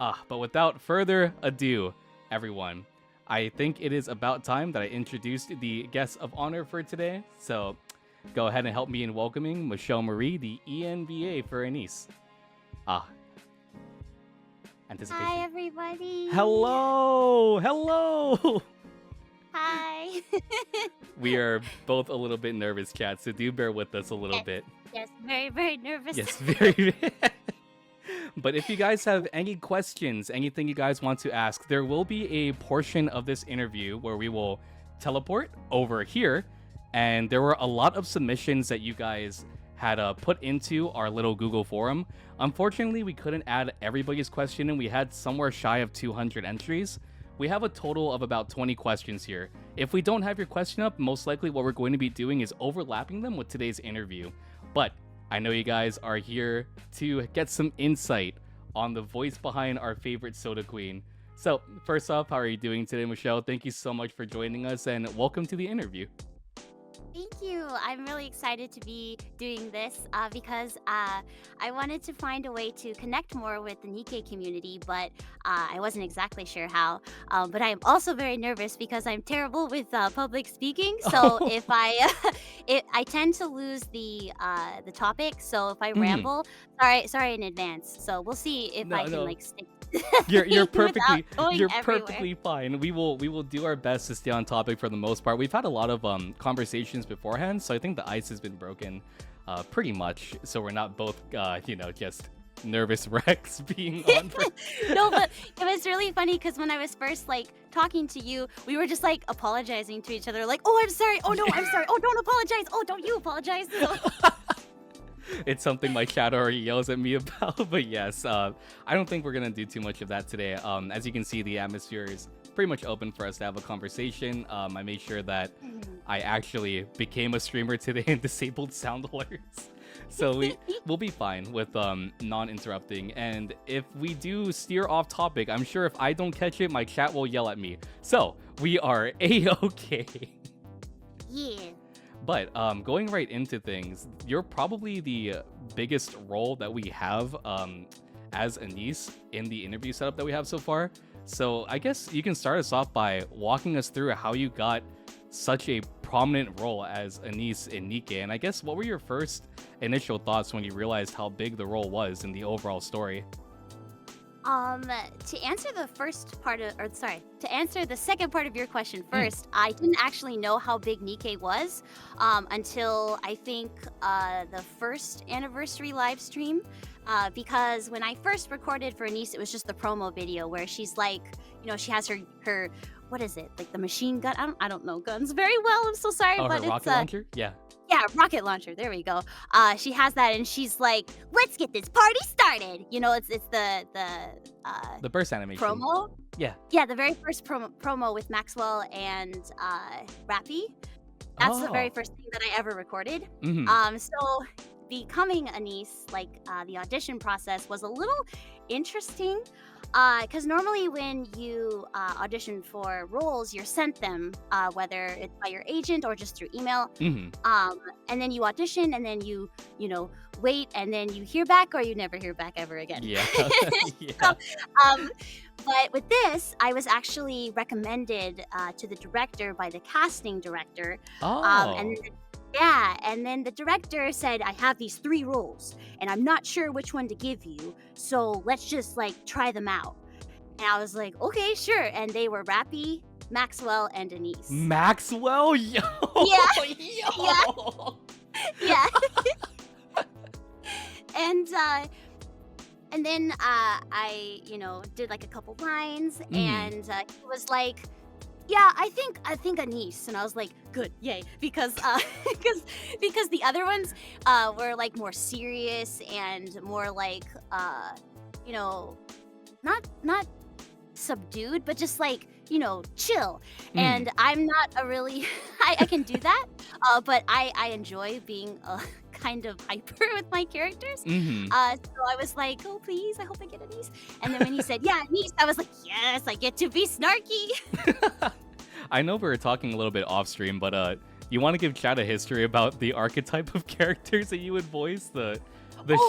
But without further ado, everyone, I think it is about time that I introduced the guest of honor for today. So go ahead and help me in welcoming Michelle Marie, the ENVA for Anise. Ah, anticipation. Hi, everybody. Hello! Hi. We are both a little bit nervous, chat, so do bear with us a little bit. Yes, very, very nervous. Yes, very. But if you guys have any questions, anything you guys want to ask, there will be a portion of this interview where we will teleport over here. And there were a lot of submissions that you guys had put into our little Google forum. Unfortunately, we couldn't add everybody's question, and we had somewhere shy of 200 entries. We have a total of about 20 questions here. If we don't have your question up, most likely what we're going to be doing is overlapping them with today's interview. But I know you guys are here to get some insight on the voice behind our favorite soda queen. So first off, how are you doing today, Michelle? Thank you so much for joining us, and welcome to the interview. Thank you. I'm really excited to be doing this because I wanted to find a way to connect more with the NIKKE community, but I wasn't exactly sure how. But I'm also very nervous because I'm terrible with public speaking. So if I tend to lose the topic. So if I ramble, sorry in advance. So we'll see if I can like stick. You're perfectly everywhere. perfectly fine. We will do our best to stay on topic for the most part. We've had a lot of conversations beforehand, so I think the ice has been broken pretty much, so we're not both just nervous wrecks being on for... No, but it was really funny because when I was first like talking to you, we were just like apologizing to each other, like, oh, I'm sorry, oh no, I'm sorry, oh, don't apologize, oh, don't you apologize. It's something my chat already yells at me about, but yes, I don't think we're gonna do too much of that today. As you can see, the atmosphere is pretty much open for us to have a conversation. I made sure that I actually became a streamer today and disabled sound alerts, so we'll be fine with non-interrupting. And if we do steer off topic, I'm sure if I don't catch it, my chat will yell at me. So we are a-okay. Yeah. But going right into things, you're probably the biggest role that we have as Anise in the interview setup that we have so far. So I guess you can start us off by walking us through how you got such a prominent role as Anise in NIKKE. And I guess what were your first initial thoughts when you realized how big the role was in the overall story? To answer the second part of your question first, I didn't actually know how big NIKKE was until I think the first anniversary live stream. Because when I first recorded for Anise, it was just the promo video where she's like, she has her what is it, like the machine gun? I don't know guns very well. I'm so sorry, but her rocket launcher? Yeah. Yeah, rocket launcher. There we go. She has that, and she's like, "Let's get this party started." It's the burst animation promo. Yeah. Yeah, the very first promo with Maxwell and Rappy. That's the very first thing that I ever recorded. So becoming Anise, like the audition process was a little interesting. Because normally when you audition for roles, you're sent them, whether it's by your agent or just through email. And then you audition, and then you wait, and then you hear back, or you never hear back ever again. Yeah. So, but with this, I was actually recommended to the director by the casting director. And then the director said, I have these 3 roles, and I'm not sure which one to give you, so let's just like try them out. And I was like, okay, sure. And they were Rappy, Maxwell, and Anise. Maxwell? Yo! Yeah. Yo! Yeah. And then I did like a couple lines, and he was like, yeah, I think Anise. And I was like, good, yay, because because the other ones were like more serious and more like not subdued, but just like chill. And I'm not a really I can do that, but I enjoy being kind of hyper with my characters. So I was like, oh please, I hope I get Anise. And then when he said, yeah, Anise, I was like, yes, I get to be snarky. I know we were talking a little bit off stream, but you want to give chat a history about the archetype of characters that you would voice? The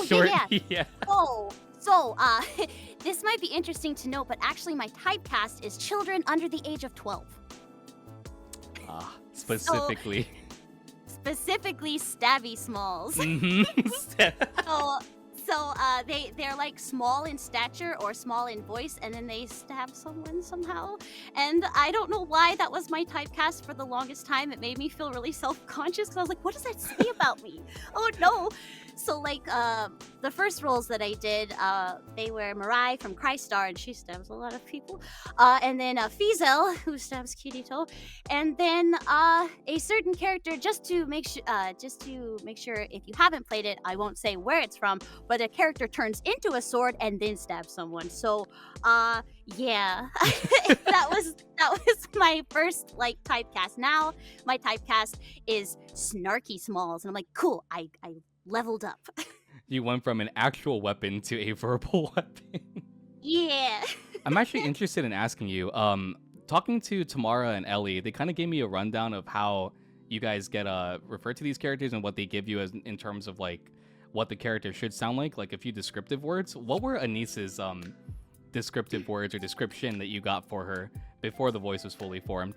short... Yeah. Oh, So, this might be interesting to know, but actually my typecast is children under the age of 12. Specifically. Specifically Stabby Smalls. So they're like small in stature or small in voice, and then they stab someone somehow. And I don't know why that was my typecast for the longest time. It made me feel really self-conscious because I was like, what does that say about me? Oh no. So like the first roles that I did, they were Mirai from Crystar, and she stabs a lot of people. And then Fizel, who stabs Kirito, and then a certain character, just to make sure if you haven't played it, I won't say where it's from, but a character turns into a sword and then stabs someone. So yeah, that was my first like typecast. Now my typecast is Snarky Smalls, and I'm like, cool, I leveled up. You went from an actual weapon to a verbal weapon. Yeah. I'm actually interested in asking you, talking to Tamara and Ellie, they kind of gave me a rundown of how you guys get referred to these characters and what they give you as in terms of like what the character should sound like a few descriptive words. What were Anis's descriptive words or description that you got for her before the voice was fully formed?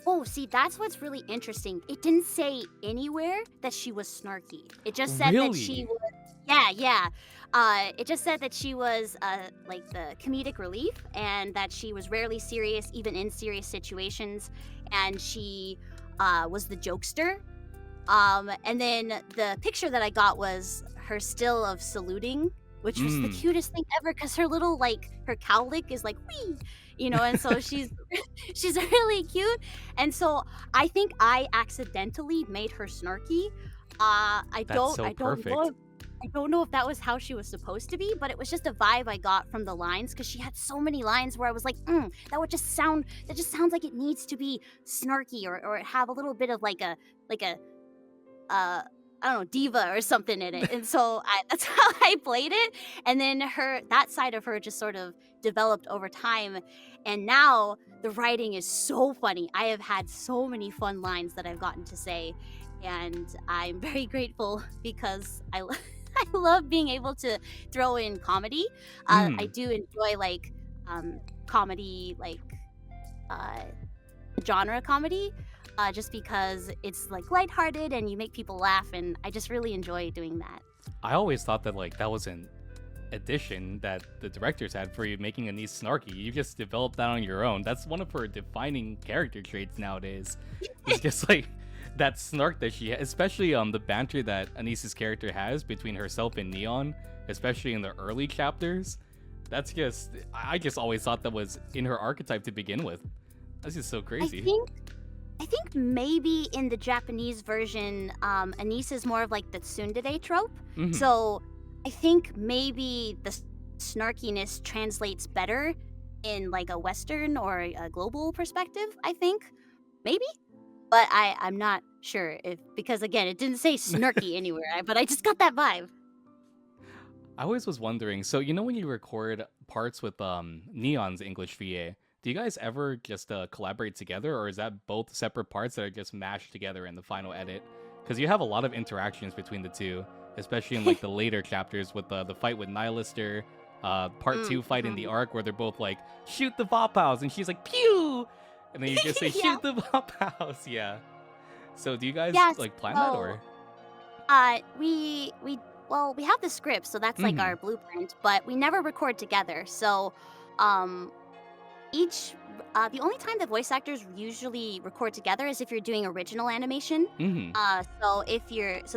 Oh, see, that's what's really interesting. It didn't say anywhere that she was snarky. It just said that she was... Yeah. It just said that she was like the comedic relief, and that she was rarely serious, even in serious situations, and she was the jokester. And then the picture that I got was her still of saluting, which was the cutest thing ever, because her little, like, her cowlick is like, wee, you know, and so she's really cute. And so I think I accidentally made her snarky. I don't know if that was how she was supposed to be, but it was just a vibe I got from the lines, because she had so many lines where I was like, that just sounds like it needs to be snarky or have a little bit of like a I don't know, diva or something in it. And so that's how I played it. And then that side of her just sort of developed over time. And now the writing is so funny. I have had so many fun lines that I've gotten to say. And I'm very grateful because I love being able to throw in comedy. I do enjoy like comedy, like genre comedy. Just because it's like lighthearted and you make people laugh, and I just really enjoy doing that. I always thought that like that was an addition that the directors had for you, making Anise snarky. You just developed that on your own. That's one of her defining character traits nowadays. It's just like that snark that she has, especially the banter that Anise's character has between herself and Neon, especially in the early chapters. That's just, I just always thought that was in her archetype to begin with. That's just so crazy. I think maybe in the Japanese version, Anise is more of like the tsundere trope. So I think maybe the snarkiness translates better in like a Western or a global perspective, I think. Maybe? But I'm not sure, because again, it didn't say snarky anywhere, but I just got that vibe. I always was wondering, so you know when you record parts with Neon's English VA, do you guys ever just collaborate together, or is that both separate parts that are just mashed together in the final edit? Because you have a lot of interactions between the two, especially in like the later chapters with the fight with Nihilister, part 2 fight in the arc where they're both like, shoot the Vopals, and she's like, pew! And then you just say, shoot the Vopals, yeah. So do you guys like plan that, or? We have the script, so that's like our blueprint, but we never record together. So, the only time that voice actors usually record together is if you're doing original animation. So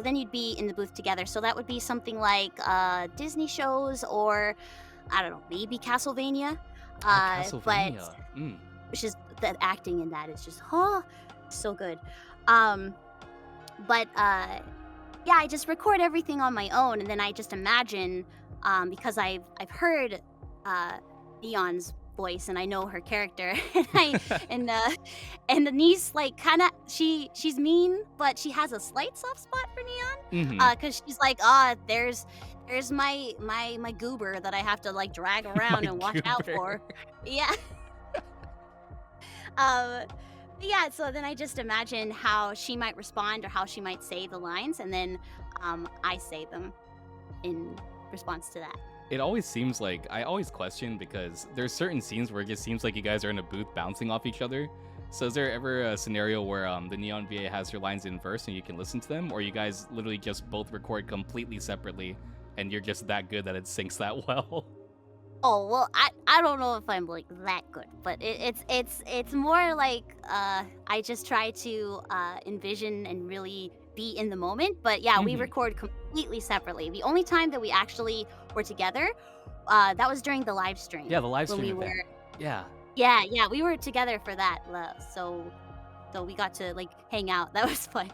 then you'd be in the booth together. So that would be something like Disney shows, or I don't know, maybe Castlevania. Castlevania. Which is, the acting in that is just so good. Yeah, I just record everything on my own, and then I just imagine, because I've heard Neon's voice and I know her character, and the niece, like, kind of, she's mean, but she has a slight soft spot for Neon, because she's like, there's my goober that I have to like drag around and watch out for. Yeah. Yeah, so then I just imagine how she might respond or how she might say the lines, and then I say them in response to that. it always seems like I always question because there's certain scenes where it just seems like you guys are in a booth bouncing off each other. So is there ever a scenario where the Neon VA has your lines in verse and you can listen to them, or you guys literally just both record completely separately and you're just that good that it syncs that well? Oh well, I don't know if I'm like that good, but it's more like I just try to envision and really be in the moment. But yeah, we record completely separately. The only time that we actually were together, that was during the live stream. Yeah, the live when stream we event. were. Yeah. Yeah, we were together for that. So we got to like hang out. That was fun.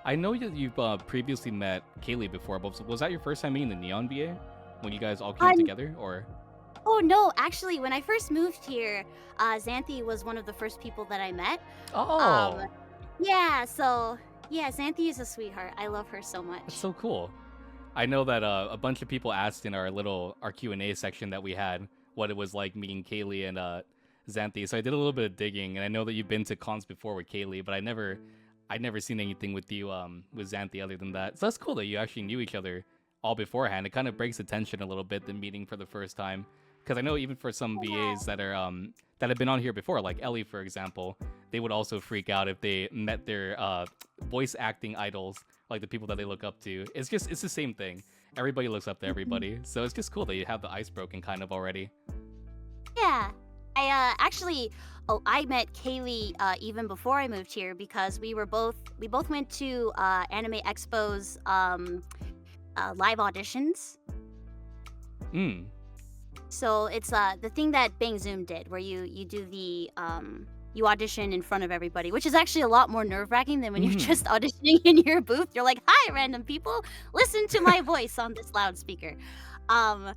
I know you've previously met Kaylee before, but was that your first time meeting the Neon VA? When you guys all came together, or? Oh no, actually, when I first moved here, Xanthi was one of the first people that I met. Oh. Yeah, so yeah, Xanthi is a sweetheart. I love her so much. That's so cool. I know that a bunch of people asked in our Q&A section that we had what it was like meeting Kaylee and Xanthi. So I did a little bit of digging, and I know that you've been to cons before with Kaylee, but I'd never seen anything with you with Xanthi other than that. So that's cool that you actually knew each other all beforehand. It kind of breaks the tension a little bit, the meeting for the first time, because I know even for some VAs that are that have been on here before, like Ellie for example, they would also freak out if they met their voice acting idols, like the people that they look up to. It's the same thing. Everybody looks up to everybody, so it's just cool that you have the ice broken kind of already. Yeah, I met Kaylee even before I moved here because we both went to Anime Expo's live auditions. So it's the thing that Bang Zoom did, where you do the you audition in front of everybody, which is actually a lot more nerve-wracking than when you're just auditioning in your booth. You're like, "Hi, random people, listen to my voice on this loudspeaker." Yeah,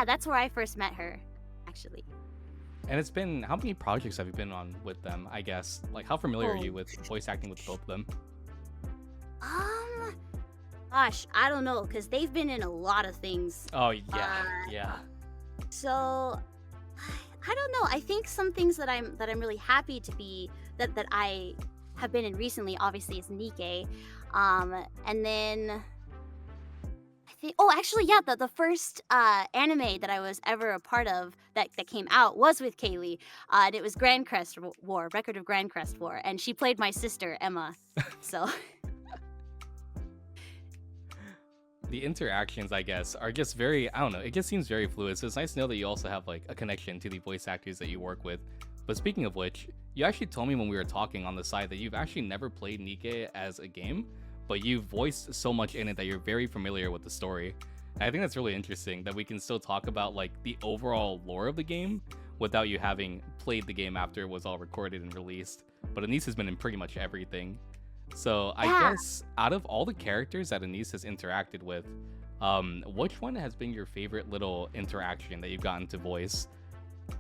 that's where I first met her, actually. And it's been, how many projects have you been on with them, I guess? Like, how familiar are you with voice acting with both of them? Gosh, I don't know, because they've been in a lot of things. Oh, yeah. So, I don't know. I think some things that I'm really happy to be, that I have been in recently, obviously, is NIKKE. And then, I think, the first anime that I was ever a part of that came out was with Kaylee. And it was Grand Crest War, Record of Grand Crest War. And she played my sister, Emma. So... The interactions, I guess, are just very, I don't know, it just seems very fluid. So it's nice to know that you also have like a connection to the voice actors that you work with. But speaking of which, you actually told me when we were talking on the side that you've actually never played NIKKE as a game, but you've voiced so much in it that you're very familiar with the story. And I think that's really interesting that we can still talk about like the overall lore of the game without you having played the game after it was all recorded and released. But Anise has been in pretty much everything. So I guess out of all the characters that Anise has interacted with, which one has been your favorite little interaction that you've gotten to voice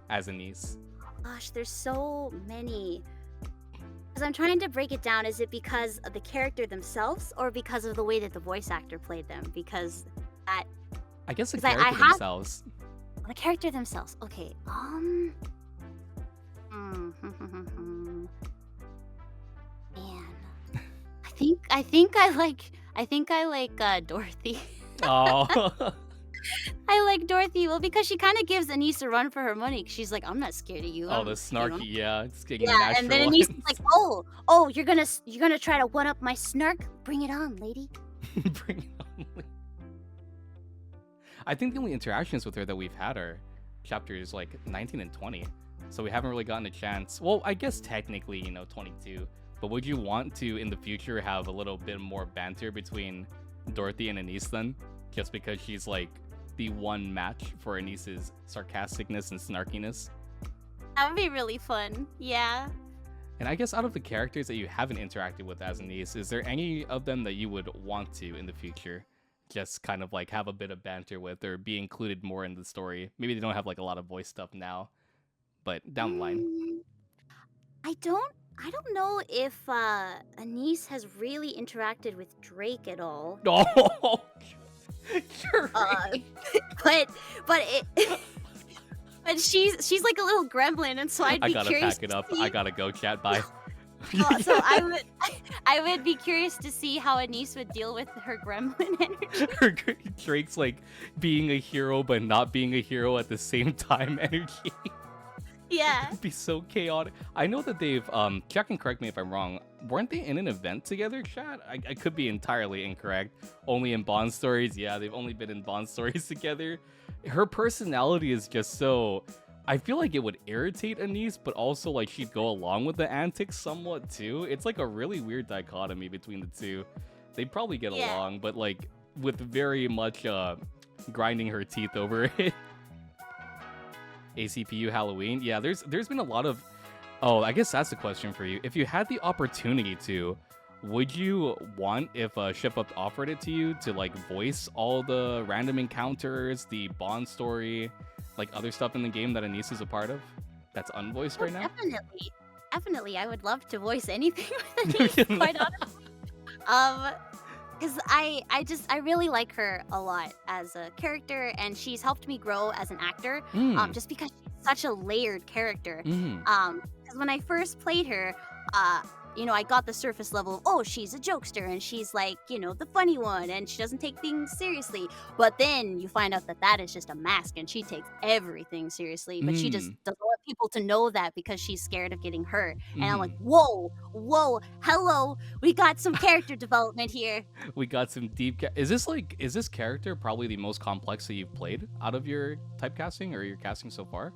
as Anise? Gosh, there's so many. Because I'm trying to break it down. Is it because of the character themselves or because of the way that the voice actor played them? Because that... I guess the character themselves. The character themselves. Okay. Man. I think I like Dorothy. Oh. I like Dorothy. Well, because she kind of gives Anise a run for her money. She's like, I'm not scared of you. Oh, the snarky, it's getting and then Anise is like, oh, you're gonna try to one up my snark? Bring it on, lady. Bring it on, lady. I think the only interactions with her that we've had are chapters like 19 and 20. So we haven't really gotten a chance. Well, I guess technically, 22. But would you want to, in the future, have a little bit more banter between Dorothy and Anise then? Just because she's, like, the one match for Anise's sarcasticness and snarkiness? That would be really fun, yeah. And I guess out of the characters that you haven't interacted with as Anise, is there any of them that you would want to, in the future, just kind of, like, have a bit of banter with or be included more in the story? Maybe they don't have, like, a lot of voice stuff now, but down the line. I don't know if Anise has really interacted with Drake at all. Oh, but she's like a little gremlin, and so I'd be curious. I gotta pack it up. I gotta go, chat. Bye. So I would be curious to see how Anise would deal with her gremlin energy. Drake's like being a hero but not being a hero at the same time energy. Yeah. It'd be so chaotic. I know that they've Jack can correct me if I'm wrong. Weren't they in an event together, chat? I could be entirely incorrect. Only in Bond stories. Yeah, they've only been in Bond stories together. Her personality is just so, I feel like it would irritate Anise, but also like she'd go along with the antics somewhat too. It's like a really weird dichotomy between the two. They'd probably get along, but like with very much grinding her teeth over it. ACPU Halloween. Yeah, there's been a lot of... Oh, I guess that's the question for you. If you had the opportunity to, would you want, if Sheppard offered it to you, to like voice all the random encounters, the Bond story, like other stuff in the game that Anise is a part of? That's unvoiced right now? Definitely. I would love to voice anything with Anise, quite honestly. Because I really like her a lot as a character, and she's helped me grow as an actor. Just because she's such a layered character. Because when I first played her, I got the surface level of, oh, she's a jokester, and she's like, the funny one, and she doesn't take things seriously. But then you find out that is just a mask, and she takes everything seriously. But she just doesn't want people to know that because she's scared of getting hurt. And I'm like, whoa, hello, we got some character development here. We got some deep. Is this character probably the most complex that you've played out of your typecasting or your casting so far?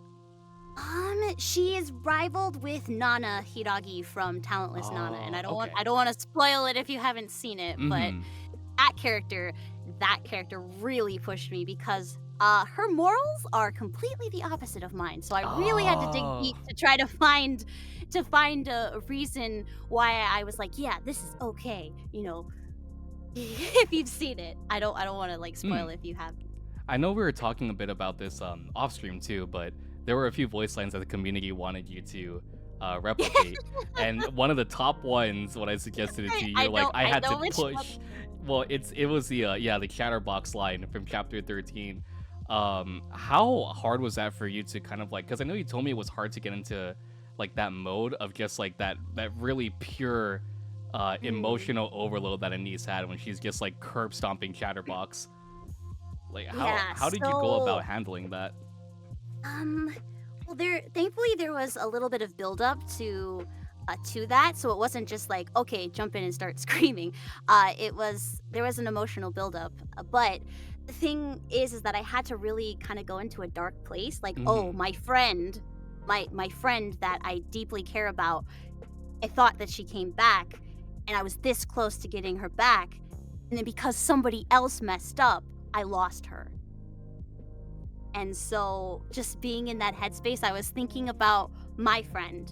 She is rivaled with Nana Hiragi from Talentless Nana, and I don't want to spoil it if you haven't seen it, but that character really pushed me because her morals are completely the opposite of mine. So I really had to dig deep to try to find a reason why I was like, yeah, this is okay, if you've seen it. I don't want to like spoil it if you haven't. I know we were talking a bit about this off stream too, but there were a few voice lines that the community wanted you to replicate. And one of the top ones, when I suggested it to you, I had to push. Well, it was the Chatterbox line from chapter 13. How hard was that for you to kind of like, because I know you told me it was hard to get into like that mode of just like that really pure emotional overload that Anise had when she's just like curb stomping Chatterbox. Like how did you go about handling that? Well, thankfully there was a little bit of build up to that, so it wasn't just like, okay, jump in and start screaming. There was an emotional build up, but the thing is that I had to really kind of go into a dark place, like, oh, my friend that I deeply care about, I thought that she came back, and I was this close to getting her back, and then because somebody else messed up, I lost her. And so just being in that headspace, I was thinking about my friend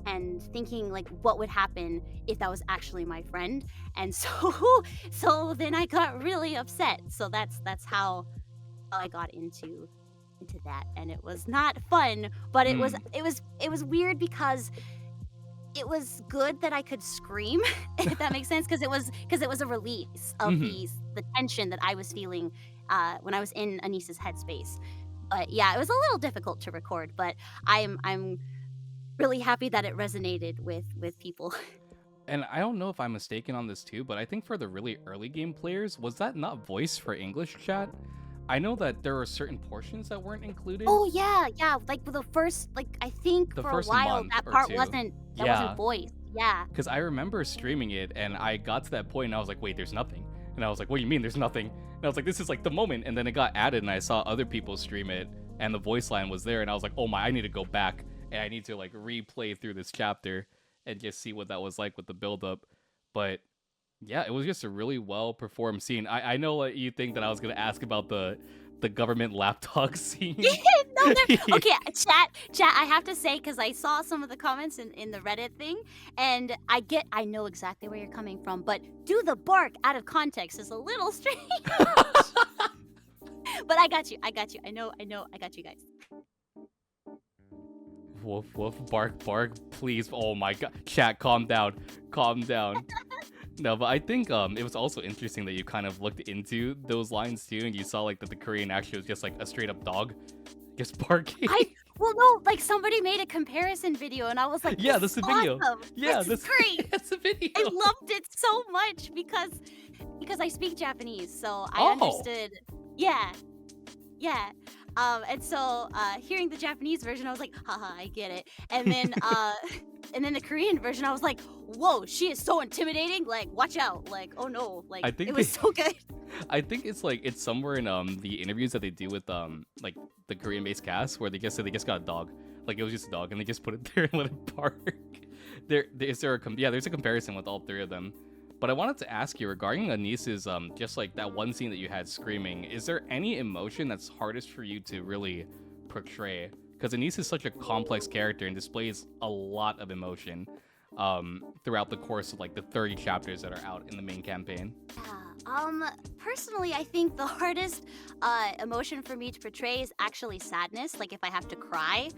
and thinking like what would happen if that was actually my friend. And so then I got really upset. So that's how I got into that, and it was not fun, but it was weird because it was good that I could scream, if that makes sense, because it was a release of the tension that I was feeling when I was in Anise's headspace. But yeah, it was a little difficult to record, but I'm really happy that it resonated with people. And I don't know if I'm mistaken on this too, but I think for the really early game players, was that not voiced for English chat? I know that there were certain portions that weren't included. Oh yeah, like the first, like I think for a while that part wasn't voiced. Yeah. Because I remember streaming it, and I got to that point, and I was like, wait, there's nothing. And I was like, what do you mean there's nothing? And I was like, this is like the moment. And then it got added, and I saw other people stream it, and the voice line was there, and I was like, oh my, I need to go back, and I need to like replay through this chapter and just see what that was like with the build-up. But yeah, it was just a really well-performed scene. I know what you think that I was going to ask about the government lapdog scene. Okay, chat, I have to say, because I saw some of the comments in the Reddit thing, and I know exactly where you're coming from, but do the bark out of context is a little strange. But I got you. I know, I got you guys. Woof, woof, bark, bark, please. Oh my god. Chat, calm down. No, but I think it was also interesting that you kind of looked into those lines too, and you saw like that the Korean actually was just like a straight up dog just barking. Well, no, like somebody made a comparison video, and I was like, Yeah, "This that's is the video. awesome! Yeah, This is great! that's the video. I loved it so much because I speak Japanese, so I Oh. understood. Yeah, yeah. And so hearing the Japanese version, I was like, haha, I get it. And then and then the Korean version, I was like, whoa, she is so intimidating. Like, watch out. Like, oh no. Like, I think it was so good. I think it's somewhere in the interviews that they do with like the Korean-based cast where they just got a dog. Like it was just a dog and they just put it there and let it bark. There's a comparison with all three of them. But I wanted to ask you regarding Anis's just like that one scene that you had screaming, is there any emotion that's hardest for you to really portray? Because Anis is such a complex character and displays a lot of emotion throughout the course of like the 30 chapters that are out in the main campaign. Personally, I think the hardest emotion for me to portray is actually sadness, like if I have to cry,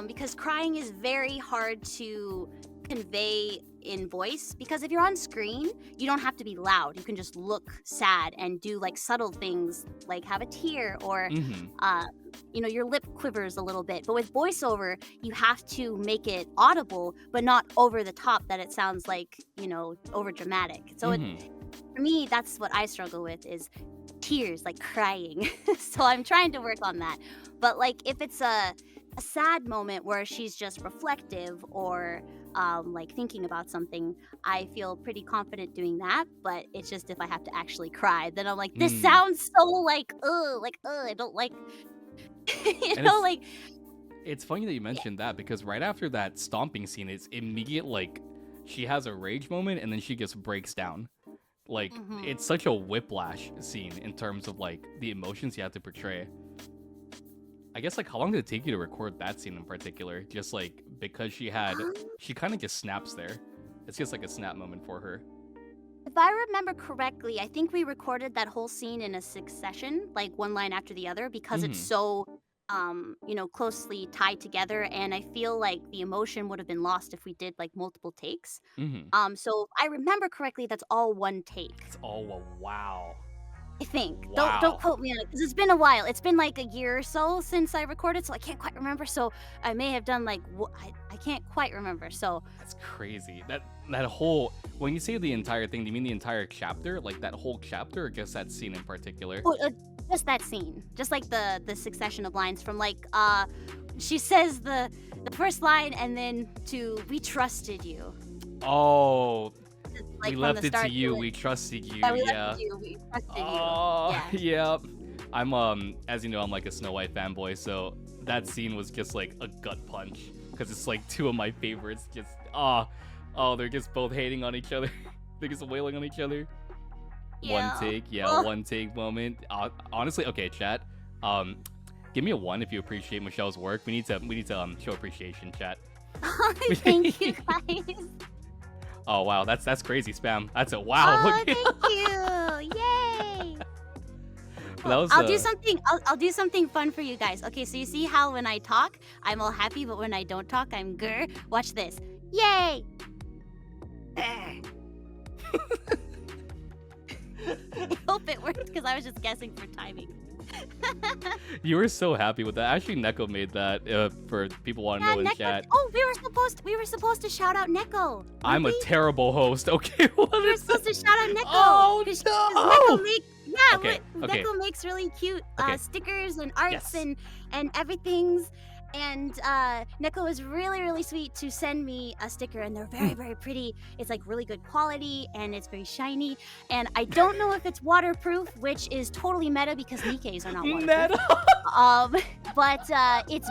because crying is very hard to convey in voice, because if you're on screen, you don't have to be loud. You can just look sad and do like subtle things like have a tear or your lip quivers a little bit. But with voiceover, you have to make it audible but not over the top that it sounds like, over dramatic. So for me, that's what I struggle with is tears, like crying. So I'm trying to work on that. But like if it's a sad moment where she's just reflective or like thinking about something, I feel pretty confident doing that. But it's just if I have to actually cry, then I'm like, this sounds so like I don't like, like. It's funny that you mentioned that because right after that stomping scene, it's immediate. Like she has a rage moment and then she just breaks down. Like it's such a whiplash scene in terms of like the emotions you have to portray. I guess like how long did it take you to record that scene in particular? Just like because she kind of just snaps there. It's just like a snap moment for her. If I remember correctly, I think we recorded that whole scene in a succession, like one line after the other, because it's so closely tied together, and I feel like the emotion would have been lost if we did like multiple takes. So if I remember correctly, that's all one take. It's all wow. I think. Wow. Don't quote me on it because it's been a while. It's been like a year or so since I recorded, so I can't quite remember. So I may have done like I can't quite remember. So that's crazy. That whole, when you say the entire thing, do you mean the entire chapter, like that whole chapter, or just that scene in particular? Just that scene, just like the succession of lines from like she says the first line and then to "we trusted you." Oh. Like we left it to you. We trusted you. Yeah, we trusted you. Yeah. I'm as you know, I'm like a Snow White fanboy, so that scene was just like a gut punch because it's like two of my favorites. Just they're just both hating on each other. They're just wailing on each other. Yeah. One take moment. Honestly, okay, chat. Give me a 1 if you appreciate Michelle's work. We need to show appreciation, chat. Thank you guys. Oh wow, that's crazy spam. That's a wow. Oh, thank you! Yay! I'll do something fun for you guys. Okay, so you see how when I talk, I'm all happy, but when I don't talk, I'm grr. Watch this. Yay! I hope it worked because I was just guessing for timing. You were so happy with that. Actually, NIKKE made that for people want to know in chat. Oh, we were supposed to shout out NIKKE. I'm a terrible host. Okay, we were supposed to shout out NIKKE. Oh no! NIKKE makes really cute stickers and arts and everything's. And NIKKE was really, really sweet to send me a sticker, and they're very, very pretty. It's like really good quality, and it's very shiny. And I don't know if it's waterproof, which is totally meta because NIKKEs are not waterproof. But it's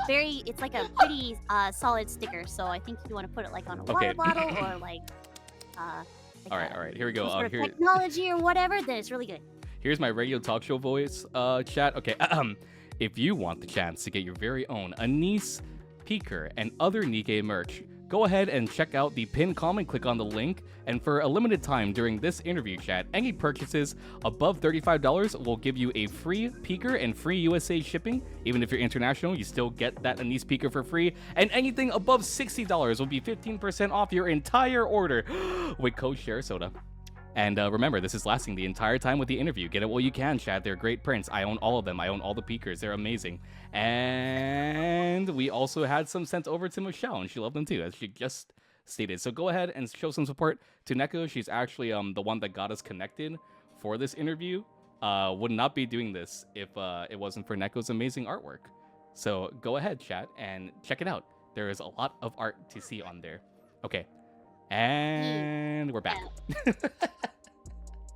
like a pretty solid sticker. So I think if you want to put it like on a water bottle or like all right. Here we go. Sort of technology or whatever, then it's really good. Here's my radio talk show voice, chat. Okay. If you want the chance to get your very own Anis, Pyrrhixz, and other NIKKE merch, go ahead and check out the pinned comment, click on the link, and for a limited time during this interview chat, any purchases above $35 will give you a free Pyrrhixz and free USA shipping. Even if you're international, you still get that Anis Pyrrhixz for free, and anything above $60 will be 15% off your entire order with code ShareSoda. And remember, this is lasting the entire time with the interview. Get it while you can, chat. They're great prints. I own all of them. I own all the peekers. They're amazing. And we also had some sent over to Michelle, and she loved them too, as she just stated. So go ahead and show some support to NIKKE. She's actually the one that got us connected for this interview. Would not be doing this if it wasn't for NIKKE's amazing artwork. So go ahead, chat, and check it out. There is a lot of art to see on there. Okay. And we're back.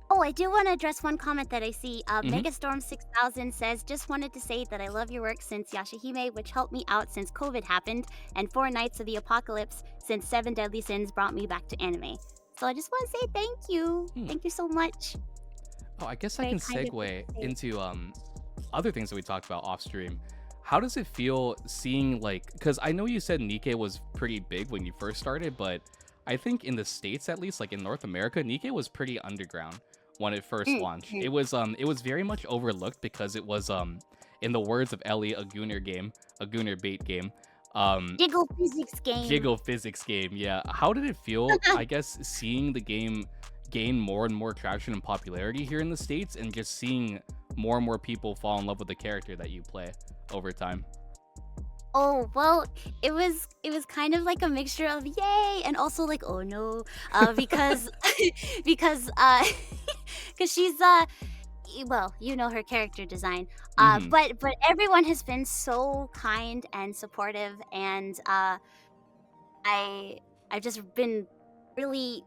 Oh, I do want to address one comment that I see. Megastorm6000 says, just wanted to say that I love your work since Yashahime, which helped me out since COVID happened, and 4 Nights of the Apocalypse since 7 Deadly Sins brought me back to anime. So I just want to say thank you. Thank you so much. Oh, I guess I can segue into other things that we talked about off stream. How does it feel seeing, like, because I know you said NIKKE was pretty big when you first started, but I think in the States, at least, like in North America, NIKKE was pretty underground when it first launched. It was very much overlooked because it was in the words of Ellie, a Gooner bait game. Jiggle physics game. Yeah. How did it feel, I guess, seeing the game gain more and more traction and popularity here in the States, and just seeing more and more people fall in love with the character that you play over time? Oh, well, it was kind of like a mixture of yay and also like, oh no, because because she's well, you know her character design, but everyone has been so kind and supportive, and I've just been really,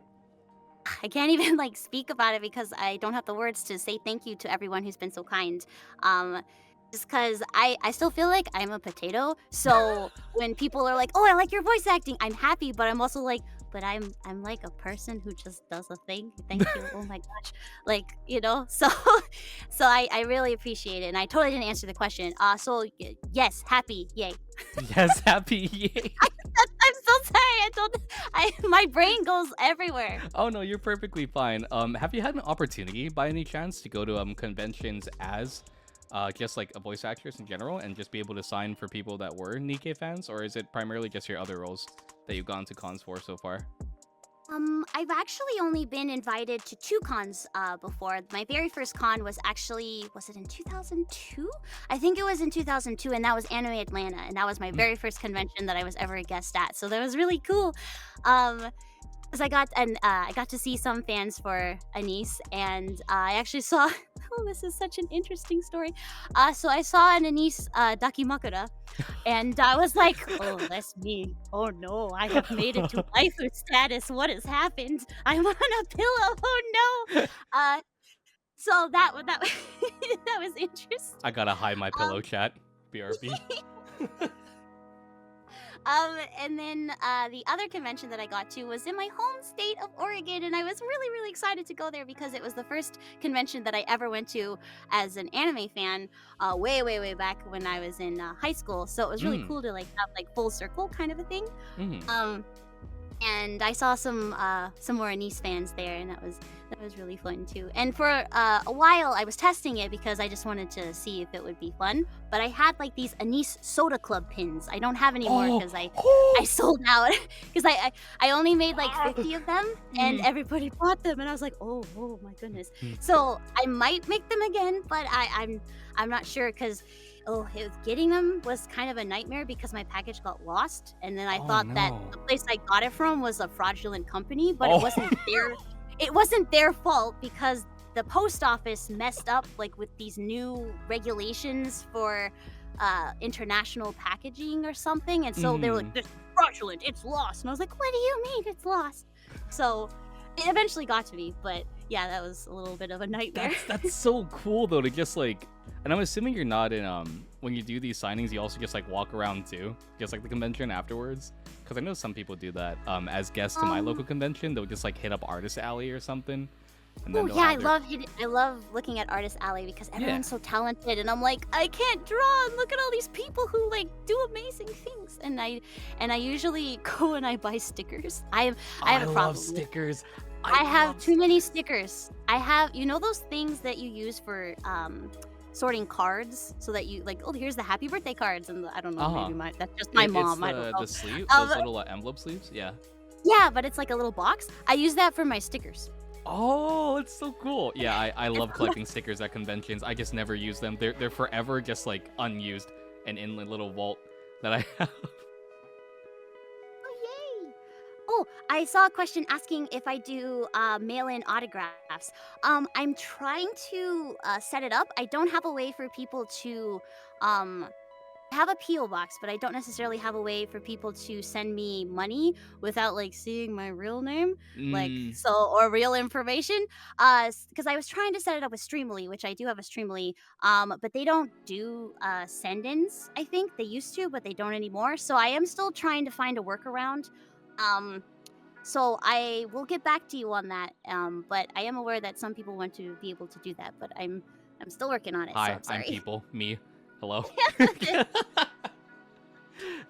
I can't even like speak about it because I don't have the words to say thank you to everyone who's been so kind. Just because I still feel like I'm a potato. So when people are like, oh, I like your voice acting, I'm happy, but I'm also like, but I'm like a person who just does a thing. Thank you. Oh my gosh. Like, you know, so I really appreciate it. And I totally didn't answer the question. So yes, happy, yay. Yes, happy, yay. I'm so sorry. My brain goes everywhere. Oh no, you're perfectly fine. Have you had an opportunity by any chance to go to conventions as just like a voice actress in general, and just be able to sign for people that were NIKKE fans, or is it primarily just your other roles that you've gone to cons for so far? I've actually only been invited to 2 cons before. My very first con was it in 2002? I think it was in 2002, and that was Anime Atlanta, and that was my very first convention that I was ever a guest at. So that was really cool. Because I got to see some fans for Anise, and I actually saw. Oh, this is such an interesting story. So I saw an Anise Dakimakura, and I was like, oh, that's me. Oh no, I have made it to waifu status. What has happened? I'm on a pillow. Oh no. So that that was interesting. I gotta hide my pillow, chat. BRB. And then the other convention that I got to was in my home state of Oregon, and I was really, really excited to go there because it was the first convention that I ever went to as an anime fan, way, way, way back when I was in high school. So it was really cool to like have like full circle kind of a thing. And I saw some more Anise fans there, and that was really fun too. And for a while, I was testing it because I just wanted to see if it would be fun. But I had like these Anise Soda Club pins. I don't have any more because I sold out because I only made like 50 of them, and everybody bought them, and I was like, oh my goodness. So I might make them again, but I'm not sure because. Getting them was kind of a nightmare because my package got lost, and then I thought that the place I got it from was a fraudulent company, but it wasn't their fault because the post office messed up like with these new regulations for international packaging or something, and so they were like, this is fraudulent, it's lost. And I was like, what do you mean it's lost? So it eventually got to me, but yeah, that was a little bit of a nightmare. That's so cool though, to just like, and I'm assuming you're not in when you do these signings, you also just like walk around too, just like the convention afterwards, because I know some people do that as guests to my local convention. They'll just like hit up Artist Alley or something. Oh yeah, I love looking at Artist Alley because everyone's so talented, and I'm like, I can't draw, and look at all these people who like do amazing things, and I usually go and I buy stickers. I have a problem. I love stickers. I have too many stickers. I have, you know, those things that you use for sorting cards, so that you like, oh, here's the happy birthday cards, and I don't know, maybe that's just my mom. I don't know. The sleeve, those little envelope sleeves, yeah. Yeah, but it's like a little box. I use that for my stickers. Oh, it's so cool. Yeah, I love collecting stickers at conventions. I just never use them. They're forever just like unused and in a little vault that I have. Oh, yay! Oh, I saw a question asking if I do mail-in autographs. I'm trying to set it up. I don't have a way for people to um, have a PO box, but I don't necessarily have a way for people to send me money without like seeing my real name, like Mm, or real information. Because I was trying to set it up with Streamly, which I do have a Streamly, but they don't do send-ins. I think they used to, but they don't anymore. So I am still trying to find a workaround. Um, so I will get back to you on that. But I am aware that some people want to be able to do that, but I'm still working on it. So hi, I'm sorry. people. Me. Hello.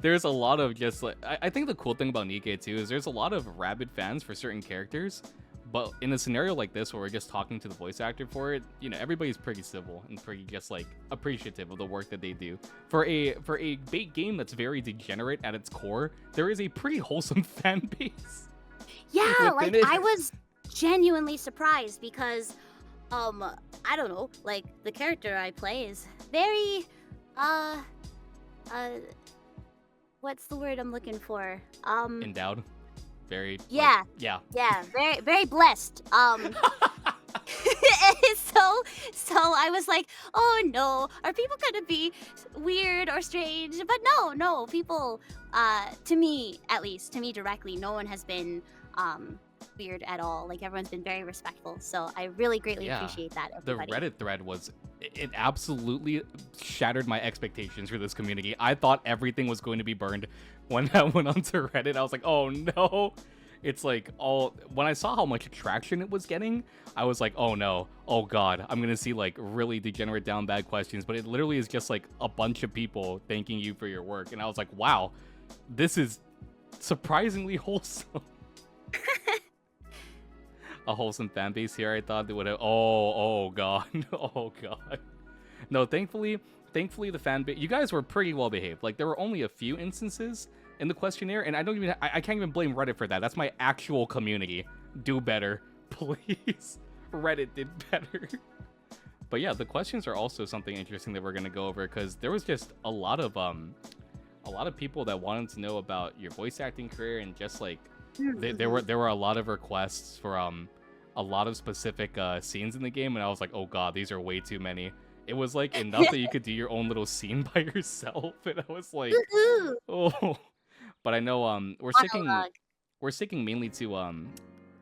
There's a lot of just like I think the cool thing about NIKKE too is there's a lot of rabid fans for certain characters, but in a scenario like this where we're just talking to the voice actor for it, you know, everybody's pretty civil and pretty just like appreciative of the work that they do. For a bait game that's very degenerate at its core, there is a pretty wholesome fan base. Yeah, like within it. I was genuinely surprised because I don't know, like the character I play is very uh what's the word I'm looking for? Endowed. Very Yeah. yeah. Yeah, very very blessed. So I was like, "Oh no, are people going to be weird or strange?" But no, people to me at least, to me directly, no one has been weird at all. Like everyone's been very respectful. So I really greatly Yeah. appreciate that, The everybody. Reddit thread was it absolutely shattered my expectations for this community. I thought everything was going to be burned when I went onto Reddit. I was like, oh no. It's like when I saw how much traction it was getting, I was like, oh no, oh god, I'm gonna see like really degenerate down bad questions, but it literally is just like a bunch of people thanking you for your work. And I was like, wow, this is surprisingly wholesome. A wholesome fan base here. I thought they would have. Oh god, oh god. No, thankfully the fan base. You guys were pretty well behaved. Like there were only a few instances in the questionnaire, and I can't even blame Reddit for that. That's my actual community. Do better, please. Reddit did better. But yeah, the questions are also something interesting that we're gonna go over because there was just a lot of people that wanted to know about your voice acting career and just like. There were a lot of requests for a lot of specific scenes in the game, and I was like, oh god, these are way too many. It was like enough that you could do your own little scene by yourself, and I was like, oh. But I know we're sticking mainly to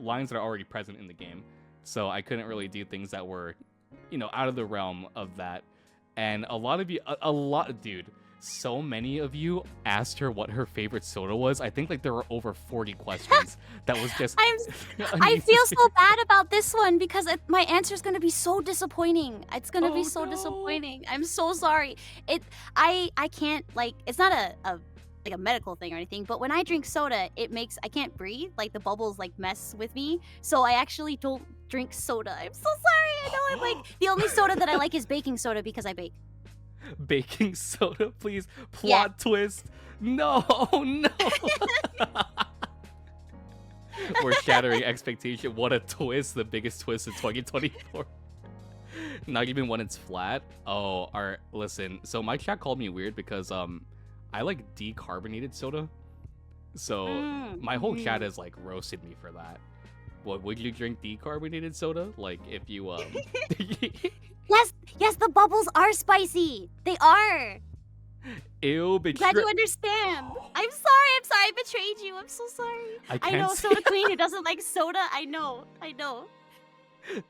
lines that are already present in the game, so I couldn't really do things that were, you know, out of the realm of that. And a lot of you, dude. So many of you asked her what her favorite soda was. I think like there were over 40 questions. That was just. I feel so bad about this one because my answer is gonna be so disappointing. It's gonna be so disappointing. I'm so sorry. I can't like. It's not a medical thing or anything. But when I drink soda, I can't breathe. Like the bubbles like mess with me. So I actually don't drink soda. I'm so sorry. I know I'm like the only soda that I like is baking soda because I bake. Baking soda, please. Plot twist. No. We're shattering expectation. What a twist. The biggest twist in 2024. Not even when it's flat. Oh, listen. So my chat called me weird because I like decarbonated soda. So my whole chat has like roasted me for that. What, would you drink decarbonated soda? Like if you Yes, the bubbles are spicy. They are. Ew, Glad you understand. I'm sorry. I betrayed you. I'm so sorry. I know, Soda Queen who doesn't like soda. I know.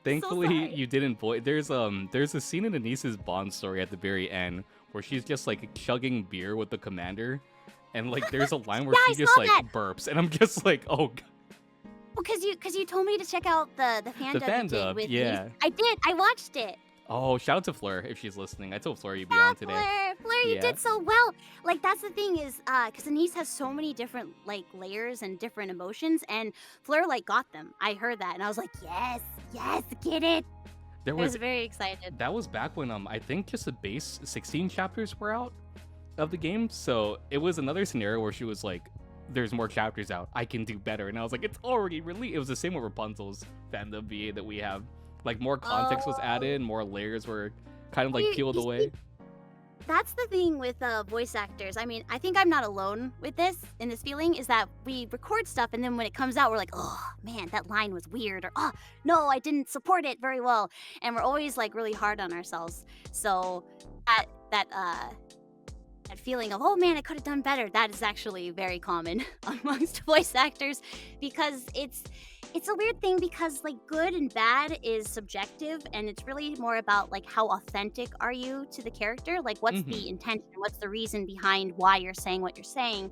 Thankfully, so you didn't void. There's a scene in Anis's Bond story at the very end where she's just like chugging beer with the commander, and like there's a line where she just like burps, and I'm just like, oh god. Well, because you told me to check out the fan dub with me. I did. I watched it. Oh, shout out to Fleur if she's listening. I told Fleur you'd be on today. Fleur, you did so well. Like that's the thing is, because Anise has so many different like layers and different emotions, and Fleur like got them. I heard that, and I was like, yes, get it. I was very excited. That was back when I think just the base 16 chapters were out of the game, so it was another scenario where she was like there's more chapters out. I can do better. And I was like, it's already released. It was the same with Rapunzel's fandom VA that we have. Like, more context was added, more layers were kind of like peeled away. That's the thing with voice actors. I mean, I think I'm not alone with this, in this feeling, is that we record stuff and then when it comes out, we're like, oh, man, that line was weird, or, oh, no, I didn't support it very well. And we're always, like, really hard on ourselves. So that feeling of, oh, man, I could have done better, that is actually very common amongst voice actors, because it's a weird thing, because like good and bad is subjective, and it's really more about like how authentic are you to the character, like what's the intention, what's the reason behind why you're saying what you're saying.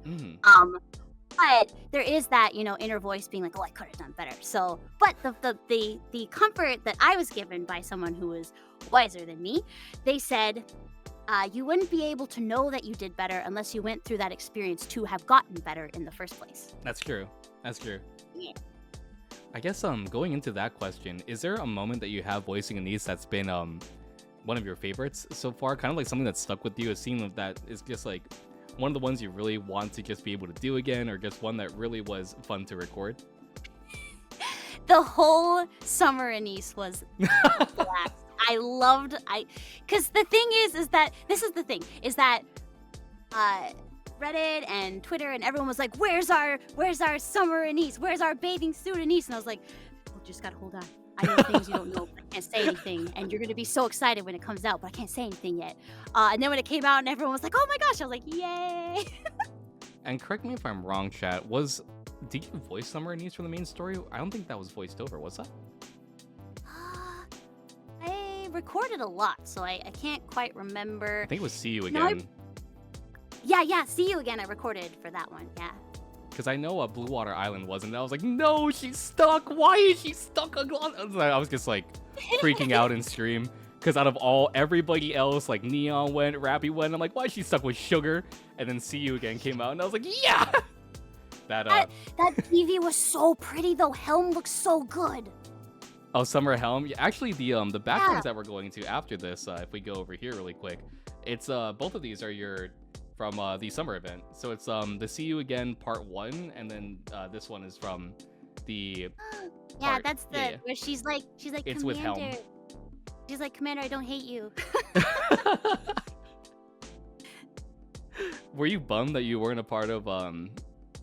But there is that, you know, inner voice being like, oh, I could have done better. So, but the comfort that I was given by someone who was wiser than me, they said, you wouldn't be able to know that you did better unless you went through that experience to have gotten better in the first place. That's true. That's true. Yeah. I guess going into that question, is there a moment that you have voicing a niece that's been one of your favorites so far? Kind of like something that's stuck with you, a scene that is just like one of the ones you really want to just be able to do again, or just one that really was fun to record? The whole summer Anise was a blast. Because the thing is that, this is the thing, is that Reddit and Twitter and everyone was like, where's our summer Anise? Where's our bathing suit Anise? And I was like, oh, just gotta hold on. I know things you don't know, but I can't say anything. And you're gonna be so excited when it comes out, but I can't say anything yet. And then when it came out and everyone was like, oh my gosh, I was like, yay. And correct me if I'm wrong, chat, did you voice Summer Anise for the main story? I don't think that was voiced over, was that? I recorded a lot, so I can't quite remember. I think it was See You Again. Yeah, See You Again I recorded for that one, yeah. Because I know Blue Water Island wasn't. I was like, no, she's stuck. Why is she stuck? I was just like freaking out in stream. Because out of everybody else, like Neon went, Rappy went. I'm like, why is she stuck with Sugar? And then See You Again came out, and I was like, yeah! That TV was so pretty, though. Helm looks so good. Oh, Summer Helm? Yeah, actually, the backgrounds that we're going to after this, if we go over here really quick, it's both of these are from the summer event. So it's the See You Again part 1, and then this one is from the yeah, that's where she's like it's Commander. with Helm. She's like, Commander, I don't hate you. Were you bummed that you weren't a part of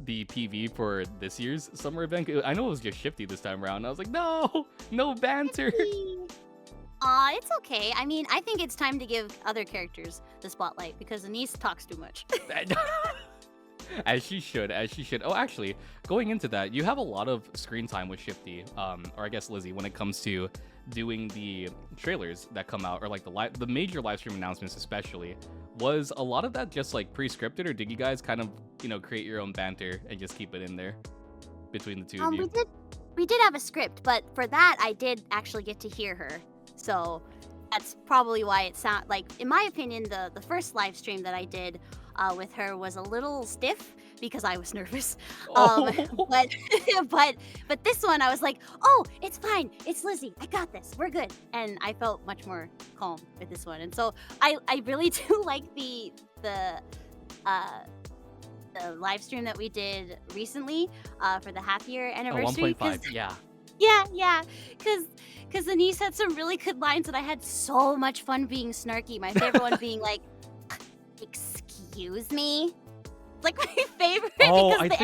the PV for this year's summer event? I know it was just Shifty this time around. I was like, no banter. It's okay. I mean, I think it's time to give other characters the spotlight because Anise talks too much. As she should. Oh, actually, going into that, you have a lot of screen time with Shifty, or I guess Lizzie, when it comes to doing the trailers that come out, or like the major live stream announcements especially. Was a lot of that just like pre-scripted, or did you guys kind of, create your own banter and just keep it in there between the two of you? We did have a script, but for that I did actually get to hear her. So that's probably why it sound like, in my opinion, the first live stream that I did with her was a little stiff because I was nervous. But this one I was like, oh, it's fine. It's Lizzie. I got this. We're good. And I felt much more calm with this one. And so I really do like the live stream that we did recently for the half-year anniversary. 1.5, yeah. Yeah, because Anise had some really good lines, and I had so much fun being snarky. My favorite one being like, excuse me? It's like my favorite because the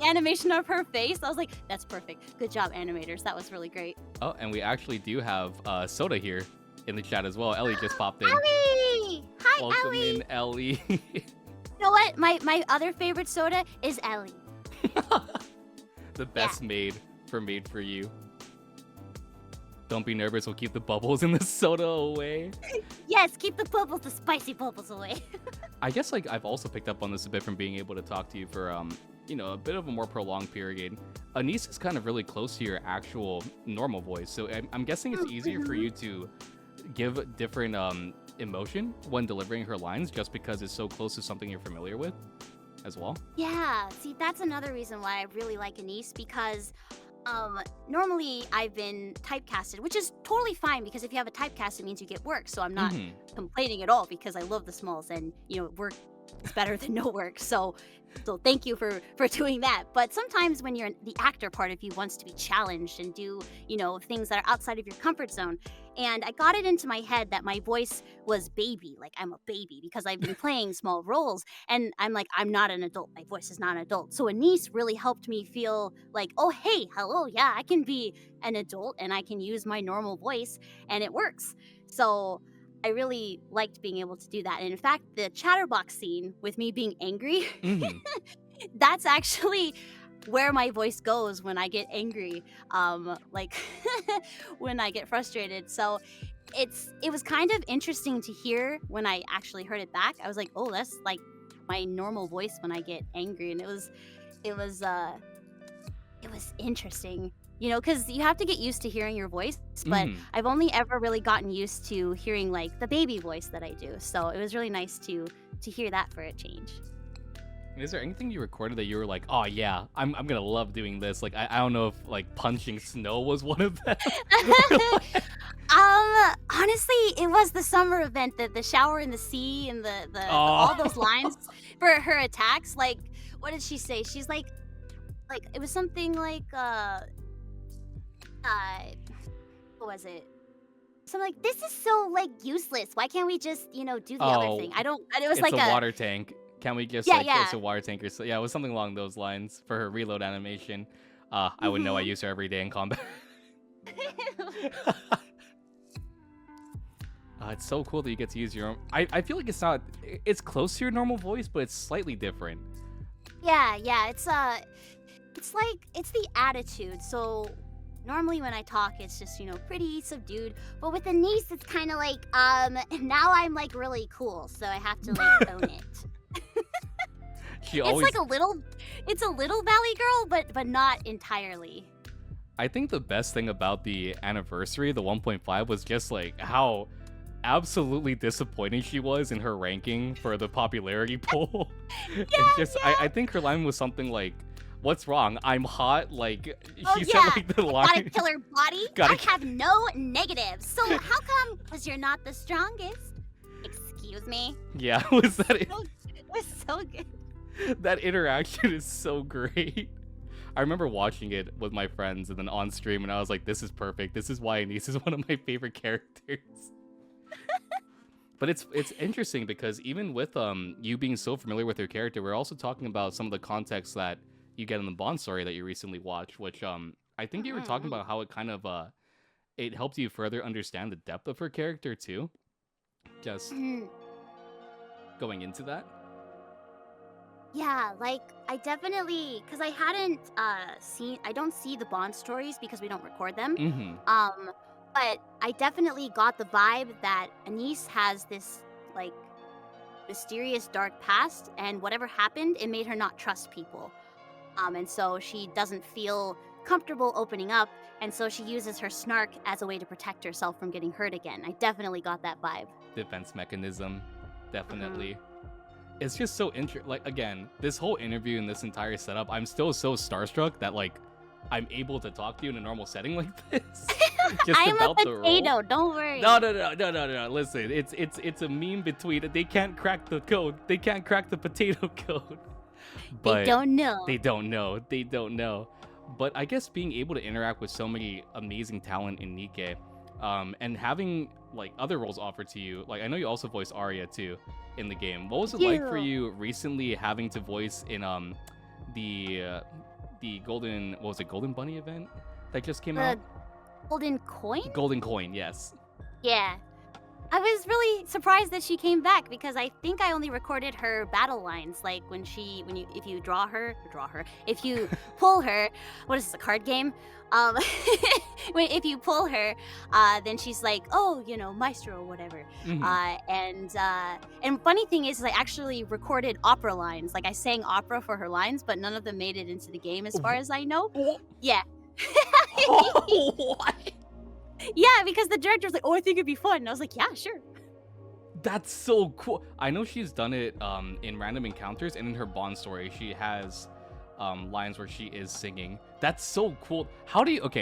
animation of her face, I was like, that's perfect. Good job, animators. That was really great. Oh, and we actually do have Soda here in the chat as well. Ellie just popped in. Ellie! Hi, Welcome Ellie! in, Ellie. You know what? My other favorite soda is Ellie. The best made for you. Don't be nervous, we'll keep the bubbles in the soda away. Yes, keep the bubbles, the spicy bubbles away. I guess like I've also picked up on this a bit from being able to talk to you for a bit of a more prolonged period. Anise is kind of really close to your actual normal voice, so I'm guessing it's easier for you to give different emotion when delivering her lines just because it's so close to something you're familiar with as well. Yeah, see, that's another reason why I really like Anise, because normally I've been typecasted, which is totally fine because if you have a typecast, it means you get work. So I'm not complaining at all because I love the smalls, and work is better than no work. So thank you for doing that. But sometimes when you're the actor part of you wants to be challenged and do, things that are outside of your comfort zone. And I got it into my head that my voice was baby, like I'm a baby, because I've been playing small roles. And I'm like, I'm not an adult. My voice is not an adult. So Anise really helped me feel like, oh, hey, hello. Yeah, I can be an adult and I can use my normal voice and it works. So I really liked being able to do that. And in fact, the chatterbox scene with me being angry, that's actually where my voice goes when I get angry, like when I get frustrated. So it was kind of interesting to hear when I actually heard it back. I was like, oh, that's like my normal voice when I get angry. And it was interesting. Because you have to get used to hearing your voice, but I've only ever really gotten used to hearing like the baby voice that I do. So it was really nice to hear that for a change. Is there anything you recorded that you were like, oh yeah, I'm gonna love doing this? Like I don't know if like punching snow was one of them. Honestly, it was the summer event, the shower in the sea and the all those lines for her attacks. Like, what did she say? She's like it was something like what was it? So I'm like, this is so like useless. Why can't we just, do the other thing? It was it's like a water tank. Can we just it's a water tank or so? Yeah, it was something along those lines for her reload animation. I would know. I use her every day in combat. It's so cool that you get to use your own. I feel like it's close to your normal voice, but it's slightly different. Yeah, it's the attitude. So normally when I talk, it's just, pretty subdued. But with Anise, it's kind of like, now I'm like really cool, so I have to like own it. It's like it's a little Valley Girl, but not entirely. I think the best thing about the anniversary, the 1.5, was just like how absolutely disappointing she was in her ranking for the popularity poll. I think her line was something like, what's wrong? I'm hot. Like she said, like the line. Got a killer body. I have no negatives. So how come? Because you're not the strongest. Excuse me. Yeah, was that it? It was so good. That interaction is so great. I remember watching it with my friends and then on stream, and I was like, "This is perfect. This is why Anise is one of my favorite characters." But it's interesting because even with you being so familiar with her character, we're also talking about some of the context that you get in the Bond story that you recently watched, which I think you were talking about how it kind of it helped you further understand the depth of her character too. Just going into that. Yeah, like I definitely, because I hadn't I don't see the Bond stories because we don't record them. But I definitely got the vibe that Anise has this like mysterious dark past, and whatever happened, it made her not trust people. And so she doesn't feel comfortable opening up, and so she uses her snark as a way to protect herself from getting hurt again. I definitely got that vibe. Defense mechanism, definitely. It's just so like again, this whole interview and this entire setup, I'm still so starstruck that like I'm able to talk to you in a normal setting like this. Just I'm about a potato, don't worry. No. Listen, it's a meme between they can't crack the code. They can't crack the potato code. But they don't know. They don't know. But I guess being able to interact with so many amazing talent in NIKKE, and having like other roles offered to you, like I know you also voiced Aria too in the game. What was it like for you recently having to voice in the Golden Bunny event that just came out? Golden Coin? Golden Coin, yes. Yeah. I was really surprised that she came back because I think I only recorded her battle lines, like if you if you pull her, what is this, a card game? If you pull her, then she's like, oh, maestro or whatever. And funny thing is I actually recorded opera lines, like I sang opera for her lines, but none of them made it into the game as far as I know. Yeah. What? Yeah, because the director was like, oh, I think it'd be fun. And I was like, yeah, sure. That's so cool. I know she's done it in random encounters, and in her Bond story, she has lines where she is singing. That's so cool.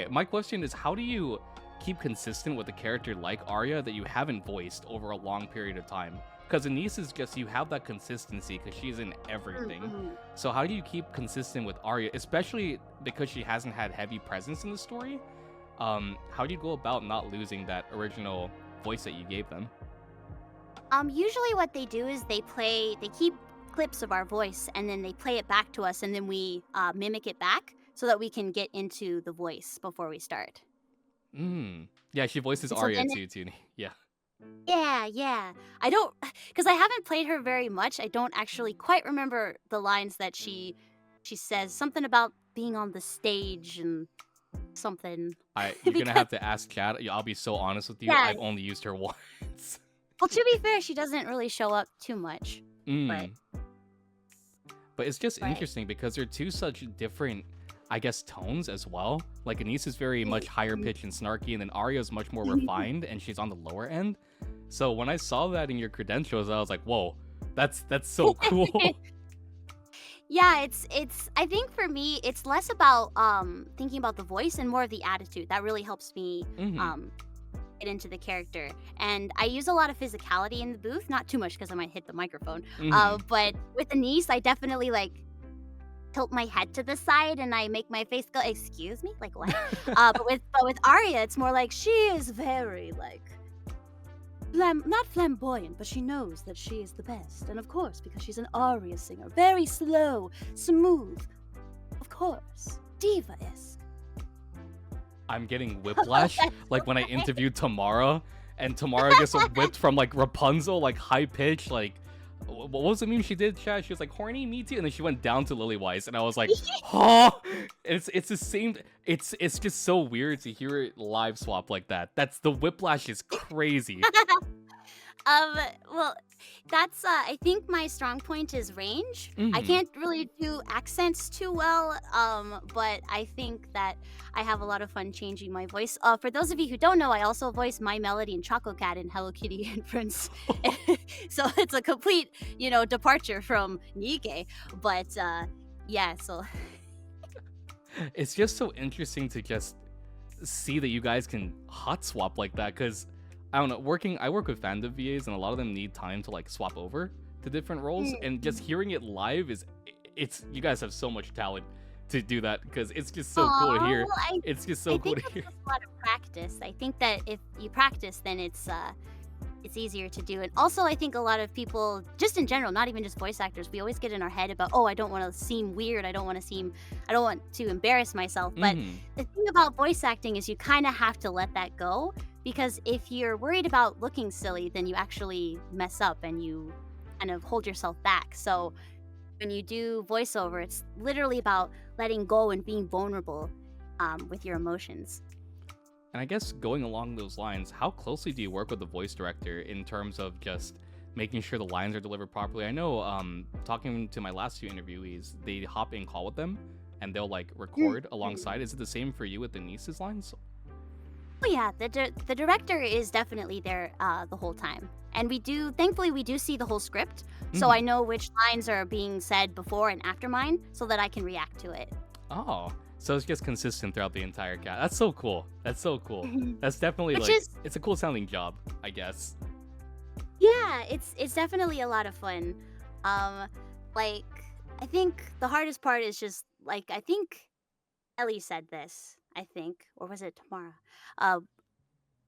My question is, how do you keep consistent with a character like Aria that you haven't voiced over a long period of time? because Anise is just, you have that consistency because she's in everything. Mm-hmm. So how do you keep consistent with Aria, especially because she hasn't had heavy presence in the story? How do you go about not losing that original voice that you gave them? Usually what they do is they keep clips of our voice and then they play it back to us and then we mimic it back so that we can get into the voice before we start. Yeah, she voices So Aria then too, Yeah. Yeah. I don't, because I haven't played her very much. I don't actually quite remember the lines that she says. Something about being on the stage and something. You're gonna Because have to ask chat. I'll be so honest with you. yeah, I've only used her once. well, to be fair, she doesn't really show up too much. But Mm. But it's just but interesting because they're two such different, I guess, tones as well. Like Anise is very much higher pitched and snarky, and then Aria is much more refined, and she's on the lower end. So when I saw that in your credentials, I was like, whoa, that's so cool. yeah, it's I think for me it's less about thinking about the voice and more of the attitude. That really helps me Mhm. get into the character. And I use a lot of physicality in the booth, not too much because I might hit the microphone. Mhm. But with Anise, I definitely like tilt my head to the side and I make my face go, excuse me, like what? But with Aria, it's more like she is very like not flamboyant, but she knows that she is the best. And of course, because she's an aria singer, very slow, smooth. Of course, diva-esque. I'm getting whiplash. Like when I interviewed Tamara, and Tamara gets whipped from like Rapunzel, like high pitch, like what was the meme she did, chat? She was like, horny, me too, and then she went down to Lillywise, and I was like, huh? It's the same. It's just so weird to hear it live swap like that. That's the whiplash is crazy. Well, that's I think my strong point is range. I Mhm. can't really do accents too well, but I think that I have a lot of fun changing my voice. For those of you who don't know, I also voice My Melody and Choco Cat in Hello Kitty and Prince. So it's a complete, departure from NIKKE. But yeah, so It's just so interesting to just see that you guys can hot swap like that, because I don't know, I work with fandom VAs and a lot of them need time to like swap over to different roles, and just hearing it live it's you guys have so much talent to do that, because it's just so cool to hear. well, It's just I so cool think to it's hear. just a lot of practice. I think that if you practice, then it's easier to do. And also, I think a lot of people, just in general, not even just voice actors, we always get in our head about, oh, I don't want to seem weird. I don't want to embarrass myself. But Mhm. the thing about voice acting is you kind of have to let that go, because if you're worried about looking silly, then you actually mess up and you kind of hold yourself back. So when you do voiceover, it's literally about letting go and being vulnerable with your emotions. And I guess going along those lines, how closely do you work with the voice director in terms of just making sure the lines are delivered properly? I know, talking to my last two interviewees, they hop in call with them and they'll like record alongside. Is it the same for you with Denise's lines? Oh yeah, the director is definitely there the whole time, and thankfully we do see the whole script, so I Mhm. know which lines are being said before and after mine, so that I can react to it. Oh, so it's just consistent throughout the entire cast. That's so cool. That's so cool. That's definitely Which like, is it's a cool sounding job, I guess. Yeah, it's definitely a lot of fun. Like I think the hardest part is just like I think Ellie said this, I think, or was it Tamara? Uh,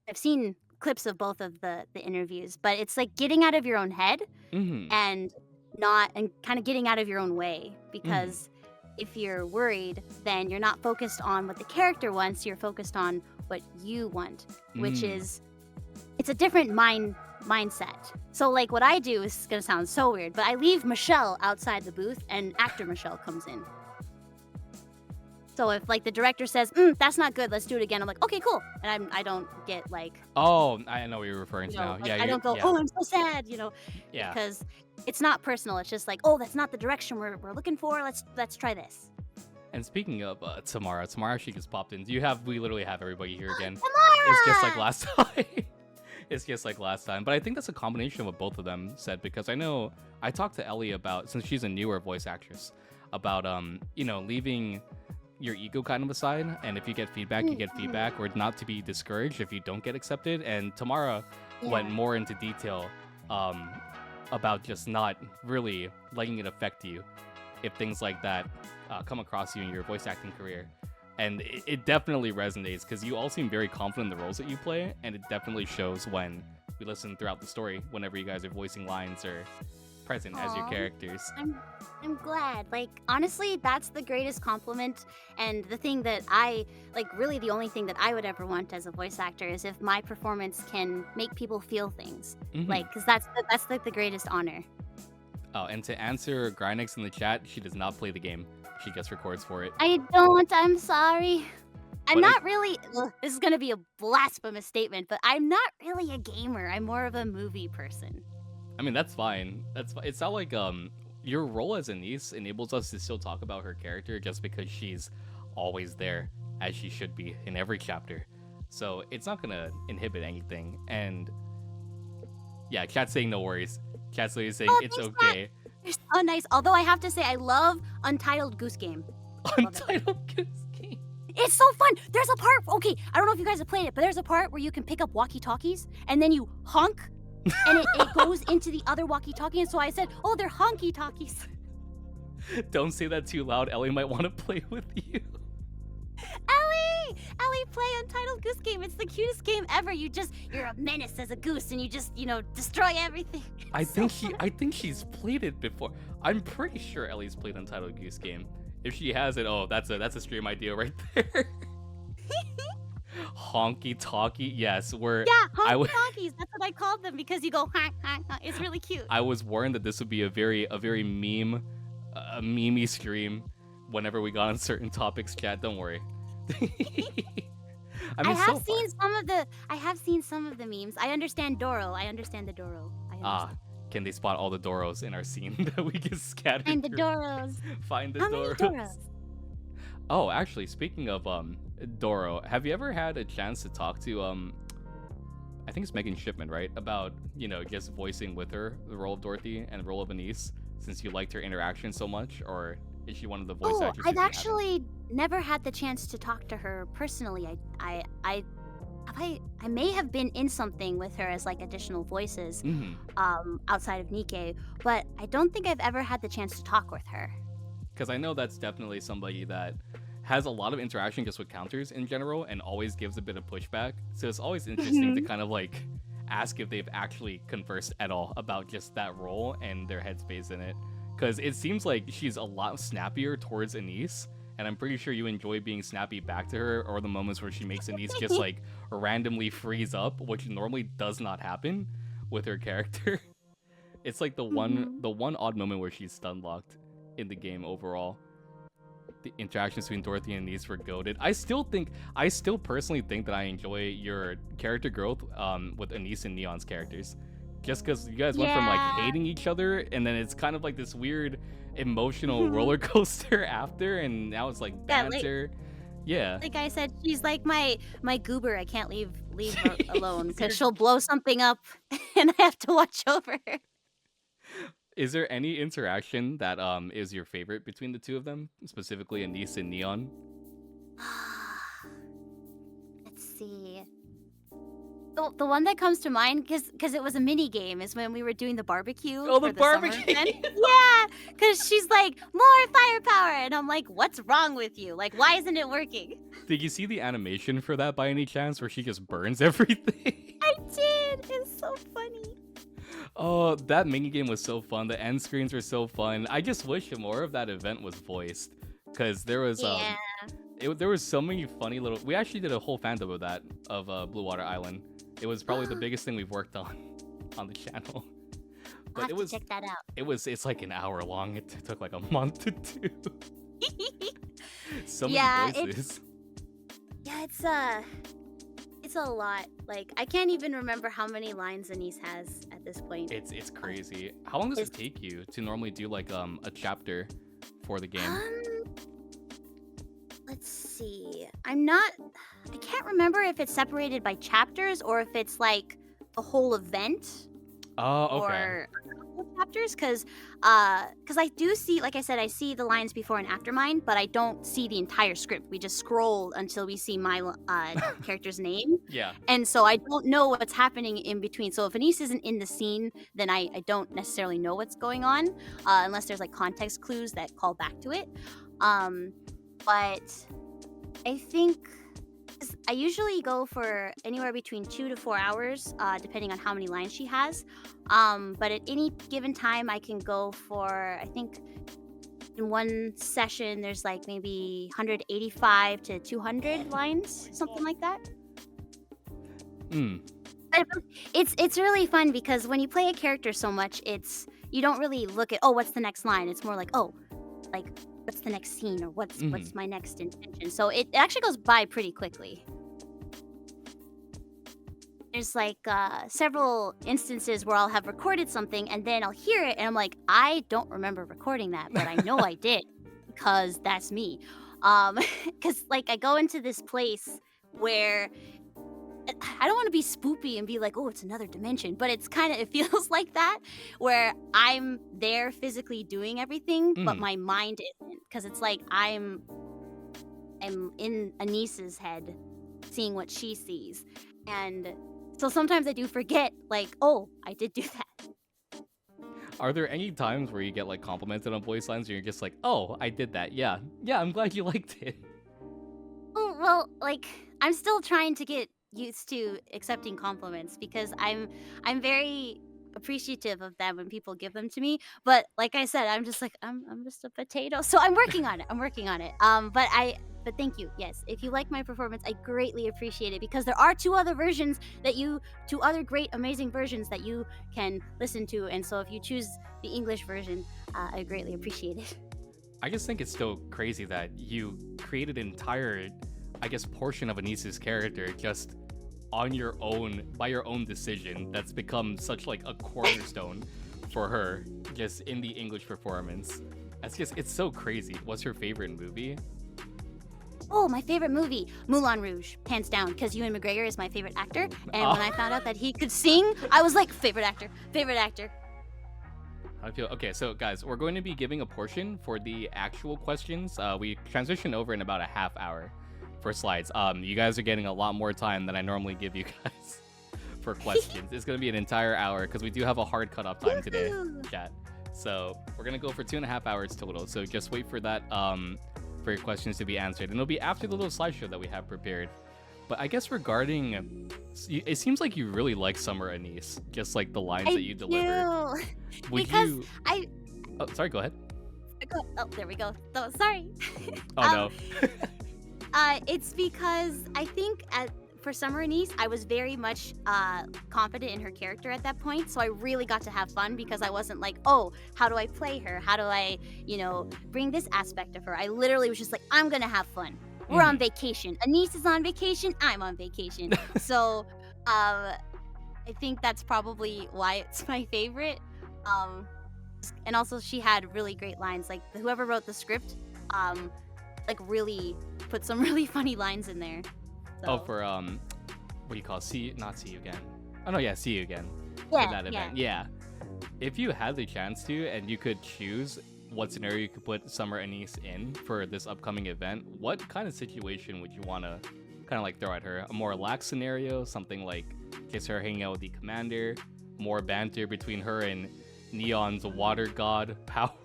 I've seen clips of both of the interviews, but it's like getting out of your own head Mhm. and not and kind of getting out of your own way, Mhm. because if you're worried, then you're not focused on what the character wants, you're focused on what you want, which Mm. is it's a different mindset. So like what I do is going to sound so weird, but I leave Michelle outside the booth and actor Michelle comes in. So if like the director says, that's not good, let's do it again, I'm like, okay, cool. And I don't get like, Oh, I know what you're referring to now. like, Yeah, I don't go, yeah, oh, I'm so sad, yeah. because it's not personal. It's just like, oh, that's not the direction we're looking for. Let's try this. And speaking of Tamara actually just popped in. We literally have everybody here again. Tamara! It's just like last time. It's just like last time. But I think that's a combination of what both of them said, because I know I talked to Ellie about, since she's a newer voice actress, about leaving your ego kind of aside, and if you get feedback, you get feedback, or not to be discouraged if you don't get accepted. And Tamara went more into detail about just not really letting it affect you if things like that come across you in your voice acting career. And it definitely resonates because you all seem very confident in the roles that you play, and it definitely shows when we listen throughout the story, whenever you guys are voicing lines or present as your characters. I'm glad. Like, honestly, that's the greatest compliment, and the thing that I like, really the only thing that I would ever want as a voice actor is if my performance can make people feel things. Like, because that's like the greatest honor. Oh, and to answer Grynix in the chat, she does not play the game. She just records for it. I don't. I'm sorry. I'm not really. Well, this is gonna be a blasphemous statement, but I'm not really a gamer. I'm more of a movie person. I mean, that's fine. That's fine. It's not like your role as Anise enables us to still talk about her character just because she's always there, as she should be in every chapter. So it's not gonna inhibit anything. And yeah, chat's saying no worries. Chat's literally saying it's okay. You're so nice. Although I have to say, I love Untitled Goose Game. Untitled Goose Game. It's so fun. There's a part. Okay, I don't know if you guys have played it, but there's a part where you can pick up walkie-talkies and then you honk, and it goes into the other walkie-talkie. And so I said, "Oh, they're honky-talkies." Don't say that too loud. Ellie might want to play with you. Ellie, play Untitled Goose Game. It's the cutest game ever. You're a menace as a goose, and you just, destroy everything. I think she's played it before. I'm pretty sure Ellie's played Untitled Goose Game. If she has it, that's a stream idea right there. Honky talkie, yes. Honky talkies. That's what I called them because you go honk honk honk. It's really cute. I was warned that this would be a very memey stream. Whenever we got on certain topics, chat. Don't worry. I have seen some of the memes. I understand Doro. I understand the Doro. Can they spot all the Doros in our scene that we just scattered? Find the Doros. Find the How Doros. Many Doros? Oh, actually, speaking of Doro, have you ever had a chance to talk to I think it's Megan Shipman, right? About, just voicing with her the role of Dorothy and the role of Anise, since you liked her interaction so much, or is she one of the voice actors? I've actually never had the chance to talk to her personally. I may have been in something with her as like additional voices outside of NIKKE, but I don't think I've ever had the chance to talk with her. Because I know that's definitely somebody that has a lot of interaction just with counters in general and always gives a bit of pushback. So it's always interesting to kind of like ask if they've actually conversed at all about just that role and their headspace in it. Because it seems like she's a lot snappier towards Anise, and I'm pretty sure you enjoy being snappy back to her, or the moments where she makes Anise just like randomly freeze up, which normally does not happen with her character. It's like the one odd moment where she's stun locked in the game overall. The interactions between Dorothy and Anise were goated. I still personally think that I enjoy your character growth with Anise and Neon's characters. Just because you guys went from like hating each other, and then it's kind of like this weird emotional roller coaster after, and now it's like banter. Like I said, she's like my goober. I can't leave her alone because she'll blow something up, and I have to watch over her. Is there any interaction that is your favorite between the two of them, specifically Anise and Neon? Let's see. The one that comes to mind, because it was a mini game, is when we were doing the barbecue. Oh, the barbecue! Yeah, because she's like, more firepower, and I'm like, what's wrong with you? Like, why isn't it working? Did you see the animation for that by any chance, where she just burns everything? I did. It's so funny. Oh, that minigame was so fun. The end screens were so fun. I just wish more of that event was voiced, because there was there was so many funny little. We actually did a whole fandom of that Blue Water Island. It was probably the biggest thing we've worked on the channel. But I'll have to check that out. It's like an hour long. It took like a month to do. So many voices. It's a lot. Like, I can't even remember how many lines Anise has at this point. It's crazy. How long does it take you to normally do like a chapter for the game? Let's see. I can't remember if it's separated by chapters or if it's like a whole event. Oh, okay. Or couple of chapters because I do see, like I said, I see the lines before and after mine, but I don't see the entire script. We just scroll until we see my character's name. Yeah. And so I don't know what's happening in between. So if Anise isn't in the scene, then I don't necessarily know what's going on, unless there's like context clues that call back to it. But I think I usually go for anywhere between 2 to 4 hours, depending on how many lines she has. But at any given time, I can go for, I think in one session, there's like maybe 185 to 200 lines, something like that. But it's really fun because when you play a character so much, you don't really look at, oh, what's the next line? It's more like, oh, like, what's the next scene or what's my next intention? So it actually goes by pretty quickly. There's like several instances where I'll have recorded something and then I'll hear it and I'm like, I don't remember recording that, but I know I did because that's me. Because like I go into this place where I don't want to be spoopy and be like, oh, it's another dimension, but it feels like that, where I'm there physically doing everything, but my mind isn't, because it's like I'm in Anise's head, seeing what she sees, and so sometimes I do forget, like, oh, I did do that. Are there any times where you get like complimented on voice lines and you're just like, oh, I did that, yeah, I'm glad you liked it? Oh, well, like, I'm still trying to get used to accepting compliments because I'm very appreciative of them when people give them to me, but like I said, I'm just like I'm just a potato, so I'm working on it. But thank you. Yes, if you like my performance, I greatly appreciate it because there are two other great amazing versions that you can listen to, and so if you choose the English version, I greatly appreciate it. I just think it's still crazy that you created an entire, I guess, portion of Anise's character just on your own, by your own decision. That's become such like a cornerstone for her, just in the English performance. It's so crazy. What's your favorite movie? Oh, my favorite movie, Moulin Rouge, hands down, because Ewan McGregor is my favorite actor, and when I found out that he could sing, I was like, favorite actor. I feel okay. So guys, we're going to be giving a portion for the actual questions. We transition over in about a half hour for slides. You guys are getting a lot more time than I normally give you guys for questions. It's going to be an entire hour because we do have a hard cutoff time today, chat. So we're going to go for 2.5 hours total. So just wait for that, for your questions to be answered. And it'll be after the little slideshow that we have prepared. But I guess regarding, it seems like you really like Summer Anise, just like the lines that you deliver. Oh, sorry, go ahead. Oh, there we go. Oh, sorry. Oh, no. It's because I think for Summer Anise, I was very much confident in her character at that point, so I really got to have fun because I wasn't like, oh, how do I play her? How do I, bring this aspect of her? I literally was just like, I'm gonna have fun. We're on vacation. Anise is on vacation. I'm on vacation. So, I think that's probably why it's my favorite. And also, she had really great lines. Like whoever wrote the script, like really put some really funny lines in there. So. Oh, for what do you call see you again? Oh no, yeah, see you again. Yeah, for that event. Yeah. If you had the chance to, and you could choose what scenario you could put Summer Anise in for this upcoming event, what kind of situation would you want to kind of like throw at her? A more relaxed scenario, something like just her hanging out with the commander, more banter between her and Neon's water god powers?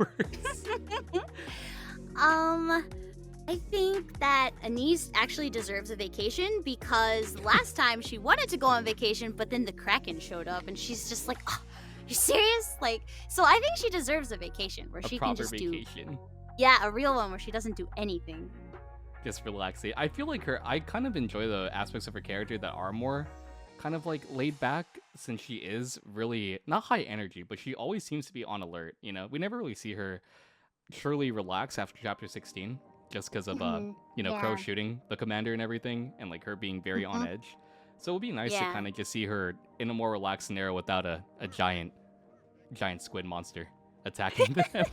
I think that Anise actually deserves a vacation because last time she wanted to go on vacation, but then the Kraken showed up and she's just like, oh, you serious? Like, so I think she deserves a vacation where she can just vacation. A real one where she doesn't do anything. Just relaxing. I feel like I kind of enjoy the aspects of her character that are more kind of like laid back, since she is really not high energy, but she always seems to be on alert. We never really see her truly relax after chapter 16, just because of Crow shooting the commander and everything, and like her being very on edge. So it would be nice to kind of just see her in a more relaxed scenario without a giant squid monster attacking them.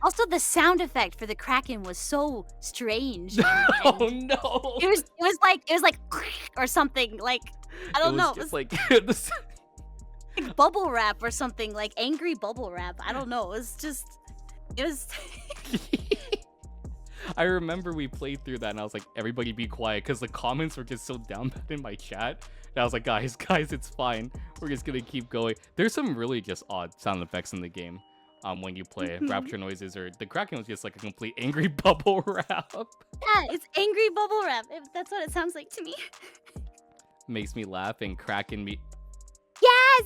Also, the sound effect for the Kraken was so strange. Oh no! It was like or something. Like I don't know. Just like like bubble wrap or something, like angry bubble wrap. I don't know. It was. I remember we played through that, and I was like, everybody be quiet, because the comments were just so down bad in my chat. And I was like, guys, it's fine. We're just gonna keep going. There's some really just odd sound effects in the game. When you play rapture noises, or the Kraken was just like a complete angry bubble wrap. Yeah, it's angry bubble wrap. That's what it sounds like to me. Makes me laugh and Kraken me. Yes.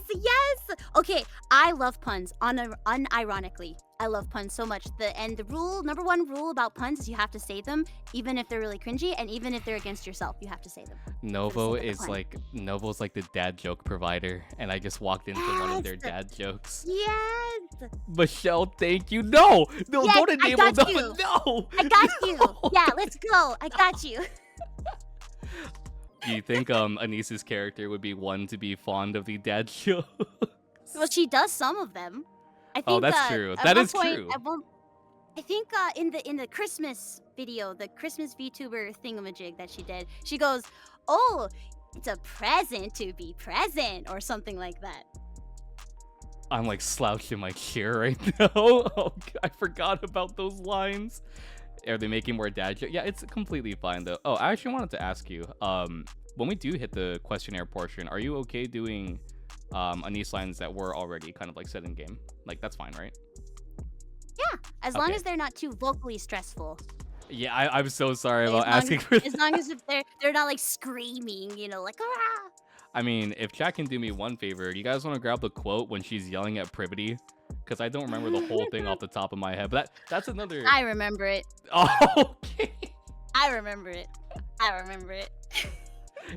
Okay, I love puns. Unironically, I love puns so much. The number one rule about puns is you have to say them, even if they're really cringy, and even if they're against yourself, you have to say them. Novo's like the dad joke provider, and I just walked into one of their dad jokes. Yes. Michelle, thank you. No, Yes, don't enable I got them. you. No, I got you. no. Yeah, let's go. I got you. Do you think Anis's character would be one to be fond of the dad joke? Well, she does some of them. I think. Oh, that's true. At That one is point, true. I think in the Christmas video, the Christmas VTuber thingamajig that she did, she goes, "Oh, it's a present to be present," or something like that. I'm like slouching my chair right now. Oh, I forgot about those lines. Are they making more dad jokes? Yeah, it's completely fine though. Oh, I actually wanted to ask you, when we do hit the questionnaire portion, are you okay doing Anis lines that were already kind of like set in game? Like, that's fine, right? Yeah, as long as they're not too vocally stressful. Yeah, I'm so sorry about asking for that. As long as if they're not like screaming, you know, like ah. I mean, if chat can do me one favor, you guys want to grab the quote when she's yelling at Privity? Because I don't remember the whole thing off the top of my head, but that's another. I remember it. Oh, okay. I remember it.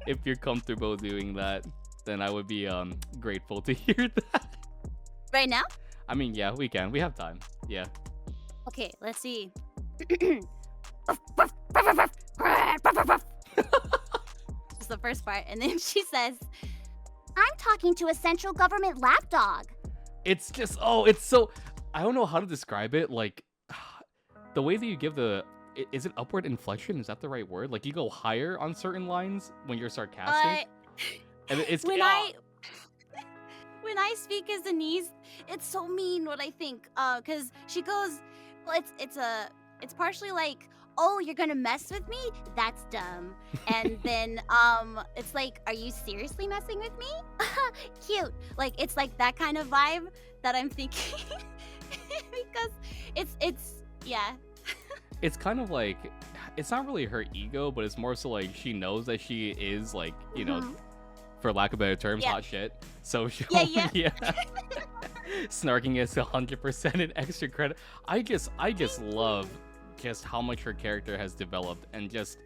If you're comfortable doing that, then I would be grateful to hear that. Right now? I mean, yeah, we can. We have time. Yeah. Okay, let's see. Just the first part, and then she says, "I'm talking to a central government lapdog." It's just, it's so, I don't know how to describe it. Like, the way that you give is it upward inflection? Is that the right word? Like, you go higher on certain lines when you're sarcastic. And it's when I speak as Anis, it's so mean what I think. Cause she goes, well, it's partially like, "Oh, you're gonna mess with me? That's dumb." And then it's like, "Are you seriously messing with me? Cute." Like, it's like that kind of vibe that I'm thinking. Because it's yeah. It's kind of like, it's not really her ego, but it's more so like she knows that she is like, you know, for lack of better terms, hot shit. So she snarking is 100% an extra credit. I just love just how much her character has developed, and just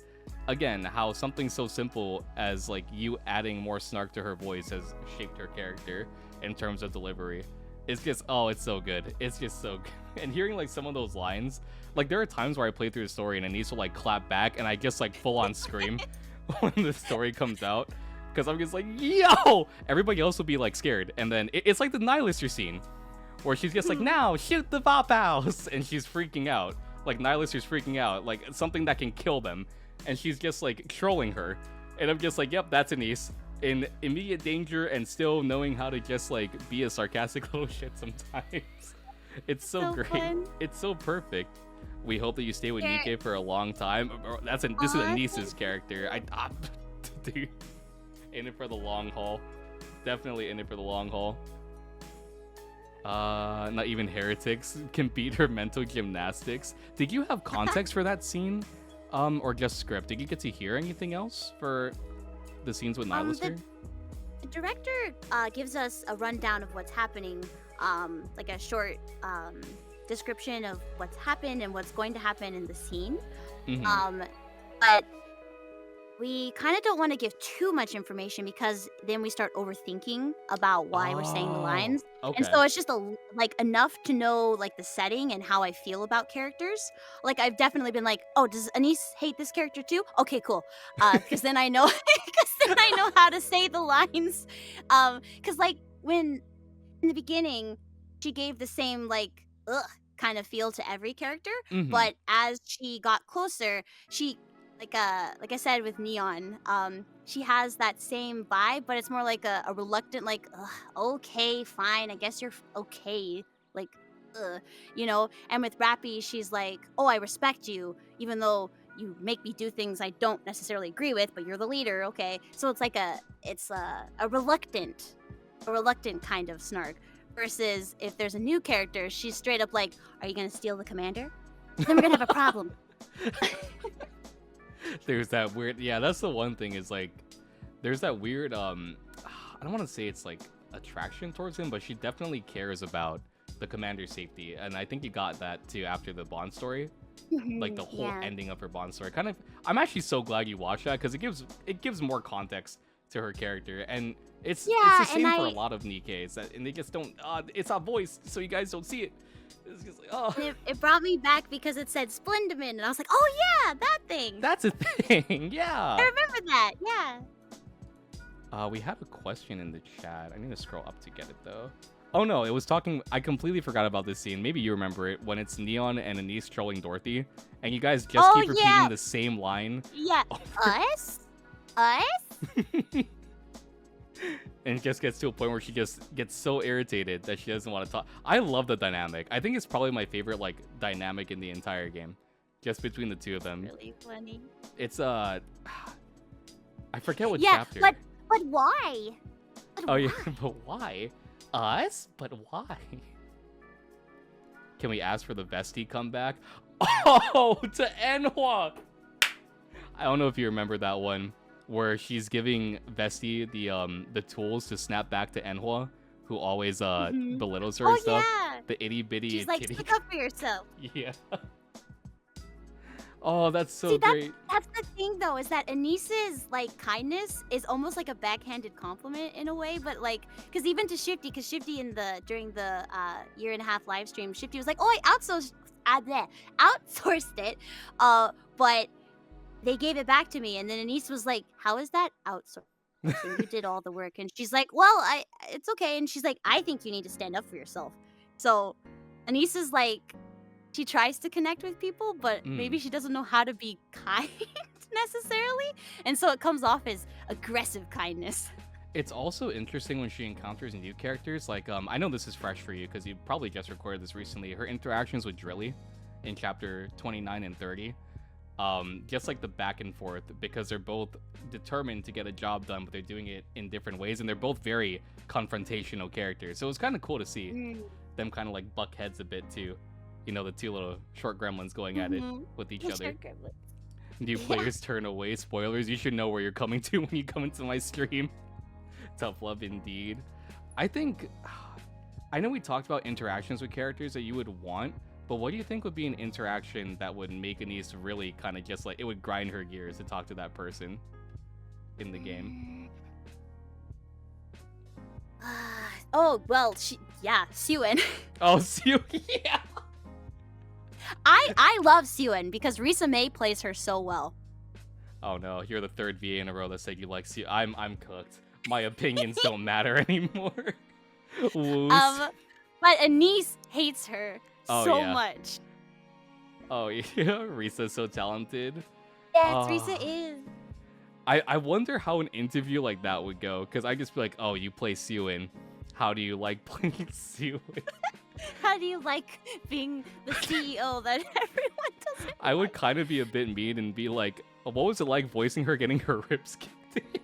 again how something so simple as like you adding more snark to her voice has shaped her character in terms of delivery. It's just, it's so good. It's just so good. And hearing like some of those lines, like there are times where I play through the story and Anis will like clap back, and I just like full on scream when the story comes out, because I'm just like, yo! Everybody else will be like scared, and then it's like the Nihilister scene where she's just like, "Now shoot the Pop House," and she's freaking out. Like Nihilister's freaking out, like something that can kill them, and she's just like trolling her, and I'm just like, yep, that's Anis, in immediate danger and still knowing how to just like be a sarcastic little shit sometimes. It's so great. Fun. It's so perfect. We hope that you stay with NIKKE for a long time. This is Anis's character. Dude, in it for the long haul. Definitely in it for the long haul. Not even heretics can beat her mental gymnastics. Did you have context for that scene? Or just script? Did you get to hear anything else for the scenes with Nihilister? The director gives us a rundown of what's happening, like a short description of what's happened and what's going to happen in the scene. But we kind of don't want to give too much information, because then we start overthinking about why we're saying the lines. Okay. And so it's just like enough to know like the setting and how I feel about characters. Like I've definitely been like, "Oh, does Anis hate this character too? Okay, cool." Because then I know, how to say the lines. Because like when in the beginning she gave the same like kind of feel to every character, but as she got closer, she like I said with Neon, she has that same vibe, but it's more like a reluctant, like, ugh, okay, fine, I guess you're okay, like, you know. And with Rappy, she's like, oh, I respect you, even though you make me do things I don't necessarily agree with, but you're the leader, okay. So it's like a reluctant kind of snark. Versus if there's a new character, she's straight up like, are you gonna steal the commander? Then we're gonna have a problem. There's that weird, yeah, that's the one thing is like, there's that weird, I don't want to say it's like attraction towards him, but she definitely cares about the commander's safety. And I think you got that too after the Bond story. Like the whole ending of her Bond story. Kind of, I'm actually so glad you watched that because it gives more context to her character. And it's the same for a lot of NIKKEs, and they just don't, it's not voiced, so you guys don't see it. It's just like, oh. It brought me back because it said Splendiman, and I was like, oh yeah, that thing. That's a thing, yeah. I remember that, yeah. We have a question in the chat. I need to scroll up to get it, though. Oh no, it was talking, I completely forgot about this scene. Maybe you remember it, when it's Neon and Anise trolling Dorothy, and you guys just keep repeating the same line. Yeah, us? And it just gets to a point where she just gets so irritated that she doesn't want to talk. I love the dynamic. I think it's probably my favorite like dynamic in the entire game, just between the two of them. Really funny. It's I forget what chapter. But why? Yeah, but why? Us? But why? Can we ask for the Vesti comeback? Oh, to Enhwa. I don't know if you remember that one, where she's giving Vesti the tools to snap back to Enhwa, who always belittles her and stuff. Yeah. The itty bitty. She's like, stick up for yourself. Yeah. Oh, that's so great. That's the thing though, is that Anise's like kindness is almost like a backhanded compliment in a way, but like, because even to Shifty, because Shifty during the 1.5-year live stream, Shifty was like, oh, I outsourced it, but they gave it back to me, and then Anise was like, how is that outsourcing? You did all the work. And she's like, well, it's okay. And she's like, I think you need to stand up for yourself. So Anise is like, she tries to connect with people, but maybe she doesn't know how to be kind necessarily, and so it comes off as aggressive kindness. It's also interesting when she encounters new characters. Like, I know this is fresh for you because you probably just recorded this recently. Her interactions with Drilly in chapter 29 and 30. Just like the back and forth, because they're both determined to get a job done, but they're doing it in different ways, and they're both very confrontational characters. So it was kind of cool to see them kind of like buck heads a bit too. You know, the two little short gremlins going at it with each other. New players turn away. Spoilers, you should know where you're coming to when you come into my stream. Tough love indeed. I think, I know we talked about interactions with characters that you would want, but what do you think would be an interaction that would make Anise really kind of just like, it would grind her gears to talk to that person in the game? Oh, well, Siwon. Oh, Siwon, yeah. I love Siwon because Risa May plays her so well. Oh no, you're the third VA in a row that said you like Siwon. I'm cooked. My opinions don't matter anymore. But Anise hates her much. Oh yeah, Risa's so talented. Yes, Risa is. I wonder how an interview like that would go, because I just be like, oh, you play Siwon. How do you like playing Siwon? How do you like being the CEO that everyone doesn't I would kind of be a bit mean and be like, what was it like voicing her getting her ribs kicked in?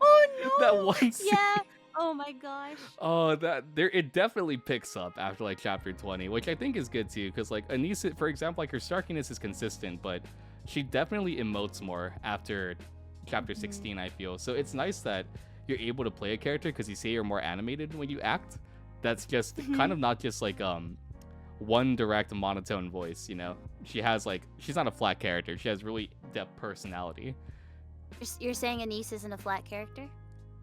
Oh no! That one scene. Yeah. Oh my gosh. Oh, it definitely picks up after like chapter 20, which I think is good too, because like Anise, for example, like her snarkiness is consistent, but she definitely emotes more after chapter 16, I feel. So it's nice that you're able to play a character because you say you're more animated when you act. That's just kind of not just like one direct monotone voice, you know. She has like, she's not a flat character. She has really depth personality. You're saying Anise isn't a flat character?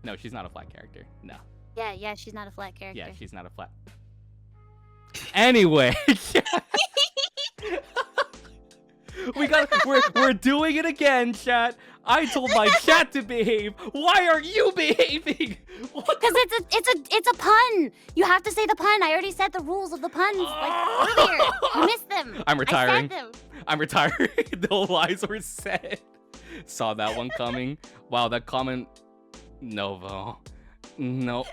No, she's not a flat character. No. Yeah, she's not a flat character. Yeah, she's not a flat. Anyway, we're doing it again, chat. I told my chat to behave. Why are you behaving? Because it's a pun. You have to say the pun. I already said the rules of the puns like earlier. You missed them. I'm retiring. I said them. I'm retiring. The lies were said. Saw that one coming. Wow, that comment. Novo. No.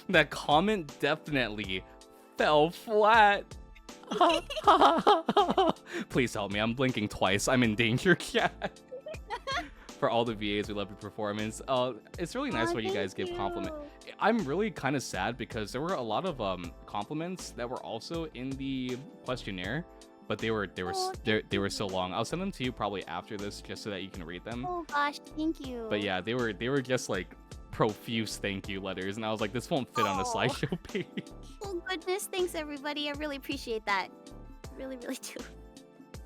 That comment definitely fell flat. Please help me. I'm blinking twice. I'm in danger, chat. For all the VAs, we love your performance. It's really nice when you guys give compliment. I'm really kind of sad because there were a lot of compliments that were also in the questionnaire, but they were so long. I'll send them to you probably after this just so that you can read them. Oh gosh, thank you. But yeah, they were just like profuse thank you letters, and I was like, this won't fit on the slideshow page. Oh goodness, thanks everybody. I really appreciate that. Really, really do.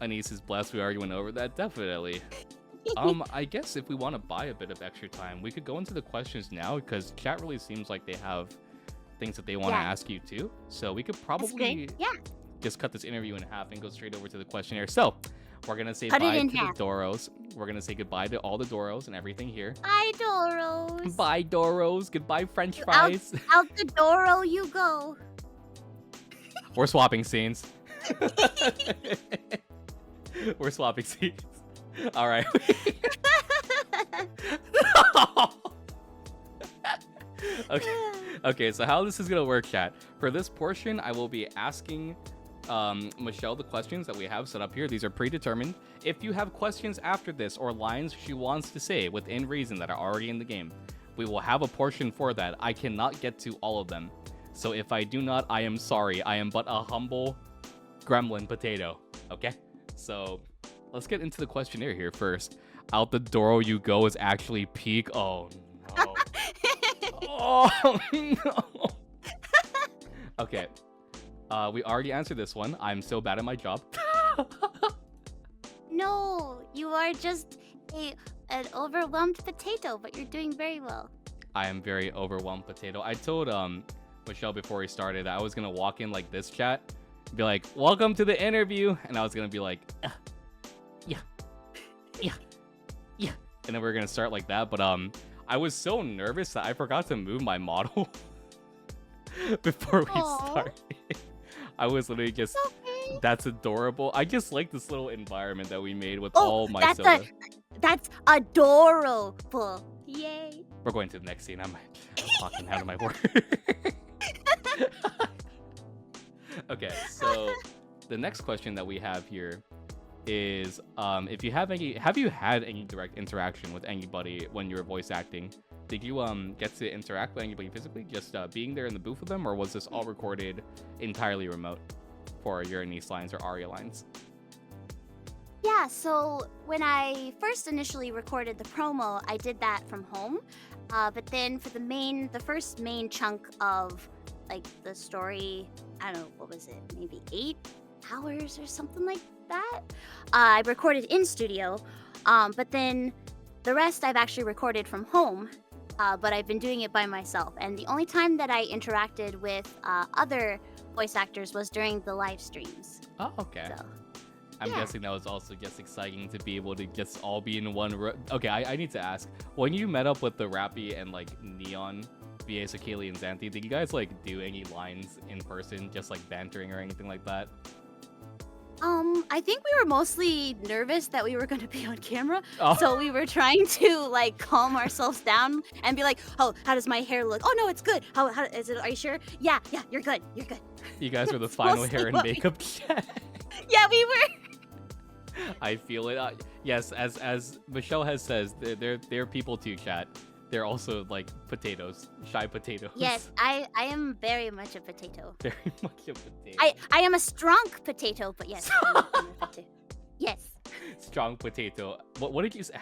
Anise is blessed. We already went over that. Definitely. I guess if we want to buy a bit of extra time, we could go into the questions now because chat really seems like they have things that they want to ask you too. So we could probably just cut this interview in half and go straight over to the questionnaire. So we're going to say bye to the Doros. We're going to say goodbye to all the Doros and everything here. Bye, Doros. Bye, Doros. Goodbye, French fries. Out the Doro you go. We're swapping scenes. We're swapping scenes. All right. Okay, so how this is gonna work, chat. For this portion, I will be asking Michelle the questions that we have set up here. These are predetermined. If you have questions after this or lines she wants to say within reason that are already in the game, we will have a portion for that. I cannot get to all of them. So if I do not, I am sorry. I am but a humble gremlin potato. Okay? So let's get into the questionnaire here first. Out the door you go is actually peak. Oh no. Oh no. Okay. We already answered this one. I'm so bad at my job. No, you are just an overwhelmed potato, but you're doing very well. I am very overwhelmed potato. I told Michelle before we started that I was gonna walk in like this, chat, be like, welcome to the interview, and I was gonna be like, yeah, and then we are gonna start like that, but I was so nervous that I forgot to move my model before we started. I was literally just, that's adorable. I just like this little environment that we made with all my soda. That's adorable. Yay. We're going to the next scene. I'm talking out of my word. Okay, so the next question that we have here is, if you have you had any direct interaction with anybody when you were voice acting? Did you get to interact with anybody physically, just being there in the booth with them, or was this all recorded entirely remote for your Anise lines or Aria lines? Yeah, so when I first initially recorded the promo, I did that from home. But then for the first main chunk of like the story, I don't know, what was it? Maybe 8 hours or something like that. I recorded in studio, but then the rest I've actually recorded from home. But I've been doing it by myself. And the only time that I interacted with other voice actors was during the live streams. Oh, okay. So, I'm guessing that was also just exciting to be able to just all be in one room. Okay, I need to ask. When you met up with the Rappy and like Neon, VA, Sakeli, and Xanthi, did you guys like do any lines in person, just like bantering or anything like that? I think we were mostly nervous that we were going to be on camera, so we were trying to like calm ourselves down and be like, "Oh, how does my hair look? Oh no, it's good. How is it? Are you sure? Yeah, you're good. You're good." You guys were the final hair and makeup chat. Yeah, we were. I feel it. Yes, as Michelle has says, they're people too, chat. They're also like potatoes, shy potatoes. Yes, I am very much a potato. Very much a potato. I am a strong potato, but yes. I'm a potato. Yes. Strong potato. What did you say?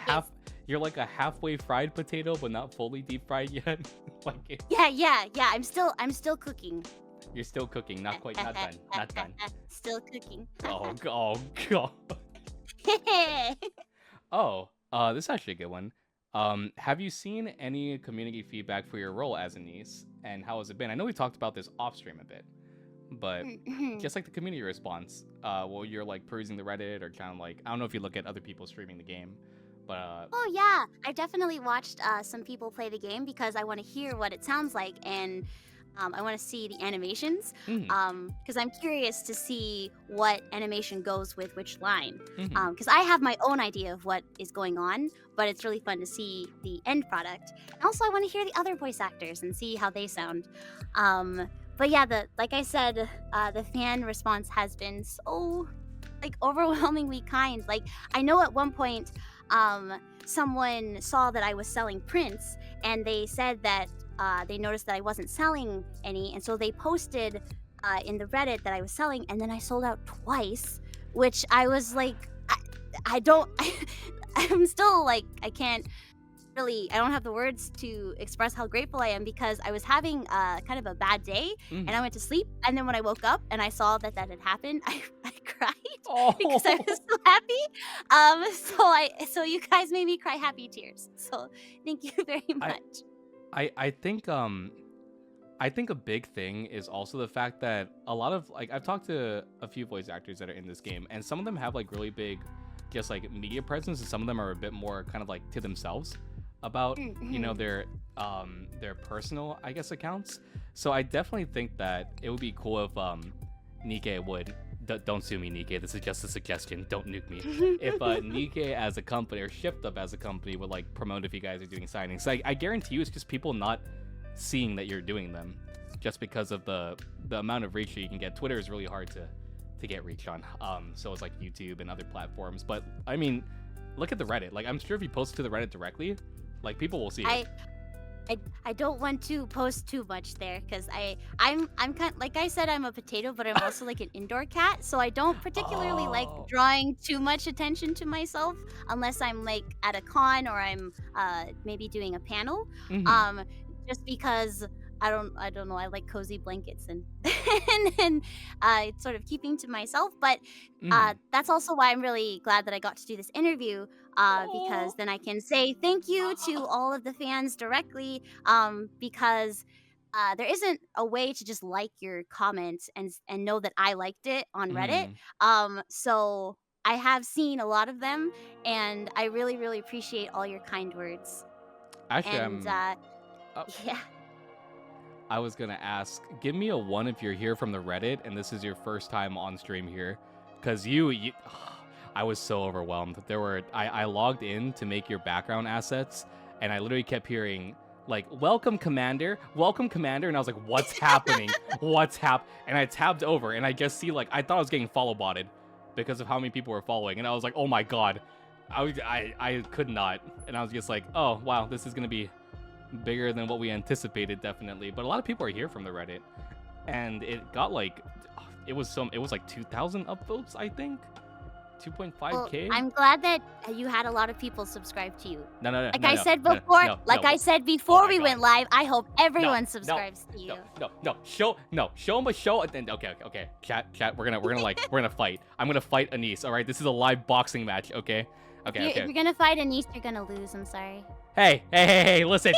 You're like a halfway fried potato, but not fully deep fried yet. Like Yeah. I'm still cooking. You're still cooking, not quite, not done. Still cooking. Oh god. This is actually a good one. Have you seen any community feedback for your role as Anise, and how has it been? I know we talked about this off stream a bit, but just like the community response, while you're like perusing the Reddit or kind of like, I don't know if you look at other people streaming the game, but oh yeah, I definitely watched some people play the game because I want to hear what it sounds like, and I want to see the animations Mm-hmm. because I'm curious to see what animation goes with which line. Mm-hmm. Because I have my own idea of what is going on, but it's really fun to see the end product. And also, I want to hear the other voice actors and see how they sound. But yeah, like I said, the fan response has been so like overwhelmingly kind. Like I know at one point, someone saw that I was selling prints, and they said that they noticed that I wasn't selling any, and so they posted in the Reddit that I was selling, and then I sold out twice, which I was like, I don't, I'm still like, I don't have the words to express how grateful I am because I was having kind of a bad day and I went to sleep. And then when I woke up and I saw that that had happened, I cried because I Oh, was so happy. So you guys made me cry happy tears. So thank you very I much. I think I think a big thing is also the fact that a lot of like I've talked to a few voice actors that are in this game, and some of them have like really big, just like media presence, and some of them are a bit more kind of like to themselves about their personal I guess accounts. So I definitely think that it would be cool if NIKKE would. Don't sue me, NIKKE. This is just a suggestion. Don't nuke me. If NIKKE as a company or Shift Up as a company would like promote if you guys are doing signings, like I guarantee you, it's just people not seeing that you're doing them, just because of the amount of reach that you can get. Twitter is really hard to get reach on. So it's like YouTube and other platforms. But I mean, look at the Reddit. Like I'm sure if you post it to the Reddit directly, like people will see it. I don't want to post too much there because I'm kind like I said, I'm a potato, but I'm also like an indoor cat, so I don't particularly like Oh. drawing too much attention to myself unless I'm like at a con or I'm maybe doing a panel. Mhm. Um, just because I don't know, I like cozy blankets and and it's sort of keeping to myself, but Mhm. that's also why I'm really glad that I got to do this interview because Oh. then I can say thank you to all of the fans directly because there isn't a way to just like your comments and know that I liked it on Reddit. Mhm. So I have seen a lot of them, and I really, really appreciate all your kind words. Actually, And oh, yeah, I was gonna ask, give me a 1 if you're here from the Reddit and this is your first time on stream here, because you I was so overwhelmed. I logged in to make your background assets, and I literally kept hearing like welcome commander, and I was like, what's happening? And I tabbed over and I just see like I thought I was getting follow botted because of how many people were following, and I was like, oh my god. I could not, and I was just like, oh wow, this is gonna be bigger than what we anticipated, definitely. But a lot of people are here from the Reddit, and it got like it was like 2,000 upvotes, I think, well, 2.5k. I'm glad that you had a lot of people subscribe to you. No, Like no, I no, said no, before, no, like no. I said Oh before my we god. went live, I hope No, everyone no, subscribes to you. no. Show him a show. And then okay. Chat. We're gonna fight. I'm gonna fight Anise. All right, this is a live boxing match. Okay. If you're gonna fight Anise, you're gonna lose. I'm sorry. Hey, listen.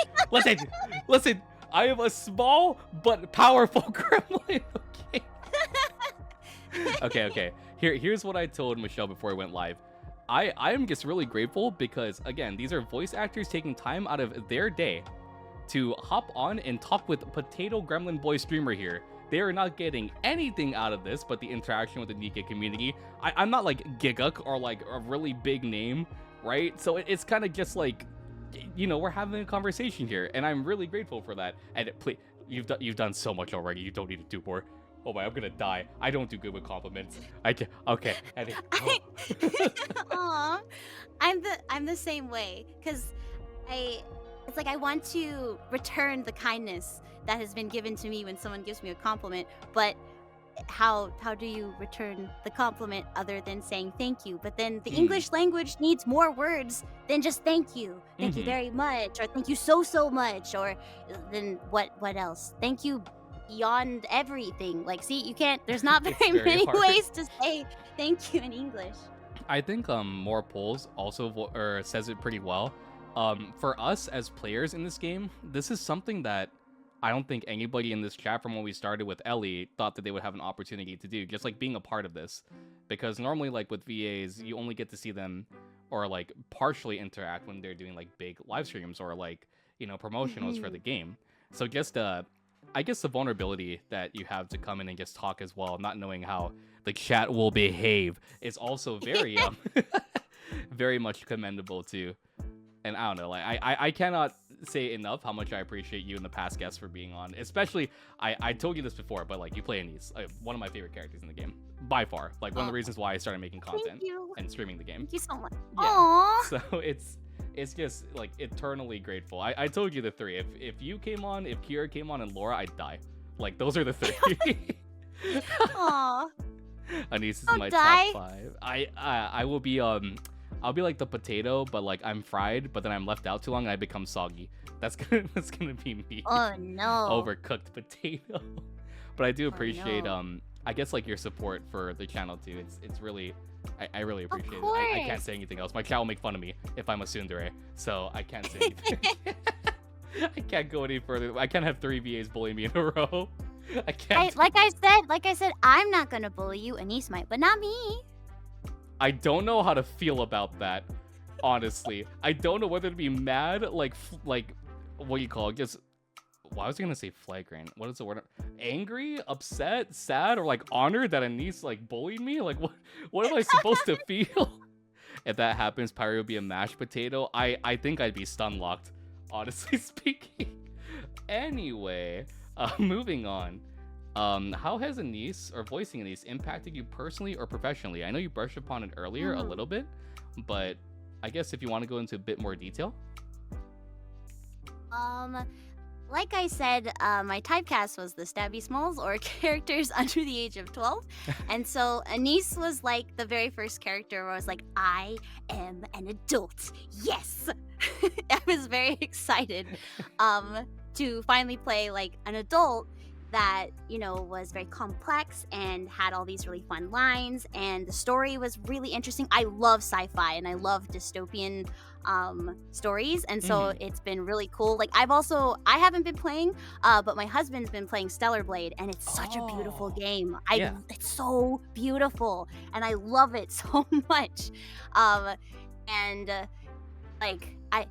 I am a small but powerful gremlin. Okay. Here's what I told Michelle before I went live. I am just really grateful because again, these are voice actors taking time out of their day to hop on and talk with Potato Gremlin Boy streamer here. They are not getting anything out of this but the interaction with the NIKKE community. I'm not like Giguk or like a really big name, right? So it's kind of just like, you know, we're having a conversation here, and I'm really grateful for that. And please, you've done so much already. You don't need to do more. Oh my, I'm gonna die. I don't do good with compliments. I can okay. Aw, I'm the same way because it's like I want to return the kindness that has been given to me when someone gives me a compliment, but how do you return the compliment other than saying thank you? But then the English language needs more words than just thank you. Thank you very much, or thank you so much, or then what else? Thank you beyond everything. Like, see, you can't. There's not very many ways to say thank you in English. I think more polls also says it pretty well. For us as players in this game, this is something that I don't think anybody in this chat from when we started with Ellie thought that they would have an opportunity to do, just like being a part of this. Because normally, like with VAs, you only get to see them or like partially interact when they're doing like big live streams or like, you know, promotionals for the game. So just I guess the vulnerability that you have to come in and just talk as well, not knowing how the chat will behave, is also very very much commendable too. And I don't know, like I cannot say enough how much I appreciate you and the past guests for being on. Especially, I told you this before, but like you play Anise, one of my favorite characters in the game by far. Like one of the reasons why I started making content and streaming the game. Thank you so much. Yeah. Aww. So it's just like eternally grateful. I told you the three. If you came on, if Kira came on, and Laura, I'd die. Like those are the three. Aww. Anise is my top 5. I will be I'll be like the potato, but like I'm fried, but then I'm left out too long and I become soggy. That's gonna be me. Oh no. Overcooked potato. But I do appreciate I guess like your support for the channel too. It's really I really appreciate it. I can't say anything else. My chat will make fun of me if I'm a tsundere, so I can't say anything. I can't go any further. I can't have 3 VAs bully me in a row. I can't. Like I said, I'm not gonna bully you. Anise might, but not me. I don't know how to feel about that, honestly. I don't know whether to be mad, like what do you call it? Just, well, I was gonna say flagrant. What is the word? Angry, upset, sad, or like honored that Anise like bullied me? Like what am I supposed to feel? If that happens, Pyro will be a mashed potato. I think I'd be stun locked, honestly speaking. Anyway, moving on. How has Anise, or voicing Anise, impacted you personally or professionally? I know you brushed upon it earlier a little bit, but I guess if you want to go into a bit more detail. Like I said, my typecast was the Stabby Smalls, or characters under the age of 12. And so Anise was like the very first character where I was like, I am an adult. Yes! I was very excited to finally play like an adult that, you know, was very complex and had all these really fun lines, and the story was really interesting. I love sci-fi and I love dystopian stories, and so it's been really cool. Like I haven't been playing, but my husband's been playing Stellar Blade, and it's such a beautiful game. It's so beautiful and I love it so much.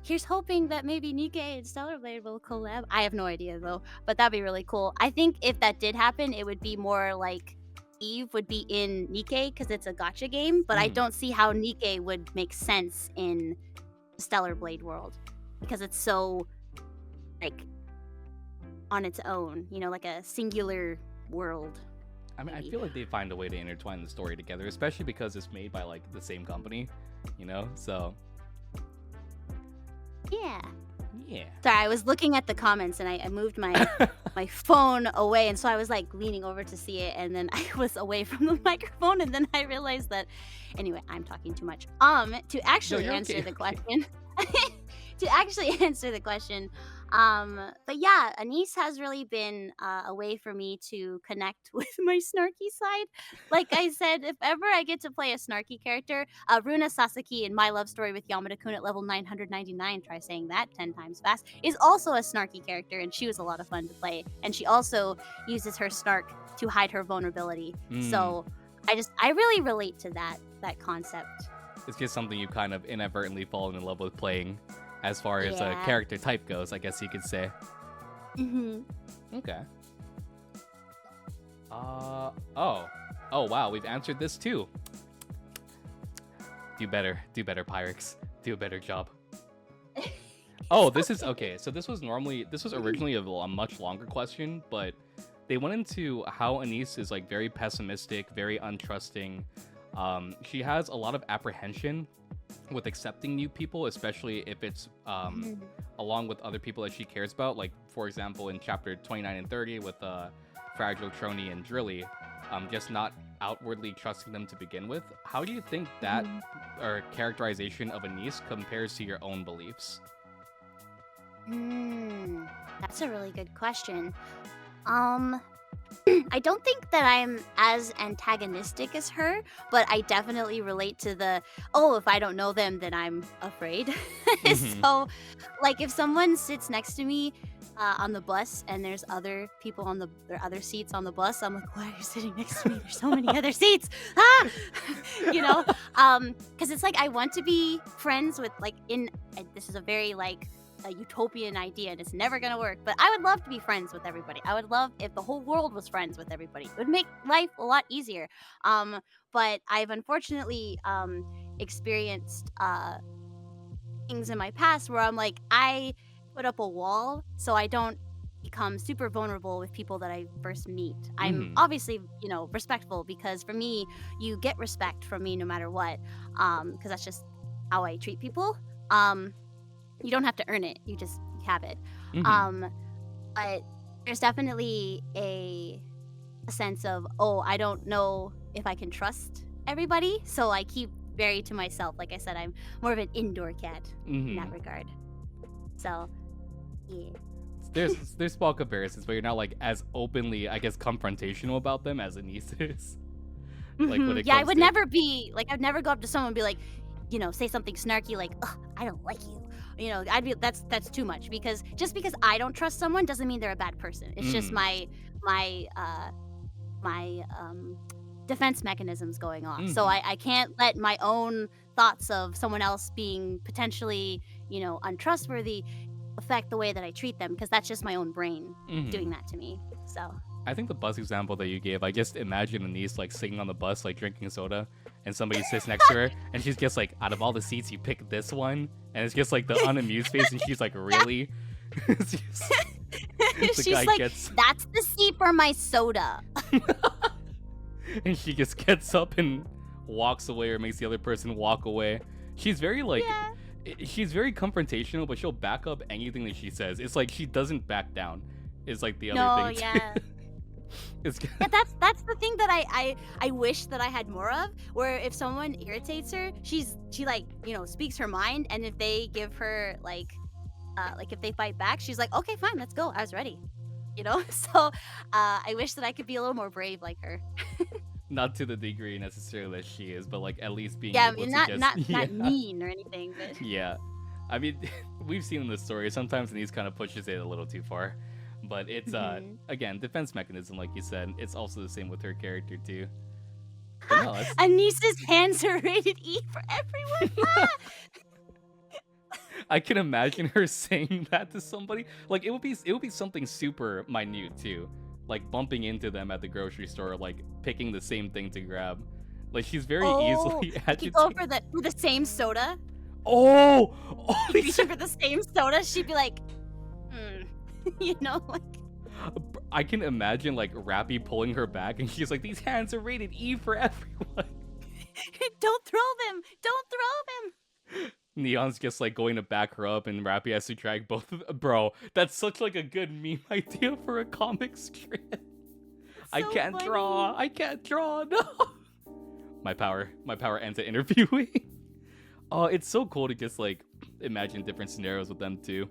Here's hoping that maybe NIKKE and Stellar Blade will collab. I have no idea though, but that'd be really cool. I think if that did happen, it would be more like Eve would be in NIKKE because it's a gacha game, but I don't see how NIKKE would make sense in the Stellar Blade world because it's so like on its own, you know, like a singular world. I mean, I feel like they find a way to intertwine the story together, especially because it's made by like the same company, you know, so. Yeah. Yeah. Sorry, I was looking at the comments and I moved my my phone away, and so I was like leaning over to see it, and then I was away from the microphone, and then I realized that. Anyway, I'm talking too much. To actually answer the question. To actually answer the question. But yeah, Anise has really been a way for me to connect with my snarky side. Like I said, if ever I get to play a snarky character, Runa Sasaki in My Love Story with Yamada-kun at level 999, try saying that 10 times fast, is also a snarky character, and she was a lot of fun to play. And she also uses her snark to hide her vulnerability. So I really relate to that concept. It's just something you kind of inadvertently fallen in love with playing. As far as a character type goes, I guess you could say. Okay. Oh wow, we've answered this too. Do better, Pyrrhixz. Do a better job. Oh, this is okay. So this was originally a much longer question, but they went into how Anise is like very pessimistic, very untrusting. She has a lot of apprehension with accepting new people, especially if it's along with other people that she cares about. Like, for example, in chapter 29 and 30 with Fragile, Trony, and Drilly, just not outwardly trusting them to begin with. How do you think that or characterization of Anise compares to your own beliefs? That's a really good question. I don't think that I'm as antagonistic as her, but I definitely relate to the, if I don't know them, then I'm afraid. So, like, if someone sits next to me on the bus and there's other people on there are other seats on the bus, I'm like, why are you sitting next to me? There's so many other seats. You know? Because it's like I want to be friends with, like, this is a very, like, a utopian idea and it's never gonna work. But I would love to be friends with everybody. I would love if the whole world was friends with everybody. It would make life a lot easier. But I've unfortunately experienced things in my past where I'm like, I put up a wall so I don't become super vulnerable with people that I first meet. I'm obviously, respectful, because for me, you get respect from me no matter what, because that's just how I treat people. You don't have to earn it, you just have it. But there's definitely a sense of, I don't know if I can trust everybody, so I keep very to myself. Like I said, I'm more of an indoor cat in that regard. So, yeah. There's small comparisons, but you're not like as openly, I guess, confrontational about them as Anise is. Like when it I comes would to... never be like, I'd never go up to someone and be like, say something snarky like, "Ugh, I don't like you." I'd be that's too much, because just because I don't trust someone doesn't mean they're a bad person. It's just my defense mechanisms going off. So I can't let my own thoughts of someone else being potentially, untrustworthy affect the way that I treat them, because that's just my own brain doing that to me. So I think the bus example that you gave, I just imagine Anise like sitting on the bus, like drinking soda, and somebody sits next to her, and she's just like, out of all the seats, you pick this one, and it's just like the unamused face, and she's like, really? She's like, that's the seat for my soda. And she just gets up and walks away, or makes the other person walk away. She's very like, she's very confrontational, but she'll back up anything that she says. It's like she doesn't back down. Is like the other thing. That's the thing that I wish that I had more of, where if someone irritates her, she like, speaks her mind, and if they give her like if they fight back, she's like, okay, fine, let's go, I was ready. So I wish that I could be a little more brave like her. Not to the degree necessarily that she is, but like at least being able to just... not mean or anything, but yeah. I mean, we've seen in the story sometimes Anise kind of pushes it a little too far. But it's, again, defense mechanism, like you said. It's also the same with her character, too. No, Anise's hands are rated E for everyone. I can imagine her saying that to somebody. Like, it would be something super minute, too. Like, bumping into them at the grocery store, like, picking the same thing to grab. Like, she's very easily agitated. You go for the same soda? Oh! Reaching for the same soda, she'd be like, like... I can imagine like Rappy pulling her back, and she's like, these hands are rated E for everyone. Don't throw them. Neon's just like going to back her up, and Rappy has to drag both of them. Bro, that's such like a good meme idea for a comic strip. I can't draw, no. My power ends at interviewing. Oh, it's so cool to just like imagine different scenarios with them too.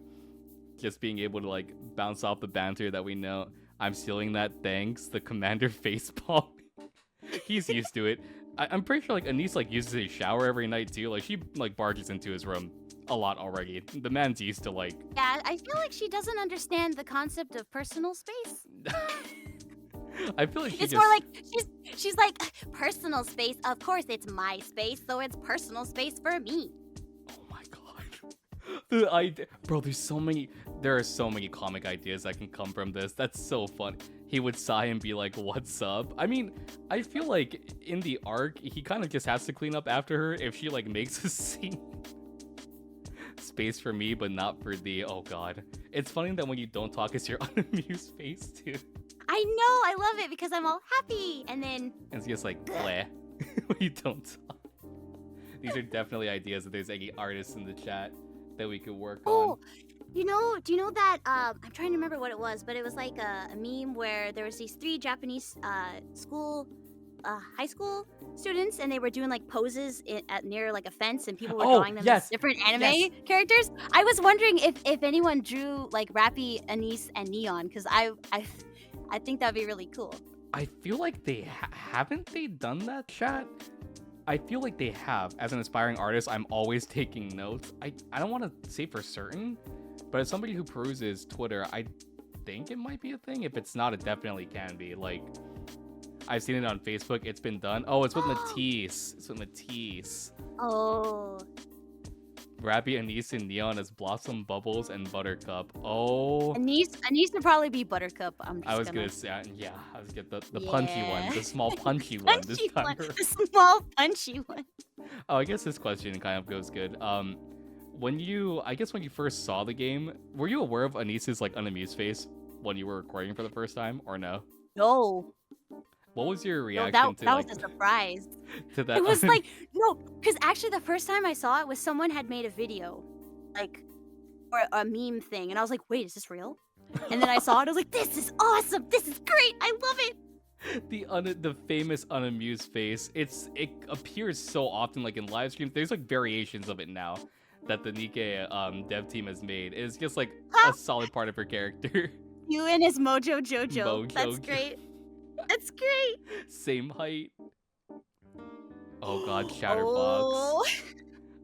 Just being able to like bounce off the banter that we know. I'm stealing that, thanks. The commander facepalm. He's used to it. I'm pretty sure like Anise like uses his shower every night too. Like she like barges into his room a lot already. The man's used to like... Yeah, I feel like she doesn't understand the concept of personal space. I feel like it's more like she's like, personal space. Of course, it's my space, so it's personal space for me. Oh my god. Bro, there are so many comic ideas that can come from this. That's so fun. He would sigh and be like, what's up? I mean, I feel like in the arc, he kind of just has to clean up after her if she like makes a scene. Space for me, but not for thee. Oh god. It's funny that when you don't talk, it's your unamused face too. I know, I love it because I'm all happy, and then... And it's just like, bleh, when you don't talk. These are definitely ideas if there's any artists in the chat that we could work on. Do you know that, I'm trying to remember what it was, but it was like a meme where there was these 3 Japanese high school students, and they were doing like poses near like a fence, and people were drawing them as different anime characters. I was wondering if anyone drew like Rappy, Anise, and Neon, because I think that'd be really cool. I feel like they haven't they done that, chat? I feel like they have. As an aspiring artist, I'm always taking notes. I don't want to say for certain, but as somebody who peruses Twitter, I think it might be a thing. If it's not, it definitely can be. Like, I've seen it on Facebook. It's been done. Oh, it's with Matisse. It's with Matisse. Oh. Rappy, Anise, and Neon as Blossom, Bubbles, and Buttercup. Oh, Anise would probably be Buttercup. I'm I just was gonna. gonna say, yeah, I was gonna get the punchy one, Yeah. the small punchy one this Punchy time. one. The small punchy one. Oh, I guess this question kind of goes good. When you first saw the game, were you aware of Anise's like unamused face when you were recording for the first time, or no? No. What was your No, reaction to that like was a surprise. to that? It was like, no, because actually the first time I saw it was someone had made a video, like, or a meme thing, and I was like, wait, is this real? And then I saw it, I was like, this is awesome, this is great, I love it. The famous unamused face. It appears so often like in live streams. There's like variations of it now that the NIKKE dev team has made. It's just like a solid part of her character. You and his Mojo Jojo. Mojo That's great. That's great. Same height. Oh god, Chatterbox. Oh.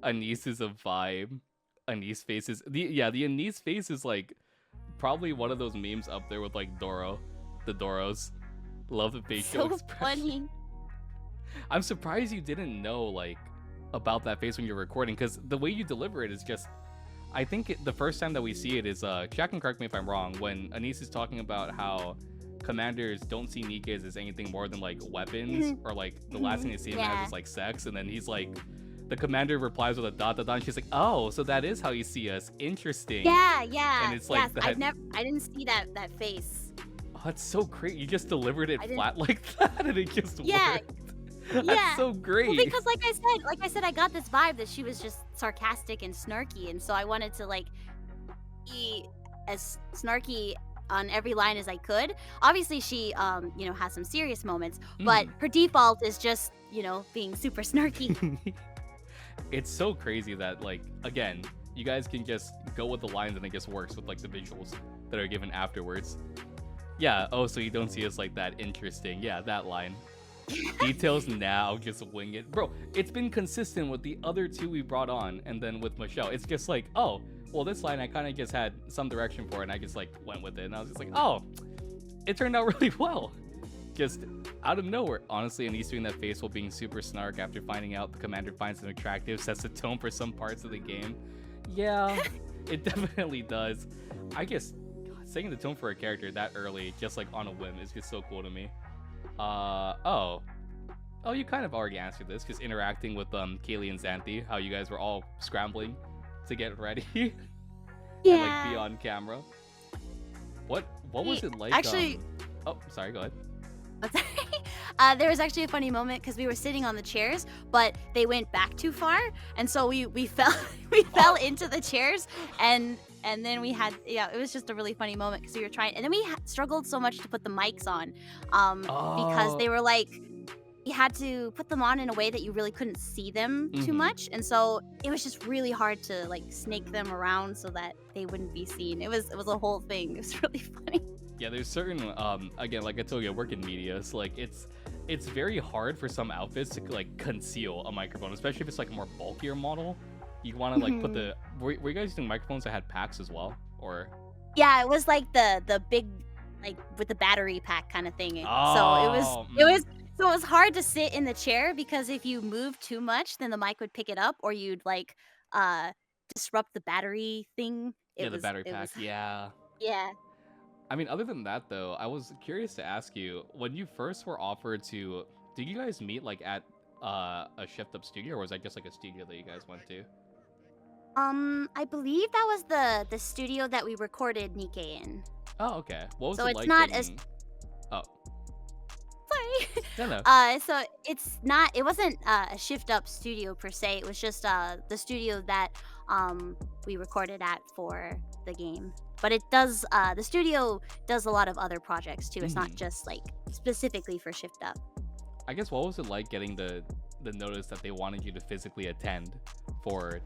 Anise is a vibe. Anise face is the Anise face is like probably one of those memes up there with like Doro, the Doros. Love the facial So expression. funny. I'm surprised you didn't know like about that face when you're recording, because the way you deliver it is just. I think the first time that we see it is Jack can correct me if I'm wrong, when Anise is talking about how commanders don't see NIKKEs as anything more than like weapons, or like the last thing they see him as is like sex, and then he's like, the commander replies with a dot dot dot, and she's like, oh, so that is how you see us. Interesting. Yeah. And it's like I didn't see that face. Oh, that's so great. You just delivered it flat like that, and it just worked. That's Yeah. so great. Well, because like I said, I got this vibe that she was just sarcastic and snarky, and so I wanted to like be as snarky on every line as I could. Obviously, she has some serious moments, but her default is just being super snarky. It's so crazy that like again, you guys can just go with the lines and it just works with like the visuals that are given afterwards. Yeah. Oh, so you don't see us like that. Interesting. Yeah, that line. Details now, just wing it. Bro, it's been consistent with the other two we brought on, and then with Michelle. It's just like, oh, well, this line I kind of just had some direction for it, and I just like went with it. And I was just like, oh, it turned out really well. Just out of nowhere. Honestly, Anise doing that face while being super snark after finding out the commander finds him attractive sets the tone for some parts of the game. Yeah, it definitely does. I guess setting the tone for a character that early, just like on a whim, is just so cool to me. Oh, you kind of already answered this, because interacting with Kaylee and Xanthi, how you guys were all scrambling to get ready and like be on camera. What was it like? Actually, oh, sorry, go ahead. There was actually a funny moment because we were sitting on the chairs, but they went back too far, and so we fell fell into the chairs, and then we had it was just a really funny moment because we were trying, and then we struggled so much to put the mics on, because they were like, you had to put them on in a way that you really couldn't see them too much, and so it was just really hard to like snake them around so that they wouldn't be seen. It was a whole thing. It was really funny. Yeah, there's certain again, like I told you, I work in media, so like it's very hard for some outfits to like conceal a microphone, especially if it's like a more bulkier model. You want to like put the were you guys using microphones that had packs as well, or? Yeah, it was like the big, like with the battery pack kind of thing. Oh, so it was hard to sit in the chair, because if you moved too much, then the mic would pick it up, or you'd like disrupt the battery thing. The battery pack. Yeah. I mean, other than that though, I was curious to ask you, when you first were offered to, did you guys meet like at a Shift Up studio, or was that just like a studio that you guys went to? I believe that was the studio that we recorded NIKKE in. Oh, okay. What was so it it's like not getting... Oh. Sorry. No. So it wasn't a Shift Up studio per se. It was just the studio that we recorded at for the game. But it does the studio does a lot of other projects too. It's not just like specifically for Shift Up. I guess what was it like getting the notice that they wanted you to physically attend for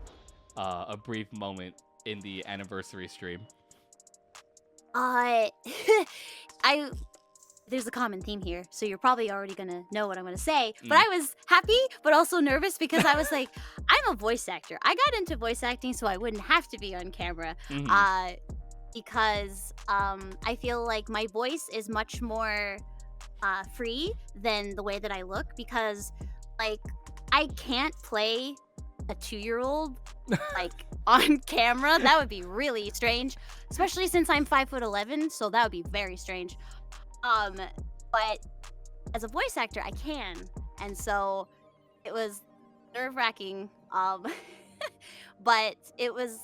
a brief moment in the anniversary stream? There's a common theme here, so you're probably already gonna know what I'm gonna say. But I was happy, but also nervous, because I was like, I'm a voice actor. I got into voice acting so I wouldn't have to be on camera. Because I feel like my voice is much more free than the way that I look, because like I can't play a 2-year-old like on camera. That would be really strange, especially since I'm 5'11", so that would be very strange. But as a voice actor, I can, and so it was nerve-wracking. But it was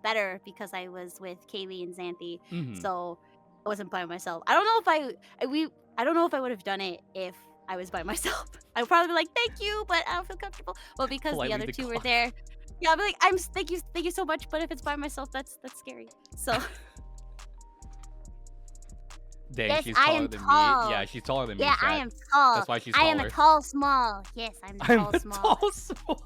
better because I was with Kaylee and Xanthi, so I wasn't by myself. I don't know if I would have done it if I was by myself. I would probably be like, "Thank you, but I don't feel comfortable." But because the other two were there, yeah, I'd be like, thank you so much." But if it's by myself, that's scary. So. Dang, Yes, she's I taller am than tall. me. Yeah, she's taller than me. Yeah, Chat. I am tall. That's why she's I taller. am a tall small. Yes, I'm the tall small. Tall small.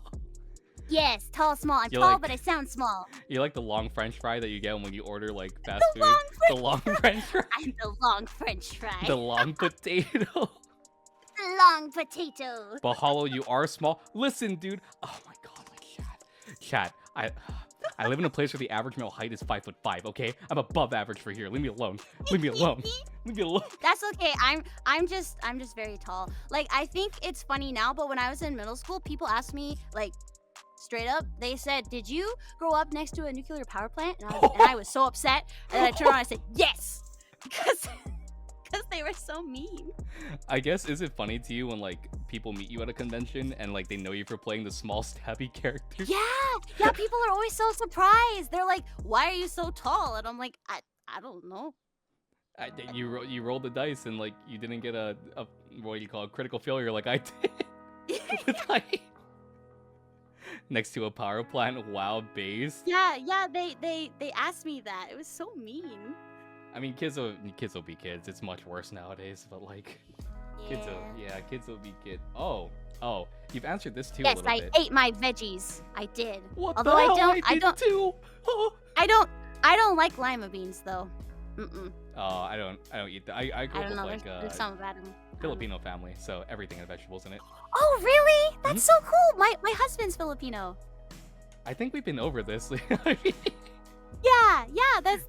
Yes, tall small. I'm You're tall, like- but I sound small. You're like the long French fry that you get when you order like fast The food. long The long French fry. I'm the long French fry. The long potato. The long potato. But Hollow, you are small. Listen, dude. Oh my god, like chat. I live in a place where the average male height is 5'5". Okay, I'm above average for here. Leave me alone. Leave me alone. Leave me alone. That's okay. I'm just very tall. Like, I think it's funny now, but when I was in middle school, people asked me like straight up. They said, "Did you grow up next to a nuclear power plant?" And I was so upset. And then I turned around and I said, "Yes," because they were so mean. I guess, is it funny to you when like people meet you at a convention and like they know you for playing the small stabby character? Yeah. People are always so surprised. They're like, "Why are you so tall?" And I'm like, I don't know. You rolled the dice and like you didn't get a what do you call it, critical failure like I did. With height. Next to a power plant, wow, base. Yeah. They asked me that. It was so mean. I mean, kids will be kids. It's much worse nowadays, but like, kids will be kids. Oh, you've answered this too. Yes, a little bit. I ate my veggies. I did. What Although the hell? I did don't too. I don't like lima beans though. Oh, I don't eat that. I grew I up don't with know. like There's something about them. Filipino family, so everything has vegetables in it. Oh, really? That's so cool. My husband's Filipino. I think we've been over this. Yeah.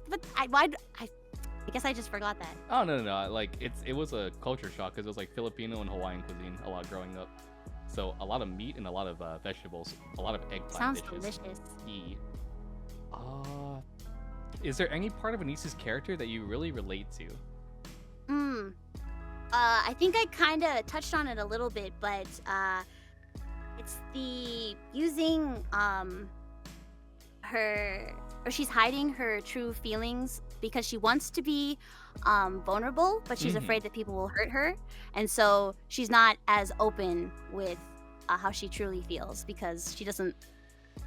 But I guess I just forgot that. Oh no. Like it was a culture shock because it was like Filipino and Hawaiian cuisine a lot growing up. So a lot of meat and a lot of vegetables, a lot of eggplant Sounds dishes. delicious. Is there any part of Anissa's character that you really relate to? I think I kind of touched on it a little bit, but it's the using she's hiding her true feelings because she wants to be vulnerable, but she's afraid that people will hurt her, and so she's not as open with how she truly feels because she doesn't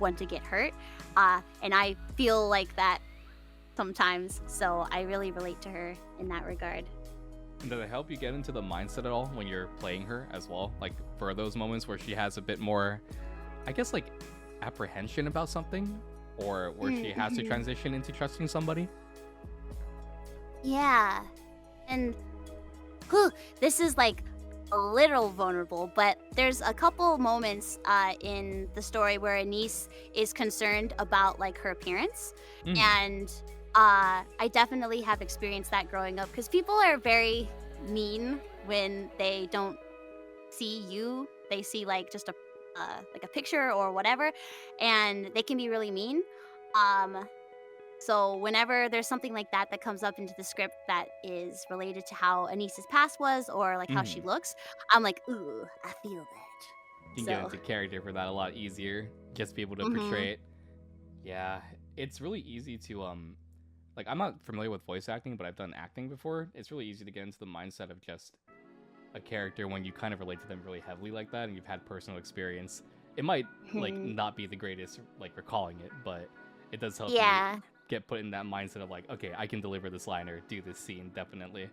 want to get hurt. And I feel like that sometimes, so I really relate to her in that regard. And does it help you get into the mindset at all when you're playing her as well? Like for those moments where she has a bit more, I guess, like apprehension about something, or where she has to transition into trusting somebody? Yeah. And this is like a little vulnerable, but there's a couple moments in the story where Anise is concerned about like her appearance. And I definitely have experienced that growing up because people are very mean when they don't see you. They see like just a picture or whatever, and they can be really mean. So whenever there's something like that comes up into the script that is related to how Anissa's past was or like how she looks, I'm like, ooh, I feel that. You can get into character for that a lot easier. Just be able to portray it. Yeah, it's really easy to like, I'm not familiar with voice acting, but I've done acting before. It's really easy to get into the mindset of just a character when you kind of relate to them really heavily like that and you've had personal experience. It might like not be the greatest like recalling it, but it does help you get put in that mindset of like, okay, I can deliver this line or do this scene, definitely.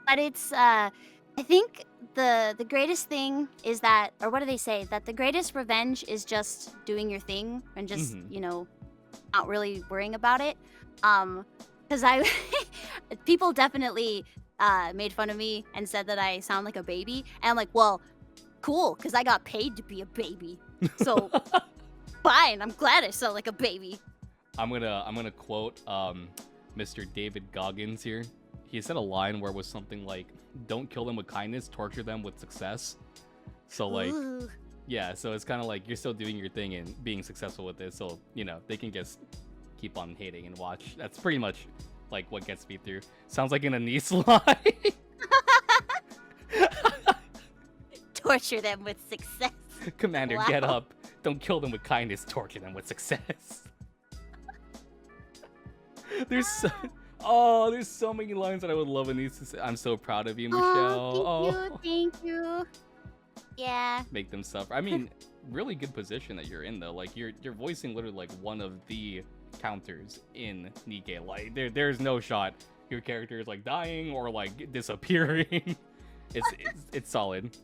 But it's I think the greatest thing is that, or what do they say, that the greatest revenge is just doing your thing and just you know, not really worrying about it. Because people definitely made fun of me and said that I sound like a baby, and I'm like, well, cool, because I got paid to be a baby, so fine. I'm glad I sound like a baby. I'm gonna quote Mr. David Goggins here. He said a line where it was something like, "Don't kill them with kindness, torture them with success." So like, Yeah, so it's kind of like you're still doing your thing and being successful with it, so you know they can just keep on hating and watch. That's pretty much like what gets me through. Sounds like an Anise lie. Torture them with success. Commander, Wow. get up! Don't kill them with kindness. Torture them with success. There's so many lines that I would love Anise to say. I'm so proud of you, Michelle. Oh, thank you. Yeah. Make them suffer. I mean, really good position that you're in though. Like you're voicing literally like one of the counters in NIKKE. Like there's no shot your character is like dying or like disappearing. it's solid.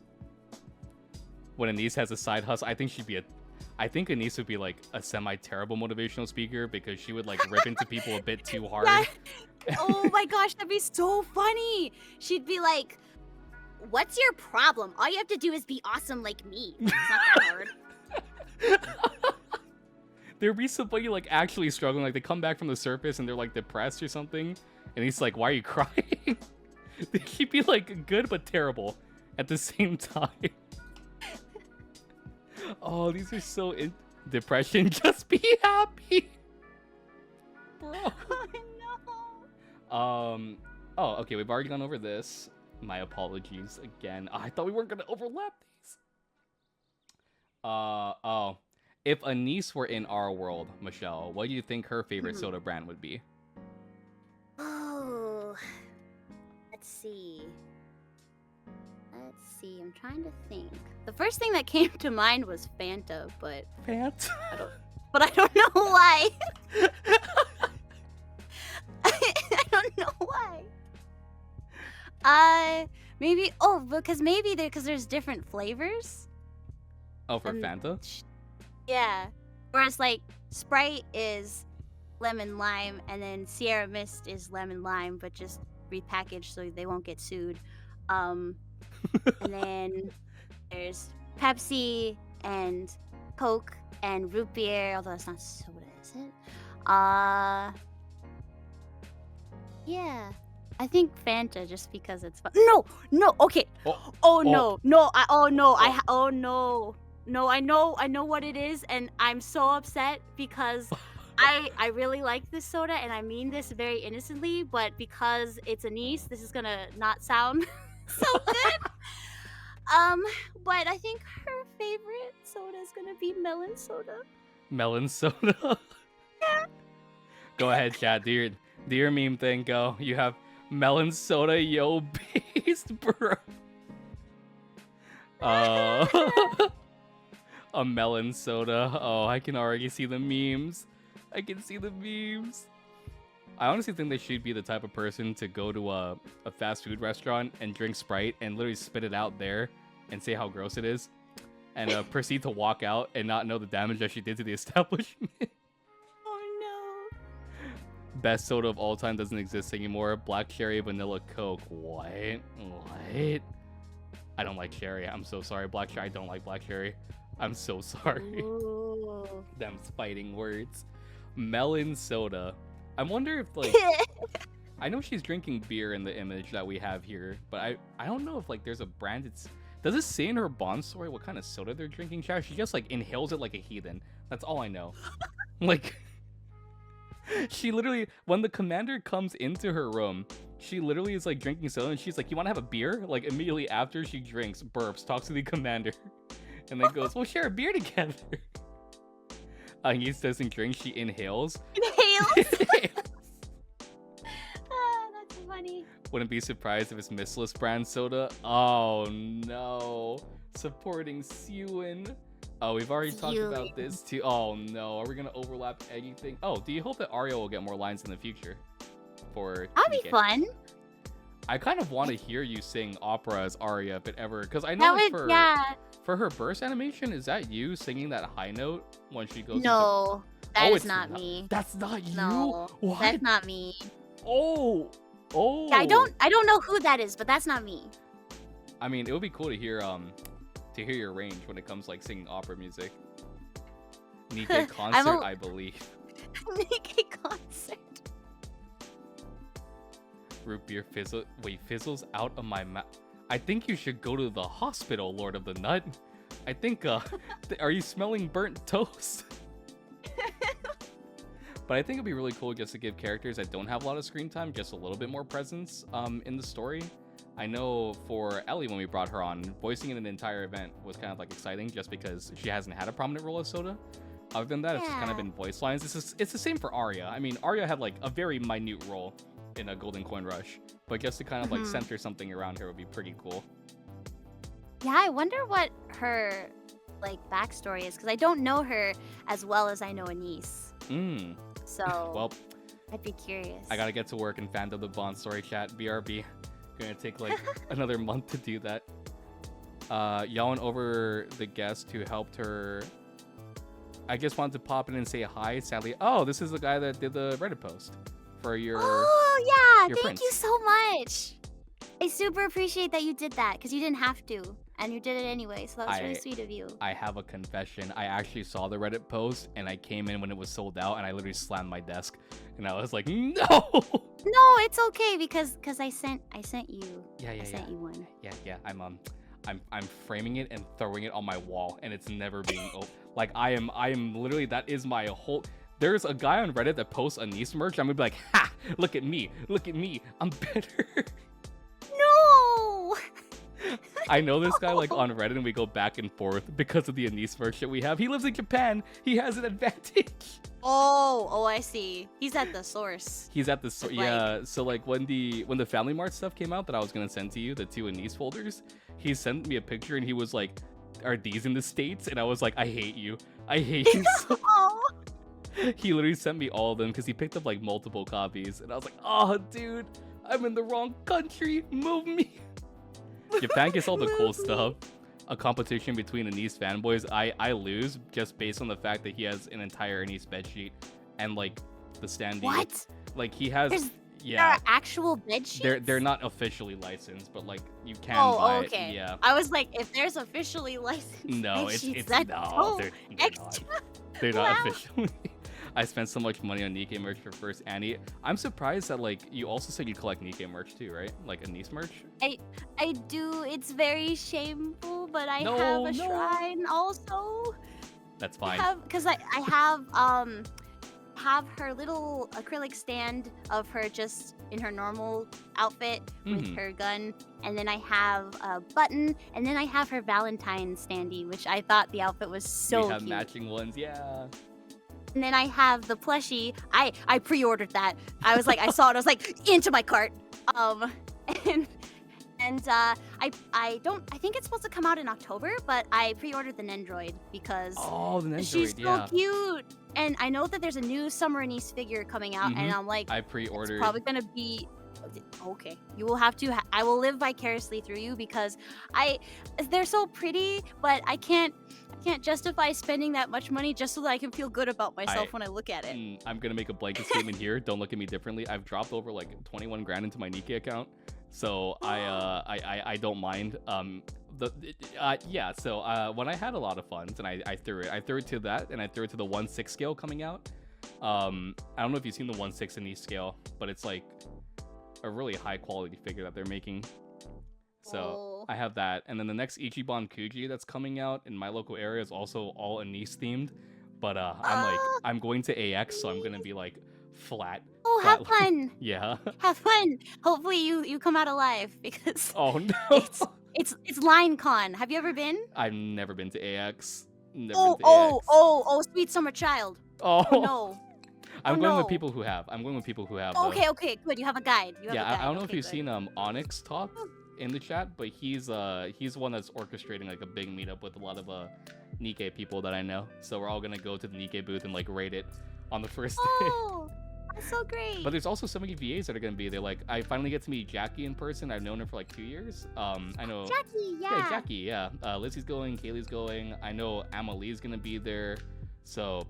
When Anise has a side hustle, I think Anise would be like a semi-terrible motivational speaker because she would like rip into people a bit too hard. Yeah. Oh my gosh, that'd be so funny. She'd be like, "What's your problem? All you have to do is be awesome like me. It's not that hard." There'd be somebody like actually struggling, like they come back from the surface and they're like depressed or something, and he's like, "Why are you crying?" She'd be like good but terrible at the same time. Oh, these are so depression. Just be happy, bro. Oh no. Oh, okay. We've already gone over this. My apologies again. I thought we weren't gonna overlap these. Oh. If Anise were in our world, Michelle, what do you think her favorite soda brand would be? Oh, let's see. I'm trying to think. The first thing that came to mind was Fanta, but Fanta. I don't know why. I don't know why. Maybe because there's different flavors. Oh, for Fanta? Yeah. Whereas like Sprite is lemon lime, and then Sierra Mist is lemon lime, but just repackaged so they won't get sued. And then there's Pepsi and Coke and root beer, although it's not soda, is it? Yeah. I think Fanta just because it's fun. No, okay. No, I know what it is, and I'm so upset because I really like this soda, and I mean this very innocently, but because it's Anise, this is gonna not sound so good. But I think her favorite soda is gonna be melon soda. Melon soda? Yeah. Go ahead, chat. Do your meme thing. Go. You have melon soda, yo, beast, bro. A melon soda. Oh, I can already see the memes. I honestly think they should be the type of person to go to a fast food restaurant and drink Sprite and literally spit it out there and say how gross it is, and proceed to walk out and not know the damage that she did to the establishment. Oh no. Best soda of all time doesn't exist anymore. Black cherry, vanilla Coke. What? I don't like cherry. I'm so sorry. Black cherry. I don't like black cherry. I'm so sorry. Ooh. Them fighting words. Melon soda. I wonder if like I know she's drinking beer in the image that we have here, but I don't know if like there's a brand. Does it say in her bond story what kind of soda they're drinking? Chat? She just like inhales it like a heathen. That's all I know. Like she literally, when the commander comes into her room, she literally is like drinking soda, and she's like, "You want to have a beer?" Like immediately after she drinks, burps, talks to the commander, and then goes, "We'll share a beer together." He doesn't drink. She inhales. Inhales. That's funny. Wouldn't be surprised if it's Missless brand soda. Oh no. Supporting Sewin. Oh, we've already talked about this too. Oh no. Are we gonna overlap anything? Oh, do you hope that Aria will get more lines in the future? For That'd be fun. I kind of want to hear you sing opera as Aria if it ever, because I know for her burst animation, is that you singing that high note when she goes? No, that is not me. That's not you. No, what? That's not me. Oh. Yeah, I don't know who that is, but that's not me. I mean, it would be cool to hear your range when it comes like singing opera music. NIKKE concert, I believe. NIKKE concert. Root beer fizzles out of my mouth. I think you should go to the hospital, Lord of the Nut. I think, are you smelling burnt toast? But I think it'd be really cool just to give characters that don't have a lot of screen time just a little bit more presence in the story. I know for Ellie, when we brought her on, voicing in an entire event was kind of like exciting just because she hasn't had a prominent role as Soda. Other than that, it's just kind of been voice lines. It's the same for Aria. I mean, Aria had like a very minute role in a Golden Coin Rush, but just to kind of like center something around her would be pretty cool. Yeah, I wonder what her like backstory is because I don't know her as well as I know Anise. So well, I'd be curious. I gotta get to work and fandom the Bond story chat. BRB. Gonna take like another month to do that. Y'all went over the guest who helped her. I just wanted to pop in and say hi. Sadly, this is the guy that did the Reddit post for your. Oh yeah, your thank you so much. I super appreciate that you did that because you didn't have to, and you did it anyway. So that was really sweet of you. I have a confession. I actually saw the Reddit post, and I came in when it was sold out, and I literally slammed my desk, and I was like, no. No, it's okay because I sent you. Yeah. Sent you one. Yeah. I'm framing it and throwing it on my wall, and it's never being like I am literally, that is my whole. There's a guy on Reddit that posts Anise merch. I'm gonna be like, ha! Look at me, I'm better. No. I know this guy like on Reddit, and we go back and forth because of the Anise merch that we have. He lives in Japan. He has an advantage. Oh, I see. He's at the source. He's at the source. Yeah. So like when the Family Mart stuff came out that I was gonna send to you, the 2 Anise folders, he sent me a picture and he was like, "Are these in the States?" And I was like, "I hate you. I hate you." So he literally sent me all of them because he picked up like multiple copies, and I was like, "Oh, dude, I'm in the wrong country. Move me." Japan gets all the cool stuff. A competition between Anise fanboys. I lose just based on the fact that he has an entire Anise bedsheet and like the standee. What? Like he has. There are actual bed sheets? They're not officially licensed, but like you can buy okay. it. Yeah. I was like, if there's officially licensed No, bed it's sheets, no, that's so they're not. They're not officially. I spent so much money on NIKKE merch for first Annie. I'm surprised that like you also said you collect NIKKE merch too, right? Like Anise merch. I do. It's very shameful, but I have a shrine also. That's fine. Because I have her little acrylic stand of her just in her normal outfit with her gun, and then I have a button, and then I have her Valentine standee, which I thought the outfit was so cute. We have matching ones, yeah. And then I have the plushie. I pre-ordered that. I was like, I saw it. I was like, into my cart. And I think it's supposed to come out in October, but I pre-ordered the Nendroid because the Nendroid, she's so cute. And I know that there's a new Summer Anise figure coming out, and I'm like, I pre-ordered. It's probably gonna be okay. You will have to. I will live vicariously through you because they're so pretty, but I can't justify spending that much money just so that I can feel good about myself when I look at it. I'm gonna make a blanket statement here. Don't look at me differently. I've dropped over like 21 grand into my NIKKE account, so I don't mind. So when I had a lot of funds and I threw it to that, and I threw it to the 1/6 scale coming out. I don't know if you've seen the 1/6 Anise scale, but it's like a really high quality figure that they're making. So I have that, and then the next Ichiban Kuji that's coming out in my local area is also all Anise themed. But I'm going to AX, so I'm gonna be like flat. Oh, have fun! Yeah. Have fun. Hopefully you come out alive because. Oh no. It's LineCon. Have you ever been? I've never been to AX. Oh, sweet summer child. Oh no. I'm going with people who have. Okay, good. You have a guide. I don't know if you've seen Onyx talk in the chat, but he's one that's orchestrating like a big meetup with a lot of NIKKE people that I know. So we're all gonna go to the NIKKE booth and like raid it on the first day. Oh, that's so great. But there's also so many VAs that are gonna be there. Like I finally get to meet Jackie in person. I've known her for like 2 years. I know Jackie, yeah, Jackie, yeah. Lizzie's going, Kaylee's going. I know Amelie's gonna be there. So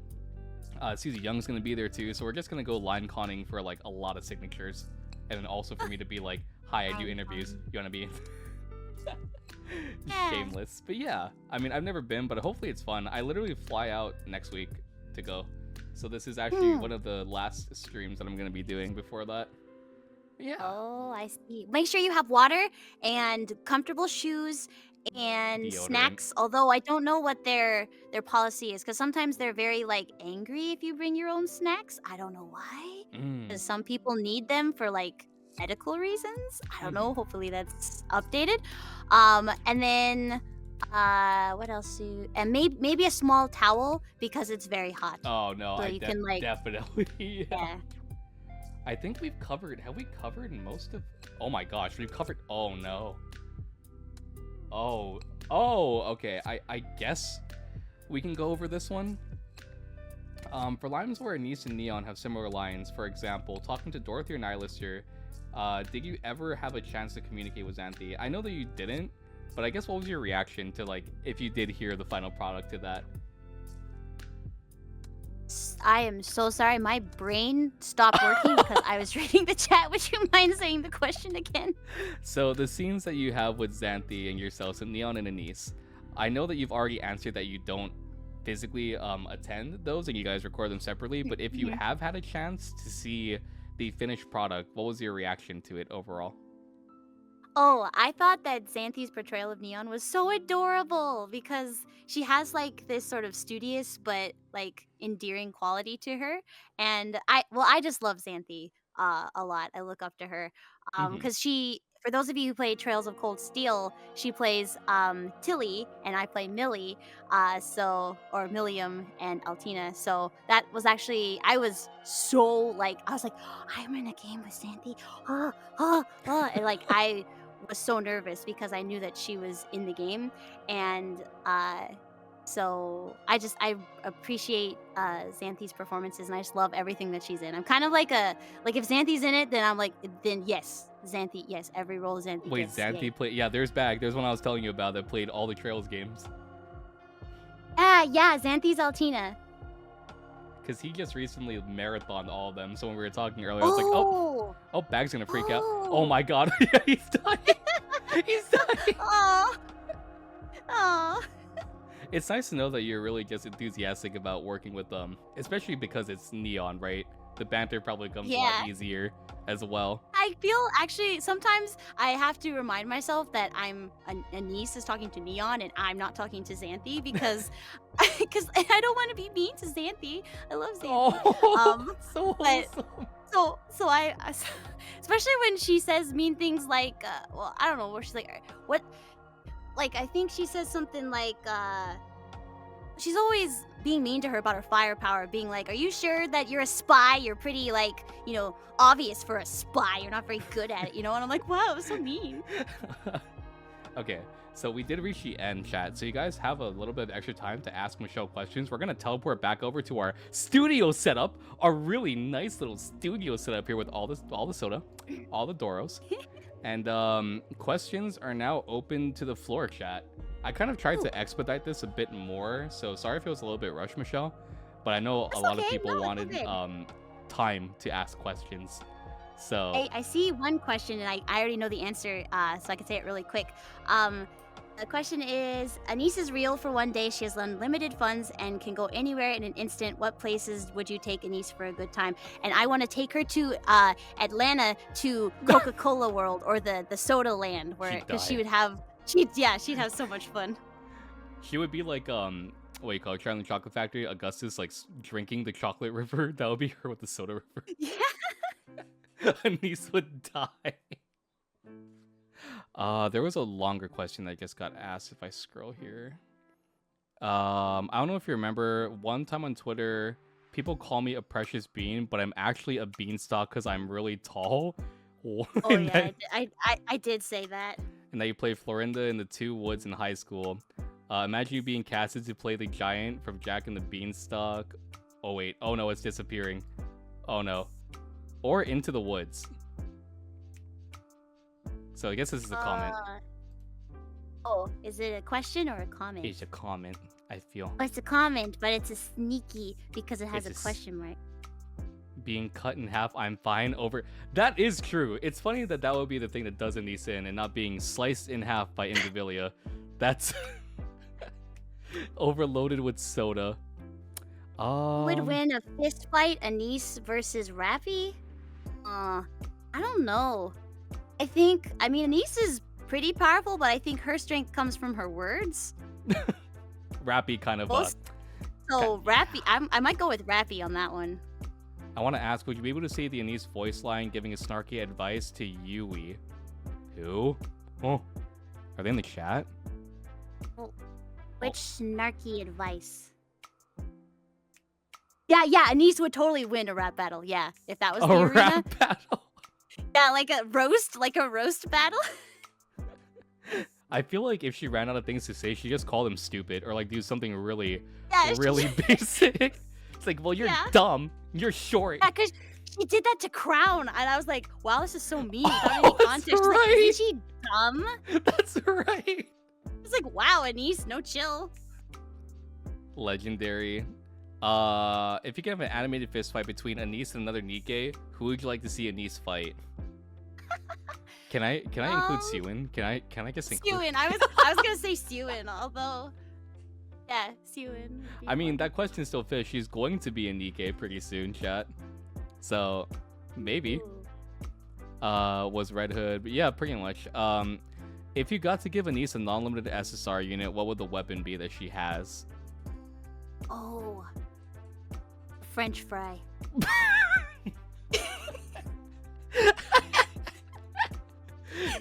Susie Young's gonna be there too. So we're just gonna go line conning for like a lot of signatures, and then also for me to be like, hi, I do interviews. You wanna be in? Shameless. But yeah, I mean, I've never been, but hopefully it's fun. I literally fly out next week to go. So this is actually one of the last streams that I'm going to be doing before that. Yeah. Oh, I see. Make sure you have water and comfortable shoes and then Deodorant. snacks, although I don't know what their policy is, because sometimes they're very like angry if you bring your own snacks. I don't know why. Because some people need them for like medical reasons. I don't know. Hopefully that's updated. And then what else? And maybe a small towel because it's very hot. Oh no, So I you can like definitely. yeah. I think we've covered. Have we covered most of? Oh my gosh, we've covered. Oh no. Oh. Okay. I guess we can go over this one. For lines where Anise and Neon have similar lines, for example, talking to Dorothy or Nihilist here, did you ever have a chance to communicate with Xanthi? I know that you didn't, but I guess what was your reaction to, like, if you did hear the final product to that? I am so sorry. My brain stopped working because I was reading the chat. Would you mind saying the question again? So the scenes that you have with Xanthi and yourselves and Neon and Anise, I know that you've already answered that you don't physically attend those and you guys record them separately, but if you have had a chance to see the finished product, what was your reaction to it overall? Oh, I thought that Xanthi's portrayal of Neon was so adorable because she has like this sort of studious but like endearing quality to her, and I just love Xanthi a lot. I look up to her because she. For those of you who play Trails of Cold Steel, she plays Tilly, and I play Millie, or Millium and Altina. So that was actually, I was so like, I was like, I'm in a game with Xanthi, and like I was so nervous because I knew that she was in the game, and so I appreciate Xanthi's performances, and I just love everything that she's in. I'm kind of like if Xanthi's in it, then I'm like, then yes, Xanthi, yes, every role is Xanthi. Wait, yes, Xanthi played? Yeah, there's one I was telling you about that played all the Trails games. Yeah, Xanthi's Altina. Because he just recently marathoned all of them. So when we were talking earlier, I was like, oh, Bag's gonna freak out. Oh my god, yeah, he's dying. He's dying. Oh. It's nice to know that you're really just enthusiastic about working with them, especially because it's Neon, right? The banter probably comes a lot easier as well. I feel actually sometimes I have to remind myself that Anise is talking to Neon and I'm not talking to Xanthi because I don't want to be mean to Xanthi. I love Xanthi. Oh, so wholesome. So I especially when she says mean things like well, I don't know, where she's like, what, like I think she says something like she's always being mean to her about her firepower, being like, are you sure that you're a spy? You're pretty, like, you know, obvious for a spy. You're not very good at it, you know? And I'm like, wow, it was so mean. Okay, so we did reach the end, chat. So you guys have a little bit of extra time to ask Michelle questions. We're going to teleport back over to our studio setup, our really nice little studio setup here with all the soda, all the Doros. And questions are now open to the floor, chat. I kind of tried to expedite this a bit more, so sorry if it was a little bit rushed, Michelle. But I know a lot of people wanted time to ask questions. So I see one question, and I already know the answer, so I can say it really quick. The question is, Anise is real for one day. She has unlimited funds and can go anywhere in an instant. What places would you take Anise for a good time? And I want to take her to Atlanta, to Coca-Cola World, or the Soda Land, where because she'd have so much fun. She would be like what do you call it, Charlie and the Chocolate Factory, Augustus, like drinking the chocolate river. That would be her with the soda river. Yeah. Anise would die. There was a longer question that just got asked. If I scroll here, I don't know if you remember. One time on Twitter, people call me a precious bean, but I'm actually a beanstalk because I'm really tall. Oh yeah, I did say that. And that you played Florinda in the Two Woods in high school. Imagine you being casted to play the giant from Jack and the Beanstalk. Oh wait, oh no, it's disappearing. Oh no. Or Into the Woods. So I guess this is a comment. Oh, is it a question or a comment? It's a comment, I feel. Oh, it's a comment, but it's a sneaky because it has a question mark. Being cut in half, I'm fine over. That is true. It's funny that that would be the thing that does Anise in, and not being sliced in half by Invisibilia. That's overloaded with soda. Would win a fist fight, Anise versus Rappy? I don't know. I mean, Anise is pretty powerful, but I think her strength comes from her words. Rappy kind of. So Rappy, I might go with Rappy on that one. I want to ask, would you be able to say the Anise voice line giving a snarky advice to Yui? Who? Oh, are they in the chat? Well, which snarky advice? Yeah, Anise would totally win a rap battle. Yeah, if that was the arena. Rap battle. Yeah, like a roast battle. I feel like if she ran out of things to say, she just called him stupid or like do something really basic. It's like, well, you're dumb. You're short. Yeah, because she did that to Crown, and I was like, wow, this is so mean. Without any context. Right. Like, isn't she dumb? That's right. It's like, wow, Anise, no chill. Legendary. If you could have an animated fist fight between Anise and another NIKKE, who would you like to see Anise fight? Can I include Siwin? Can I just include Siwin? I was gonna say Siwin, although yeah, Siwin. I mean, that question still fits. She's going to be a NIKKE pretty soon, chat. So maybe. Was Red Hood, but yeah, pretty much. If you got to give Anise a non-limited SSR unit, what would the weapon be that she has? Oh, French fry.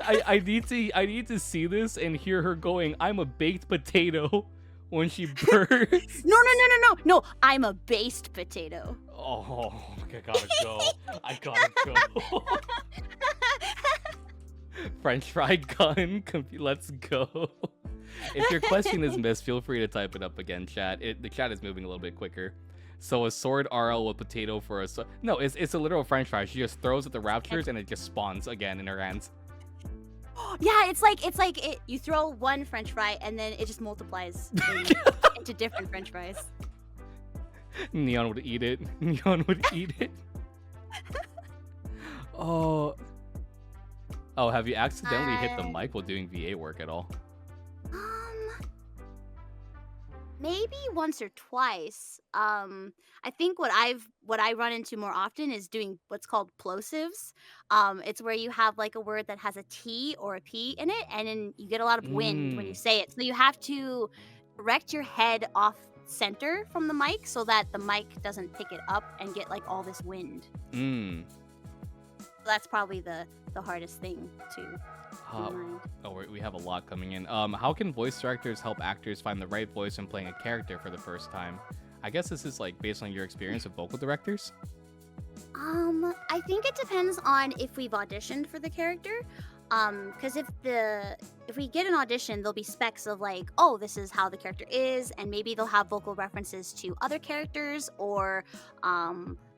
I need to see this and hear her going, "I'm a baked potato," when she bursts. No, I'm a based potato. Oh, I gotta go. I gotta go. French fry gun. Let's go. If your question is missed, feel free to type it up again, chat. The chat is moving a little bit quicker. So a sword RL with potato for a no, it's a literal French fry. She just throws at the raptures and it just spawns again in her hands. Yeah, it's like you throw one French fry and then it just multiplies into different French fries. Neon would eat it. Neon would eat it. Oh, have you accidentally hit the mic while doing VA work at all? Maybe once or twice. I think what I run into more often is doing what's called plosives. It's where you have like a word that has a T or a P in it, and then you get a lot of wind when you say it. So you have to direct your head off center from the mic so that the mic doesn't pick it up and get like all this wind. So that's probably the hardest thing to mind. We have a lot coming in. How can voice directors help actors find the right voice when playing a character for the first time? I guess this is like based on your experience with vocal directors. I think it depends on if we've auditioned for the character. Because if we get an audition, there'll be specs of like, oh, this is how the character is, and maybe they'll have vocal references to other characters or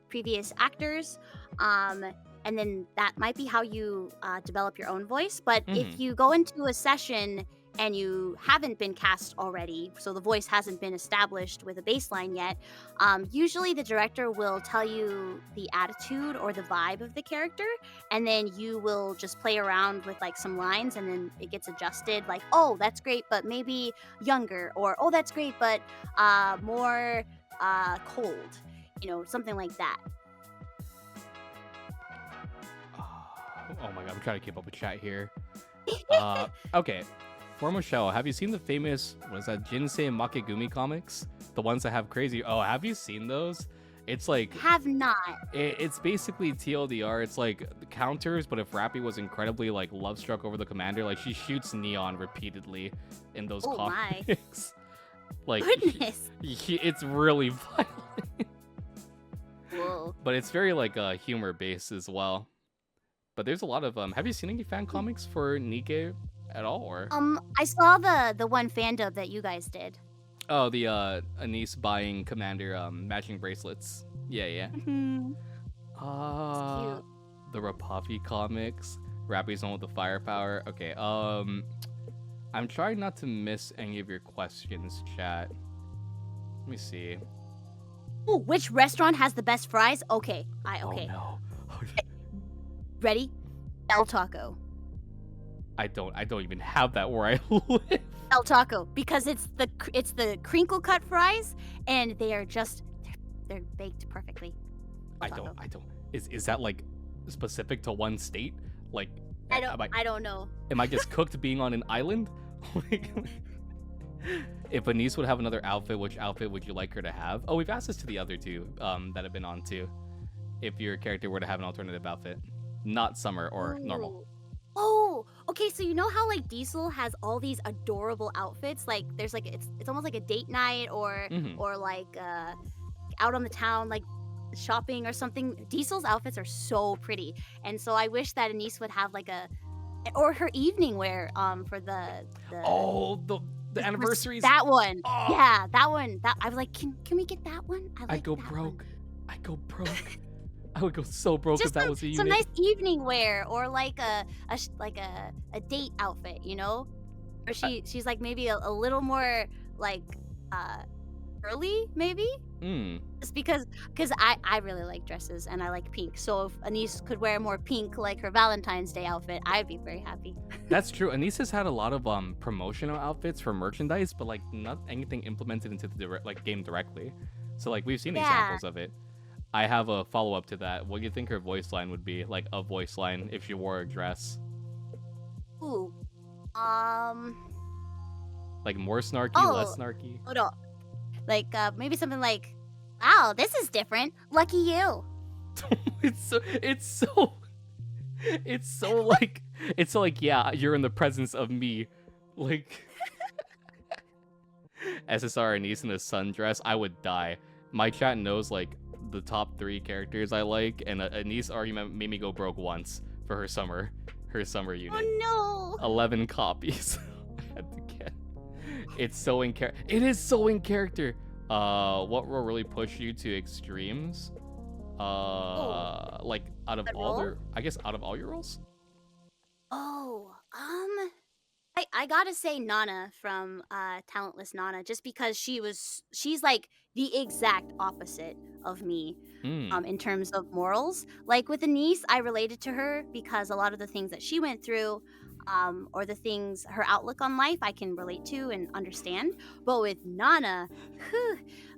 previous actors. And then that might be how you develop your own voice. But if you go into a session and you haven't been cast already, so the voice hasn't been established with a baseline yet, usually the director will tell you the attitude or the vibe of the character, and then you will just play around with like some lines, and then it gets adjusted, like, oh, that's great, but maybe younger, or oh, that's great, but more cold, something like that. Oh my god, I'm trying to keep up with chat here. Okay. For Michelle, have you seen the famous, what is that, Jinsei Makegumi comics? The ones that have crazy... Oh, have you seen those? It's like... Have not. It's basically TLDR. It's like counters, but if Rappy was incredibly like love struck over the commander, like she shoots Neon repeatedly in those comics. Like, goodness. It's really violent. Whoa. But it's very like humor based as well. But there's a lot of have you seen any fan comics for NIKKE at all, or? I saw the one fandom that you guys did. Oh, the Anise buying commander matching bracelets. Yeah. Cute. The Rapapi comics. Rappy's one with the firepower. Okay. I'm trying not to miss any of your questions, chat. Let me see. Ooh, which restaurant has the best fries? Okay. Okay. Oh no. Ready? El Taco. I don't even have that where I live. El Taco, because it's the crinkle cut fries, and they are just they're baked perfectly. I don't. Is that like specific to one state? Like I don't know. Am I just cooked being on an island? Like, if Anise would have another outfit, which outfit would you like her to have? Oh, we've asked this to the other two that have been on too. If your character were to have an alternative outfit, not summer or normal. Oh, okay. So you know how like Diesel has all these adorable outfits? Like there's like it's almost like a date night or like out on the town like shopping or something. Diesel's outfits are so pretty, and so I wish that Anise would have like or her evening wear for the anniversaries. That one. Oh. Yeah, that one. That I was like, can we get that one? I go broke. I go broke. I would go so broke if that was a unit. Some nice evening wear or like a date outfit, you know? Or she's like maybe a little more like early maybe? Just because I really like dresses and I like pink. So if Anise could wear more pink like her Valentine's Day outfit, I'd be very happy. That's true. Anise has had a lot of promotional outfits for merchandise, but like not anything implemented into the game directly. So like we've seen examples of it. I have a follow-up to that. What do you think her voice line would be? Like a voice line if she wore a dress? Ooh. Like more snarky, less snarky? Hold on. Like maybe something like, "Wow, this is different. Lucky you." it's so like yeah, you're in the presence of me. Like SSR Anise in a sundress, I would die. My chat knows like the top 3 characters I like, and Anise argument made me go broke once for her summer unit. Oh no! 11 copies. I had to get. It's so in character. It is so in character. What role really pushed you to extremes? Like out of all your roles. Oh, I gotta say Nana from Talentless Nana, just because she's like the exact opposite of me in terms of morals. Like with Anise, I related to her because a lot of the things that she went through, or the things, her outlook on life, I can relate to and understand. But with Nana,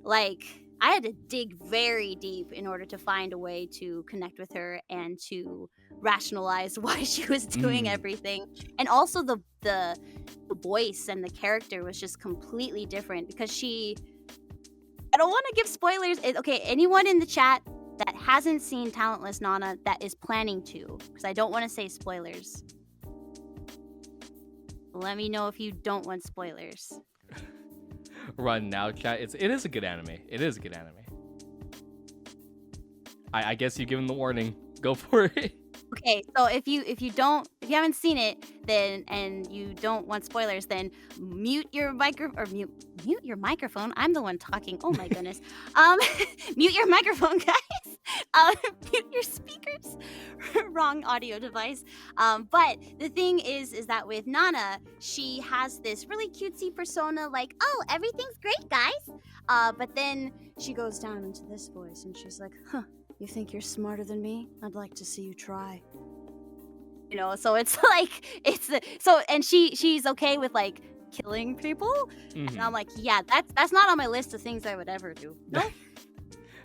like I had to dig very deep in order to find a way to connect with her and to rationalize why she was doing everything. And also the voice and the character was just completely different because I don't want to give spoilers. Okay, anyone in the chat that hasn't seen Talentless Nana that is planning to, because I don't want to say spoilers. Let me know if you don't want spoilers. Run now, chat. It is a good anime. It is a good anime. I guess you give him the warning. Go for it. Okay, so if you haven't seen it, then and you don't want spoilers, then mute your mute your microphone. I'm the one talking. Oh my goodness. Mute your microphone, guys. Mute your speakers. Wrong audio device. But the thing is that with Nana, she has this really cutesy persona, like, oh, everything's great, guys. But then she goes down into this voice, and she's like, huh. You think you're smarter than me? I'd like to see you try. You know, so it's like and she's okay with like killing people, and I'm like, yeah, that's not on my list of things I would ever do. No.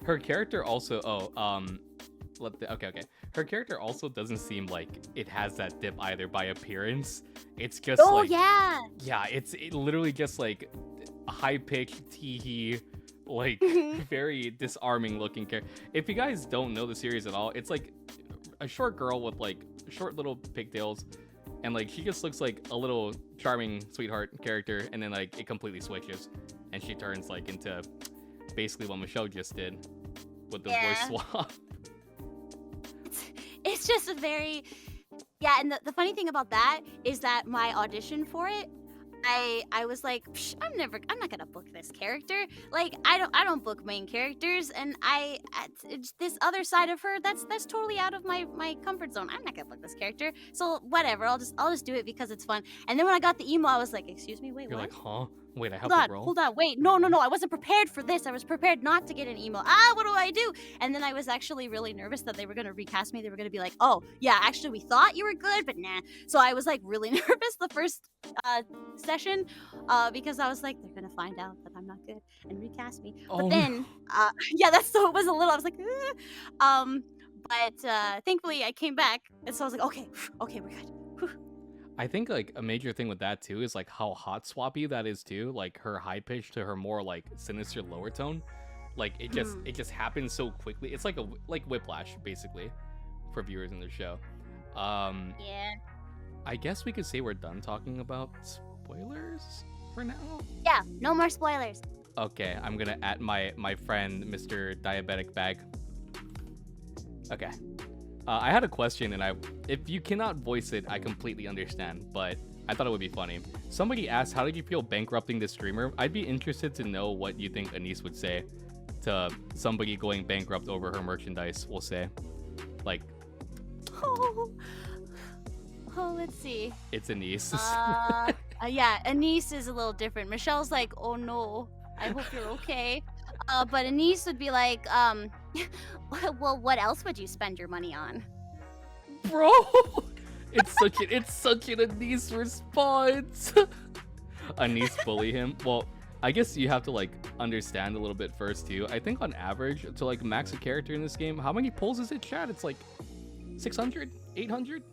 Her character also okay. Her character also doesn't seem like it has that dip either by appearance. It's just yeah, it's literally just like a high pitched tee-hee, like very disarming looking character. If you guys don't know the series at all, it's like a short girl with like short little pigtails, and like she just looks like a little charming sweetheart character, and then like it completely switches and she turns like into basically what Michelle just did with the voice swap. It's just a very and the funny thing about that is that my audition for it, I was like, I'm not gonna book this character. Like I don't book main characters, and it's this other side of her that's totally out of my comfort zone. I'm not gonna book this character. So whatever, I'll just do it because it's fun. And then when I got the email, I was like, excuse me, wait, You're what? like, huh? Wait, I have to roll. Hold on, wait, no, I wasn't prepared for this. I was prepared not to get an email. What do I do? And then I was actually really nervous that they were gonna recast me. They were gonna be like, oh yeah, actually we thought you were good, but nah. So I was like really nervous the first session, because I was like, they're gonna find out that I'm not good and recast me. But then, it was a little. I was like, But thankfully, I came back, and so I was like, okay, okay, we're good. Whew. I think like a major thing with that too is like how hot swappy that is too. Like her high pitch to her more like sinister lower tone. Like it just happens so quickly. It's like like Whiplash basically for viewers in the show. Yeah. I guess we could say we're done talking about spoilers for now. Yeah, no more spoilers. Okay, I'm gonna add my friend Mr. Diabetic Bag. Okay. I had a question, and if you cannot voice it, I completely understand, but I thought it would be funny. Somebody asked, how did you feel bankrupting the streamer? I'd be interested to know what you think Anise would say to somebody going bankrupt over her merchandise, we'll say. Like... Oh, let's see. It's Anise. Yeah, Anise is a little different. Michelle's like, oh no, I hope you're okay. But Anise would be like, well, what else would you spend your money on? Bro, it's such an Anise response. Anise bully him. Well, I guess you have to like understand a little bit first too. I think on average to like max a character in this game, how many pulls is it, chat? It's like 600, 800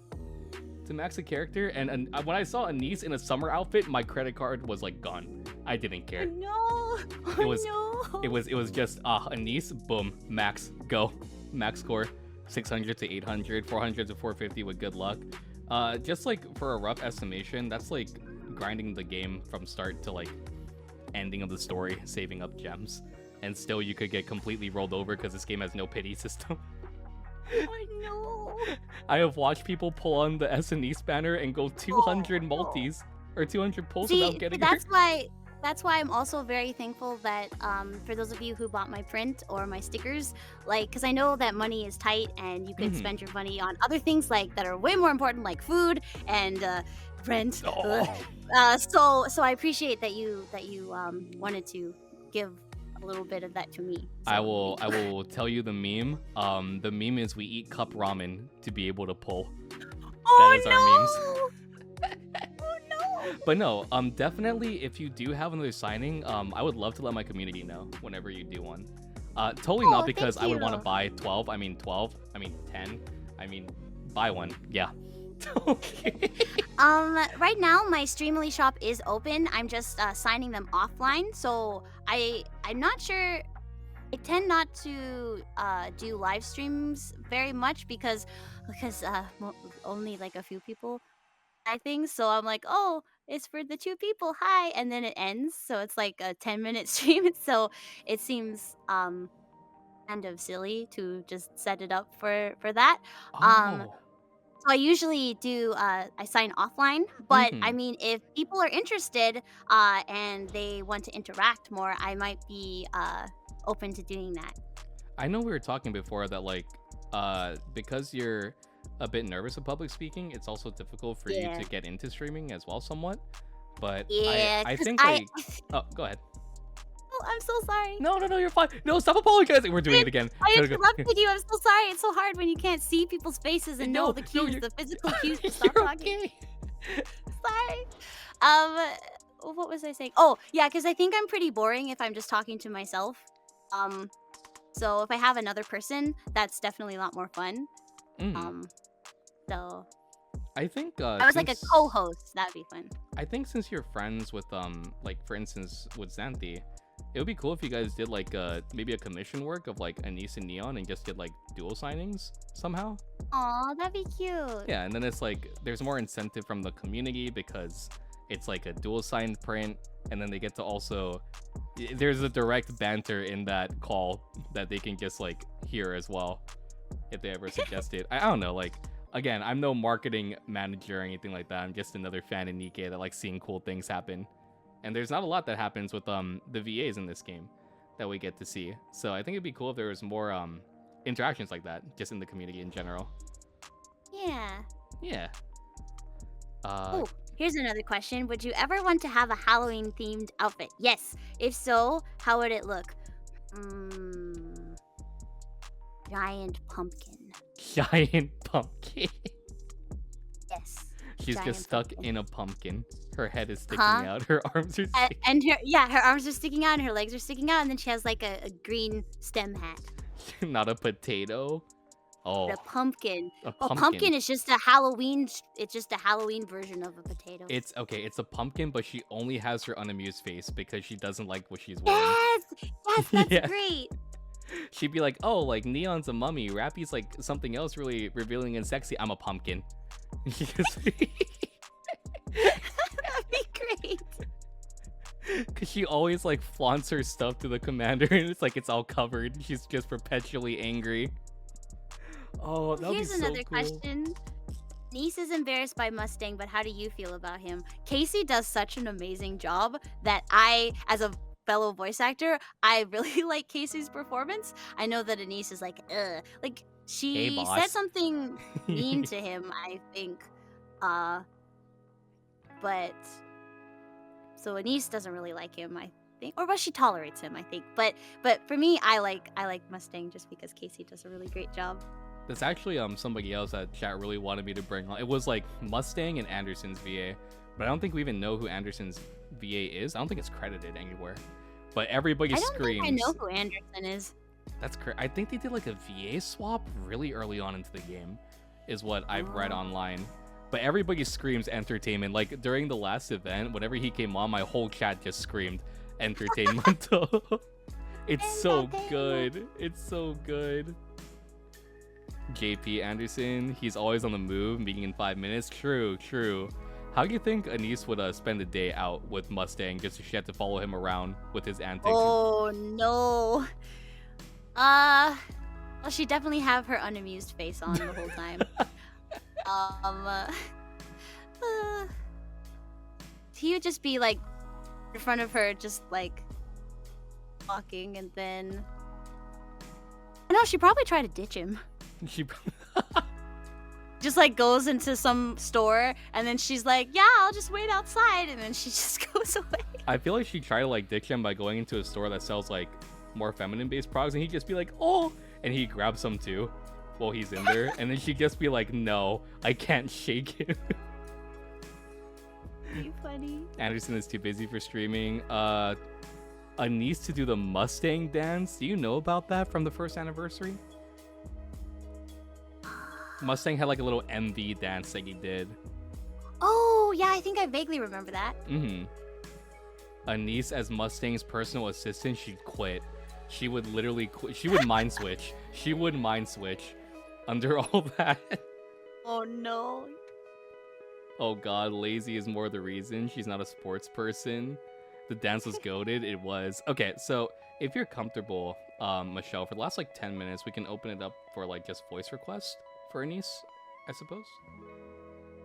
to max a character. And when I saw Anise in a summer outfit, my credit card was like gone. I didn't care. No. It was just Anise, boom, max, go, max score, 600 to 800, 400 to 450 with good luck. Just like for a rough estimation, that's like grinding the game from start to like ending of the story, saving up gems, and still you could get completely rolled over because this game has no pity system. Oh no. I have watched people pull on the SNES banner and go 200 multis or 200 pulls without getting that's why I'm also very thankful that for those of you who bought my print or my stickers, like, because I know that money is tight and you could spend your money on other things like that are way more important, like food and rent. So I appreciate that you wanted to give a little bit of that to me. So I will tell you the meme. The meme is we eat cup ramen to be able to pull. That is our memes. But no, definitely if you do have another signing, I would love to let my community know whenever you do one. Totally not because I would want to buy 12, I mean 10, buy one, yeah. Right now my Streamily shop is open. I'm just signing them offline, so I'm not sure. I tend not to do live streams very much because only like a few people I think. So I'm like, oh, it's for the 2 people, hi, and then it ends. So it's like a 10-minute stream. So it seems kind of silly to just set it up for that. So I usually do I sign offline, but I mean, if people are interested and they want to interact more, I might be open to doing that. I know we were talking before that like because you're a bit nervous of public speaking, it's also difficult for you to get into streaming as well somewhat. But I think like oh, go ahead. Oh, I'm so sorry. No, you're fine. No, stop apologizing. We're doing it again. I interrupted you. I'm so sorry. It's so hard when you can't see people's faces and know the cues, the physical cues to stop talking. Okay. Sorry. What was I saying? Oh, yeah, because I think I'm pretty boring if I'm just talking to myself. So if I have another person, that's definitely a lot more fun. So I think I was like a co-host. That'd be fun. I think since you're friends with like for instance with Xanthi, it would be cool if you guys did like maybe a commission work of like Anise and Neon and just did like dual signings somehow. Aw, that'd be cute. Yeah, and then it's like there's more incentive from the community because it's like a dual signed print, and then they get to also there's a direct banter in that call that they can just like hear as well if they ever suggest it. I don't know, like again, I'm no marketing manager or anything like that. I'm just another fan of NIKKE that likes seeing cool things happen. And there's not a lot that happens with the VAs in this game that we get to see. So I think it'd be cool if there was more interactions like that just in the community in general. Yeah. Oh, here's another question. Would you ever want to have a Halloween themed outfit? Yes. If so, how would it look? Giant pumpkin. Giant pumpkin. Yes. She's just stuck in a pumpkin. Her head is sticking out. Her arms are sticking and her arms are sticking out and her legs are sticking out, and then she has like a green stem hat. Not a potato. Oh, a pumpkin. a Well, pumpkin. pumpkin is just a Halloween. It's just a Halloween version of a potato. It's okay. It's a pumpkin, but she only has her unamused face because she doesn't like what she's wearing. Yes, yes, that's Yeah. great. She'd be like, "Oh, like Neon's a mummy. Rappy's like something else really revealing and sexy. I'm a pumpkin." That'd be great. Cause she always like flaunts her stuff to the commander, and it's like it's all covered. She's just perpetually angry. Oh, that'd Here's be so another cool. question. Niece is embarrassed by Mustang, but how do you feel about him? Casey does such an amazing job that I, as a fellow voice actor, I really like Casey's performance. I know that Anise is like, ugh. Like, she Hey, said boss. something mean to him, I think. But so Anise doesn't really like him, I think. Or well, she tolerates him, I think. But for me, I like Mustang just because Casey does a really great job. That's actually somebody else that chat really wanted me to bring on. It was like Mustang and Anderson's VA, but I don't think we even know who Anderson's VA is. I don't think it's credited anywhere. But everybody screams. I don't think I know who Anderson is. That's correct. I think they did like a VA swap really early on into the game, is what I've read online. But everybody screams entertainment. Like during the last event, whenever he came on, my whole chat just screamed entertainment. It's so good. It's so good. JP Anderson, he's always on the move, meeting in 5 minutes. True, true. How do you think Anise would spend a day out with Mustang just so she had to follow him around with his antics? Oh no. Well, she definitely have her unamused face on the whole time. He would just be like in front of her, just like walking, and then I know she'd probably try to ditch him. She Just like goes into some store, and then she's like, "Yeah, I'll just wait outside," and then she just goes away. I feel like she'd try to like ditch him by going into a store that sells like more feminine-based products, and he'd just be like, "Oh," and he'd grab some too while he's in there, and then she'd just be like, "No, I can't shake him." You funny. Anderson is too busy for streaming. Anise to do the Mustang dance. Do you know about that from the first anniversary? Mustang had like a little MV dance that he did. Oh yeah, I think I vaguely remember that. Mm-hmm. Anise as Mustang's personal assistant, she'd quit. She would literally quit. She would mind switch. She would mind switch under all that. Oh no. Oh god, lazy is more the reason. She's not a sports person. The dance was goated. It was. Okay, so if you're comfortable, Michelle, for the last like 10 minutes, we can open it up for like just voice requests for Anise, I suppose.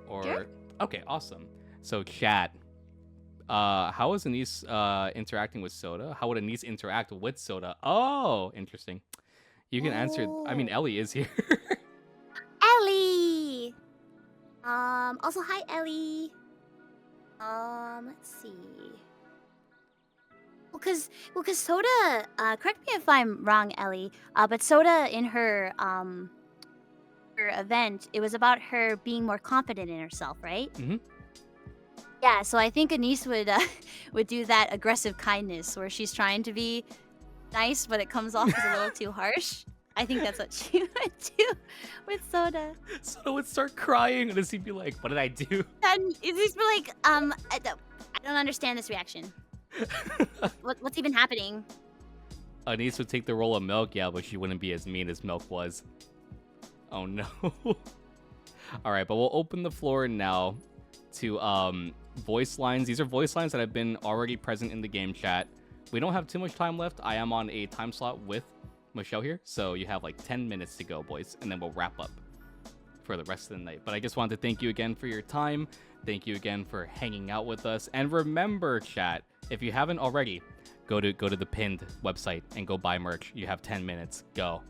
Or Sure. Okay, awesome. So chat. How is Anise interacting with Soda? How would Anise interact with Soda? Oh, interesting. You can answer. I mean, Ellie is here. Ellie. Also, hi, Ellie. Let's see. Well, cause Soda. Correct me if I'm wrong, Ellie. But Soda in her her event, it was about her being more confident in herself, right? Mm-hmm. Yeah. So I think Anise would do that aggressive kindness where she's trying to be nice, but it comes off as a little too harsh. I think that's what she would do with Soda. Soda would start crying, and he'd be like, "What did I do?" And Anise be like, I don't understand this reaction. What's even happening? Anise would take the role of Milk, yeah, but she wouldn't be as mean as Milk was. Oh no. All right, but we'll open the floor now to voice lines. These are voice lines that have been already present in the game chat. We don't have too much time left. I am on a time slot with Michelle here, so you have like 10 minutes to go, boys, and then we'll wrap up for the rest of the night. But I just wanted to thank you again for your time. Thank you again for hanging out with us. And remember, chat, if you haven't already, go to the pinned website and go buy merch. You have 10 minutes. Go.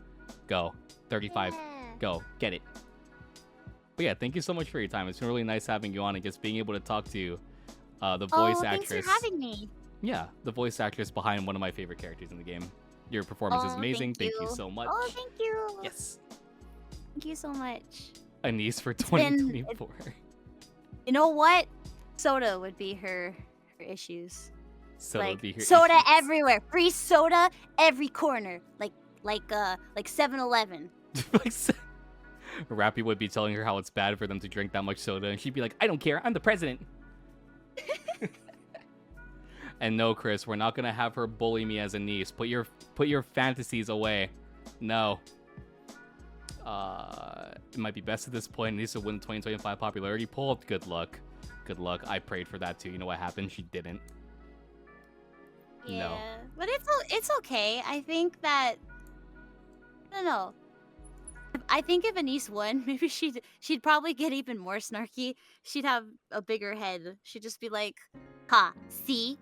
35. Yeah. Go. Get it. But yeah, thank you so much for your time. It's been really nice having you on and just being able to talk to the voice actress. Thanks for having me. Yeah, the voice actress behind one of my favorite characters in the game. Your performance is amazing. Thank you so much. Oh, thank you. Yes. Thank you so much. Anise for 2024. You know what? Soda would be her issues. Soda like would be her soda issues. everywhere. Free soda every corner. Like 7-Eleven. Rappy would be telling her how it's bad for them to drink that much soda, and she'd be like, I don't care, I'm the president. And no, Chris, we're not gonna have her bully me as a niece. Put your fantasies away. No. It might be best at this point. Needs to win the 2025 popularity poll. Good luck. Good luck. I prayed for that too. You know what happened? She didn't. Yeah, No. but it's okay. I think that I don't know. I think if Anise won, maybe she'd probably get even more snarky. She'd have a bigger head. She'd just be like, "Ha, see,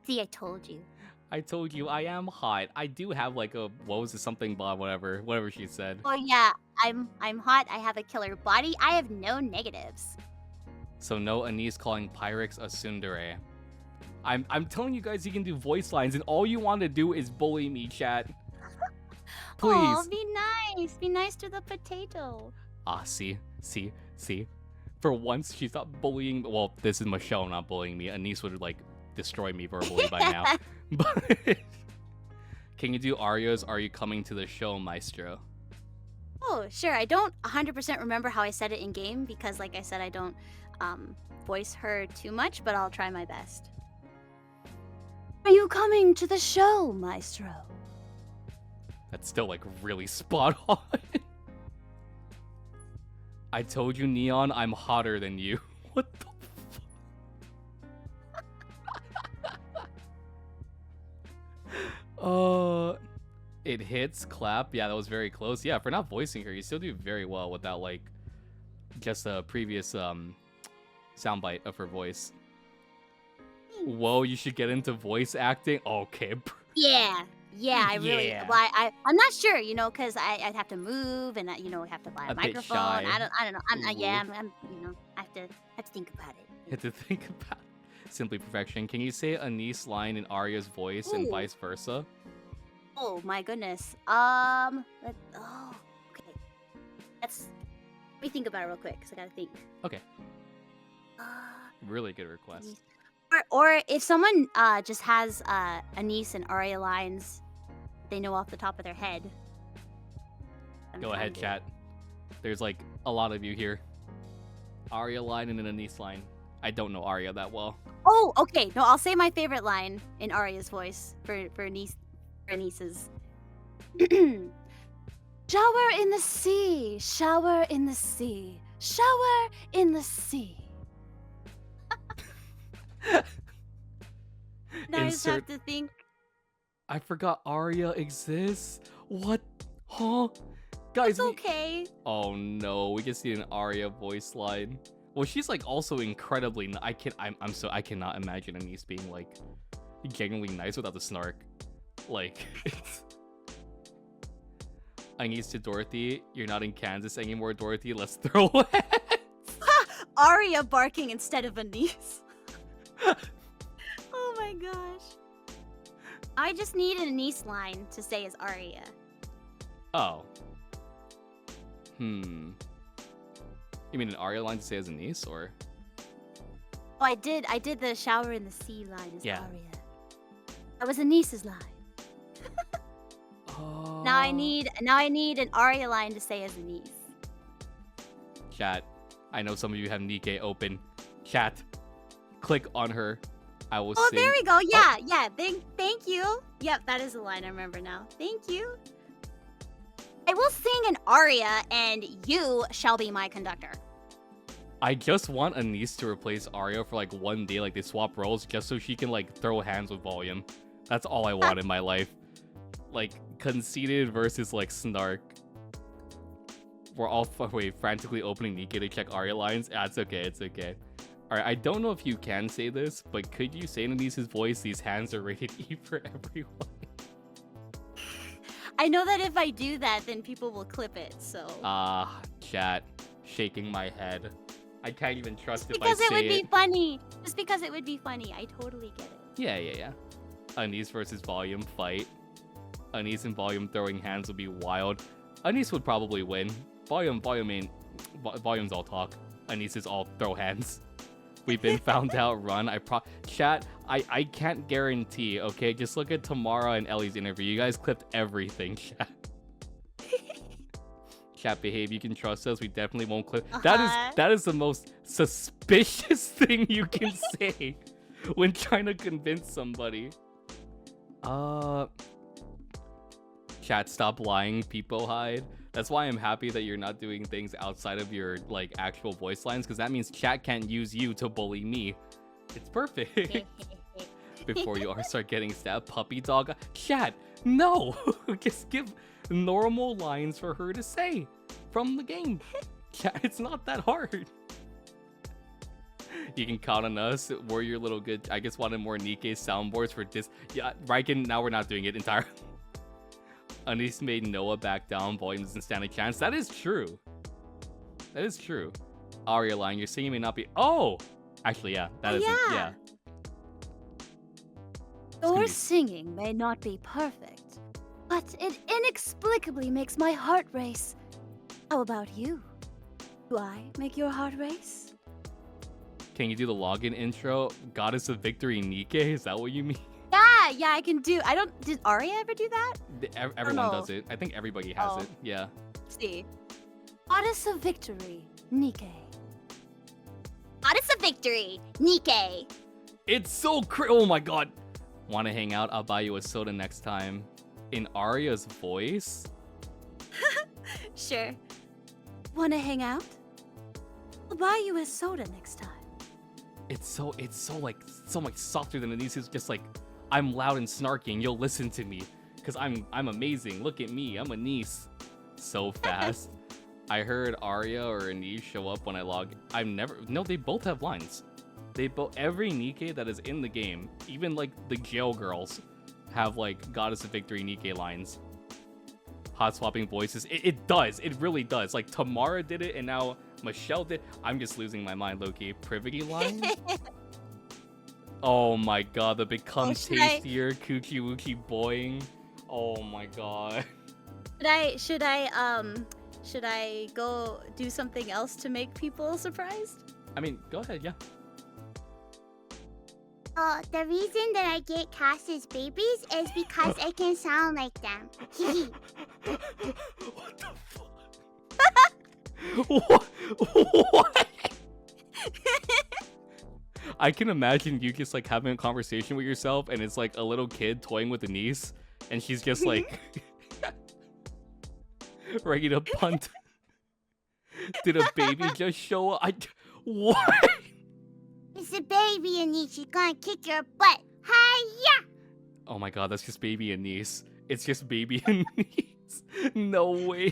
I told you." I told you I am hot. I do have like a what was it, something blah whatever she said. Oh yeah, I'm hot. I have a killer body. I have no negatives. So no Anise calling Pyrrhixz a tsundere. I'm telling you guys, you can do voice lines, and all you want to do is bully me, chat. Please. Oh, be nice. Be nice to the potato. Ah, see. For once, she's not bullying. Well, this is Michelle not bullying me. Anise would like destroy me verbally by now. But can you do Aria's "Are You Coming to the Show, Maestro"? Oh, sure. I don't 100% remember how I said it in game because, like I said, I don't voice her too much, but I'll try my best. Are you coming to the show, Maestro? That's still like really spot on. I told you, Neon, I'm hotter than you. What the fuck? It hits, clap. Yeah, that was very close. Yeah, for not voicing her, you still do very well without like just a previous soundbite of her voice. Whoa, you should get into voice acting. Okay. Yeah, I really. Yeah. Well, I'm not sure, you know, because I'd have to move and have to buy a A bit microphone. shy. I don't know. I'm Ooh. yeah, I'm I have to think about it. You have to think about it. Simply perfection. Can you say Anise line in Aria's voice and Ooh. vice versa? Oh my goodness. Okay. Let me think about it real quick, cause I gotta think. Okay. Uh, Really good request. or if someone just has Anise and Aria lines, they know off the top of their head. Go ahead, chat. There's like a lot of you here. Aria line and an Anise line. I don't know Aria that well. Oh, okay. No, I'll say my favorite line in Aria's voice for Anise's. Shower in the sea, shower in the sea, shower in the sea. Now I just have to think. I forgot Aria exists. What? Huh? Guys, It's okay. Oh no, we can see an Aria voice line. Well, she's like also incredibly. I cannot imagine Anise being like genuinely nice without the snark. Like, it's... Anise to Dorothy, you're not in Kansas anymore, Dorothy. Let's throw it. Aria barking instead of Anise. Oh my gosh. I just need an Anise line to say as Aria. Oh. You mean an Aria line to say as Anise, or? Oh, I did the shower in the sea line as Yeah. Aria. That was Anise's line. Oh. Now I need an Aria line to say as Anise. Chat. I know some of you have NIKKE open. Chat. Click on her. I will Oh, sing. there we go. Yeah, yeah. Thank you. Yep, that is the line I remember now. Thank you. I will sing an aria, and you shall be my conductor. I just want Anise to replace Aria for like one day, like they swap roles, just so she can like throw hands with volume. That's all I want in my life. Like conceited versus like snark. We're all frantically opening NIKKE to check Aria lines. Ah, it's okay, it's okay. Alright, I don't know if you can say this, but could you say in Anise's voice, these hands are rated E for everyone? I know that if I do that, then people will clip it, so... Chat. Shaking my head. I can't even trust if I because say it would be funny. Just because it would be funny. I totally get it. Yeah. Anise versus Volume fight. Anise and Volume throwing hands would be wild. Anise would probably win. Volume's all talk. Anise is all throw hands. We've been found out, run. Chat, I can't guarantee, okay? Just look at Tamara and Ellie's interview. You guys clipped everything, chat. Chat, behave. You can trust us. We definitely won't clip. Uh-huh. That is the most suspicious thing you can say when trying to convince somebody. Chat, stop lying. People hide. That's why I'm happy that you're not doing things outside of your like actual voice lines, because that means chat can't use you to bully me. It's perfect. Before you start getting stabbed, puppy dog. Chat, no. Just give normal lines for her to say from the game. Chat, it's not that hard. You can count on us. We're your little good. I just wanted more NIKKE soundboards for this. Yeah, Riken, now we're not doing it entirely. Anis made Noah back down. Volume doesn't stand a chance. That is true. That is true. Aria line, your singing may not be. Oh! Actually, yeah. That is yeah. Your singing may not be perfect, but it inexplicably makes my heart race. How about you? Do I make your heart race? Can you do the login intro? Goddess of Victory NIKKE? Is that what you mean? Yeah, I can do. Did Aria ever do that? Everyone does it. I think everybody has it. Yeah. Let's see. Goddess of Victory, NIKKE. Goddess of Victory, NIKKE. It's so oh my god. Want to hang out? I'll buy you a soda next time. In Aria's voice? Sure. Wanna hang out? I'll buy you a soda next time. It's so much softer than Anis, who's just like, I'm loud and snarky and you'll listen to me because I'm amazing. Look at me, I'm Anis. So fast. I heard Aria or Anis show up when I log. No, they both have lines. Every NIKKE that is in the game, even like the jail girls, have like Goddess of Victory NIKKE lines. Hot swapping voices. It does. It really does. Like Tamara did it and now Michelle did. I'm just losing my mind, Loki. Privity line? Oh my god, the become tastier coochie woochie boing. Oh my god. Should I go do something else to make people surprised? I mean, go ahead, yeah. The reason that I get cast as babies is because I can sound like them. What the fuck? What? I can imagine you just like having a conversation with yourself and it's like a little kid toying with a niece and she's just like ready to punt. Did a baby just show up? What? It's a baby and she's gonna kick your butt. Hiya! Oh my god, that's just baby and niece. It's just baby and niece. No way.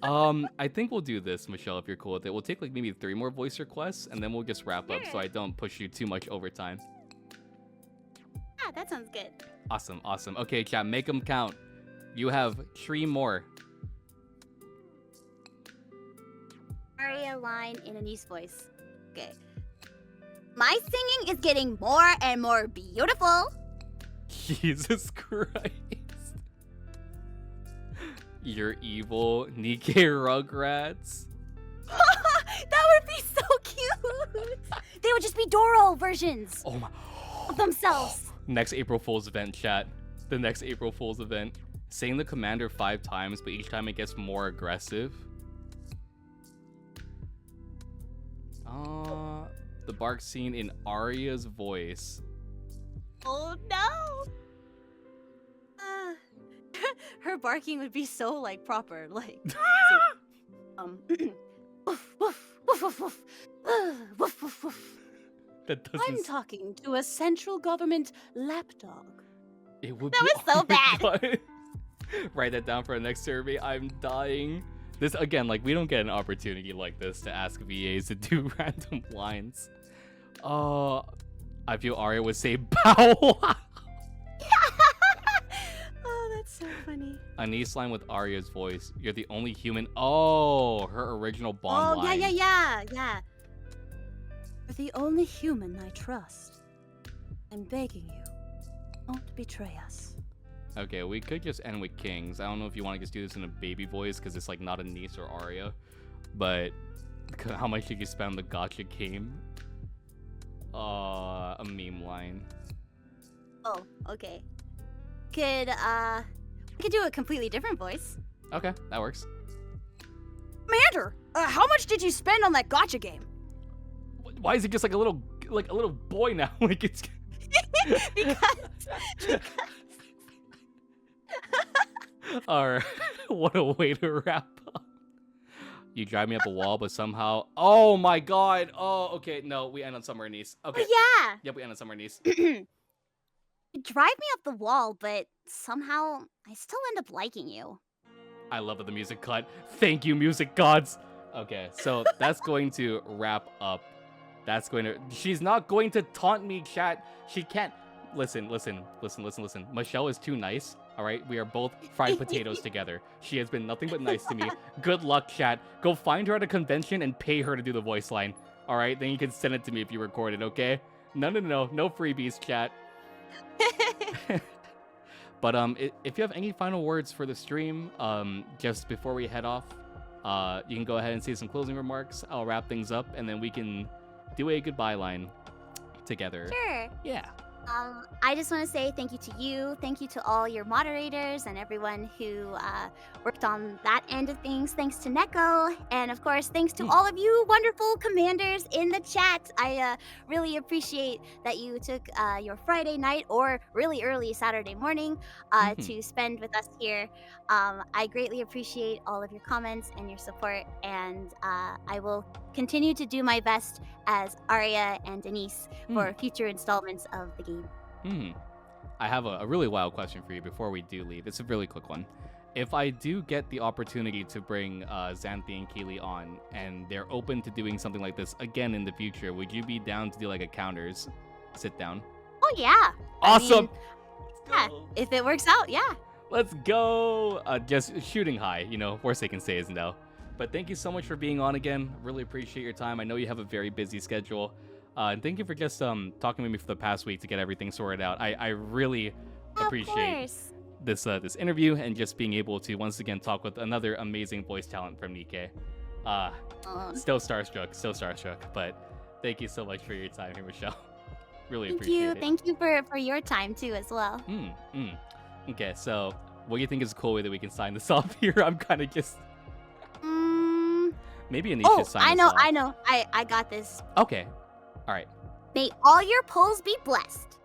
I think we'll do this, Michelle, if you're cool with it. We'll take like maybe 3 more voice requests and then we'll just wrap up so I don't push you too much over time. Ah, that sounds good. Awesome, awesome. Okay, chat, make them count. You have 3 more. Aria line in Anis voice. Okay. My singing is getting more and more beautiful. Jesus Christ. You're evil, NIKKE Rugrats. That would be so cute. They would just be Doro versions. Oh my. Of themselves. Next April Fool's event, chat. The next April Fool's event. Saying the commander 5 times, but each time it gets more aggressive. The bark scene in Aria's voice. Oh no. Her barking would be so like proper, like woof, woof, woof, woof, woof. Woof, woof, woof. That doesn't. I'm talking to a central government lapdog. It would. That was so bad. Write that down for our next survey. I'm dying. This again, like we don't get an opportunity like this to ask VAs to do random lines. I feel Aria would say bow. Oh, that's so funny. Anis line with Aria's voice. You're the only human. Oh, her original Bond line. Yeah. You're the only human I trust. I'm begging you, don't betray us. Okay, we could just end with Kings. I don't know if you want to just do this in a baby voice because it's like not Anis or Aria, but how much did you spend on the gotcha game? A meme line. Oh, okay. We could do a completely different voice. Okay, that works. Commander, how much did you spend on that gotcha game? Why is he just like a little boy now? Like it's because all right. What a way to wrap up. You drive me up a wall, but somehow. Oh my god. Oh, okay. No, we end on Summer and Nice. Okay. yeah. Yep, we end on Summer and Nice. You drive me up the wall, but somehow I still end up liking you. I love that the music cut. Thank you, music gods. Okay, so that's going to wrap up. That's going to. She's not going to taunt me, chat. She can't. Listen. Michelle is too nice. All right, we are both fried potatoes together. She has been nothing but nice to me. Good luck, chat. Go find her at a convention and pay her to do the voice line. All right, then you can send it to me if you record it, okay? No freebies, chat. But if you have any final words for the stream, just before we head off, you can go ahead and say some closing remarks. I'll wrap things up, and then we can do a goodbye line together. Sure. Yeah. I just want to say thank you to you. Thank you to all your moderators and everyone who worked on that end of things. Thanks to NIKKE. And of course, thanks to all of you wonderful commanders in the chat. I really appreciate that you took your Friday night or really early Saturday morning to spend with us here. I greatly appreciate all of your comments and your support. And I will continue to do my best as Aria and Denise for future installments of the game. I have a really wild question for you before we do leave. It's a really quick one. If I do get the opportunity to bring Xanthi and Keely on, and they're open to doing something like this again in the future, would you be down to do like a counters sit down? Oh yeah. Awesome. Yeah, if it works out, yeah. Let's go. Just shooting high, worst they can say is no. But thank you so much for being on again. Really appreciate your time. I know you have a very busy schedule. And thank you for just talking with me for the past week to get everything sorted out. I really appreciate this interview and just being able to once again talk with another amazing voice talent from NIKKE. Still starstruck, but thank you so much for your time here, Michelle. Really appreciate it. Thank you for your time too as well. Okay, so what do you think is a cool way that we can sign this off here? I'm kind of just maybe Anisha sign this off. I know. I got this. Okay. All right. May all your polls be blessed.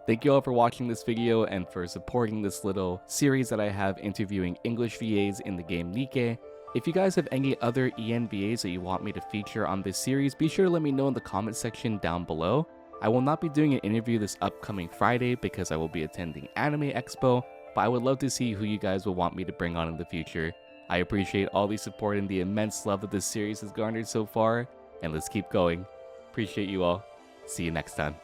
Thank you all for watching this video and for supporting this little series that I have interviewing English VAs in the game NIKKE. If you guys have any other EN VAs that you want me to feature on this series, be sure to let me know in the comment section down below. I will not be doing an interview this upcoming Friday because I will be attending Anime Expo, but I would love to see who you guys will want me to bring on in the future. I appreciate all the support and the immense love that this series has garnered so far, and let's keep going. Appreciate you all. See you next time.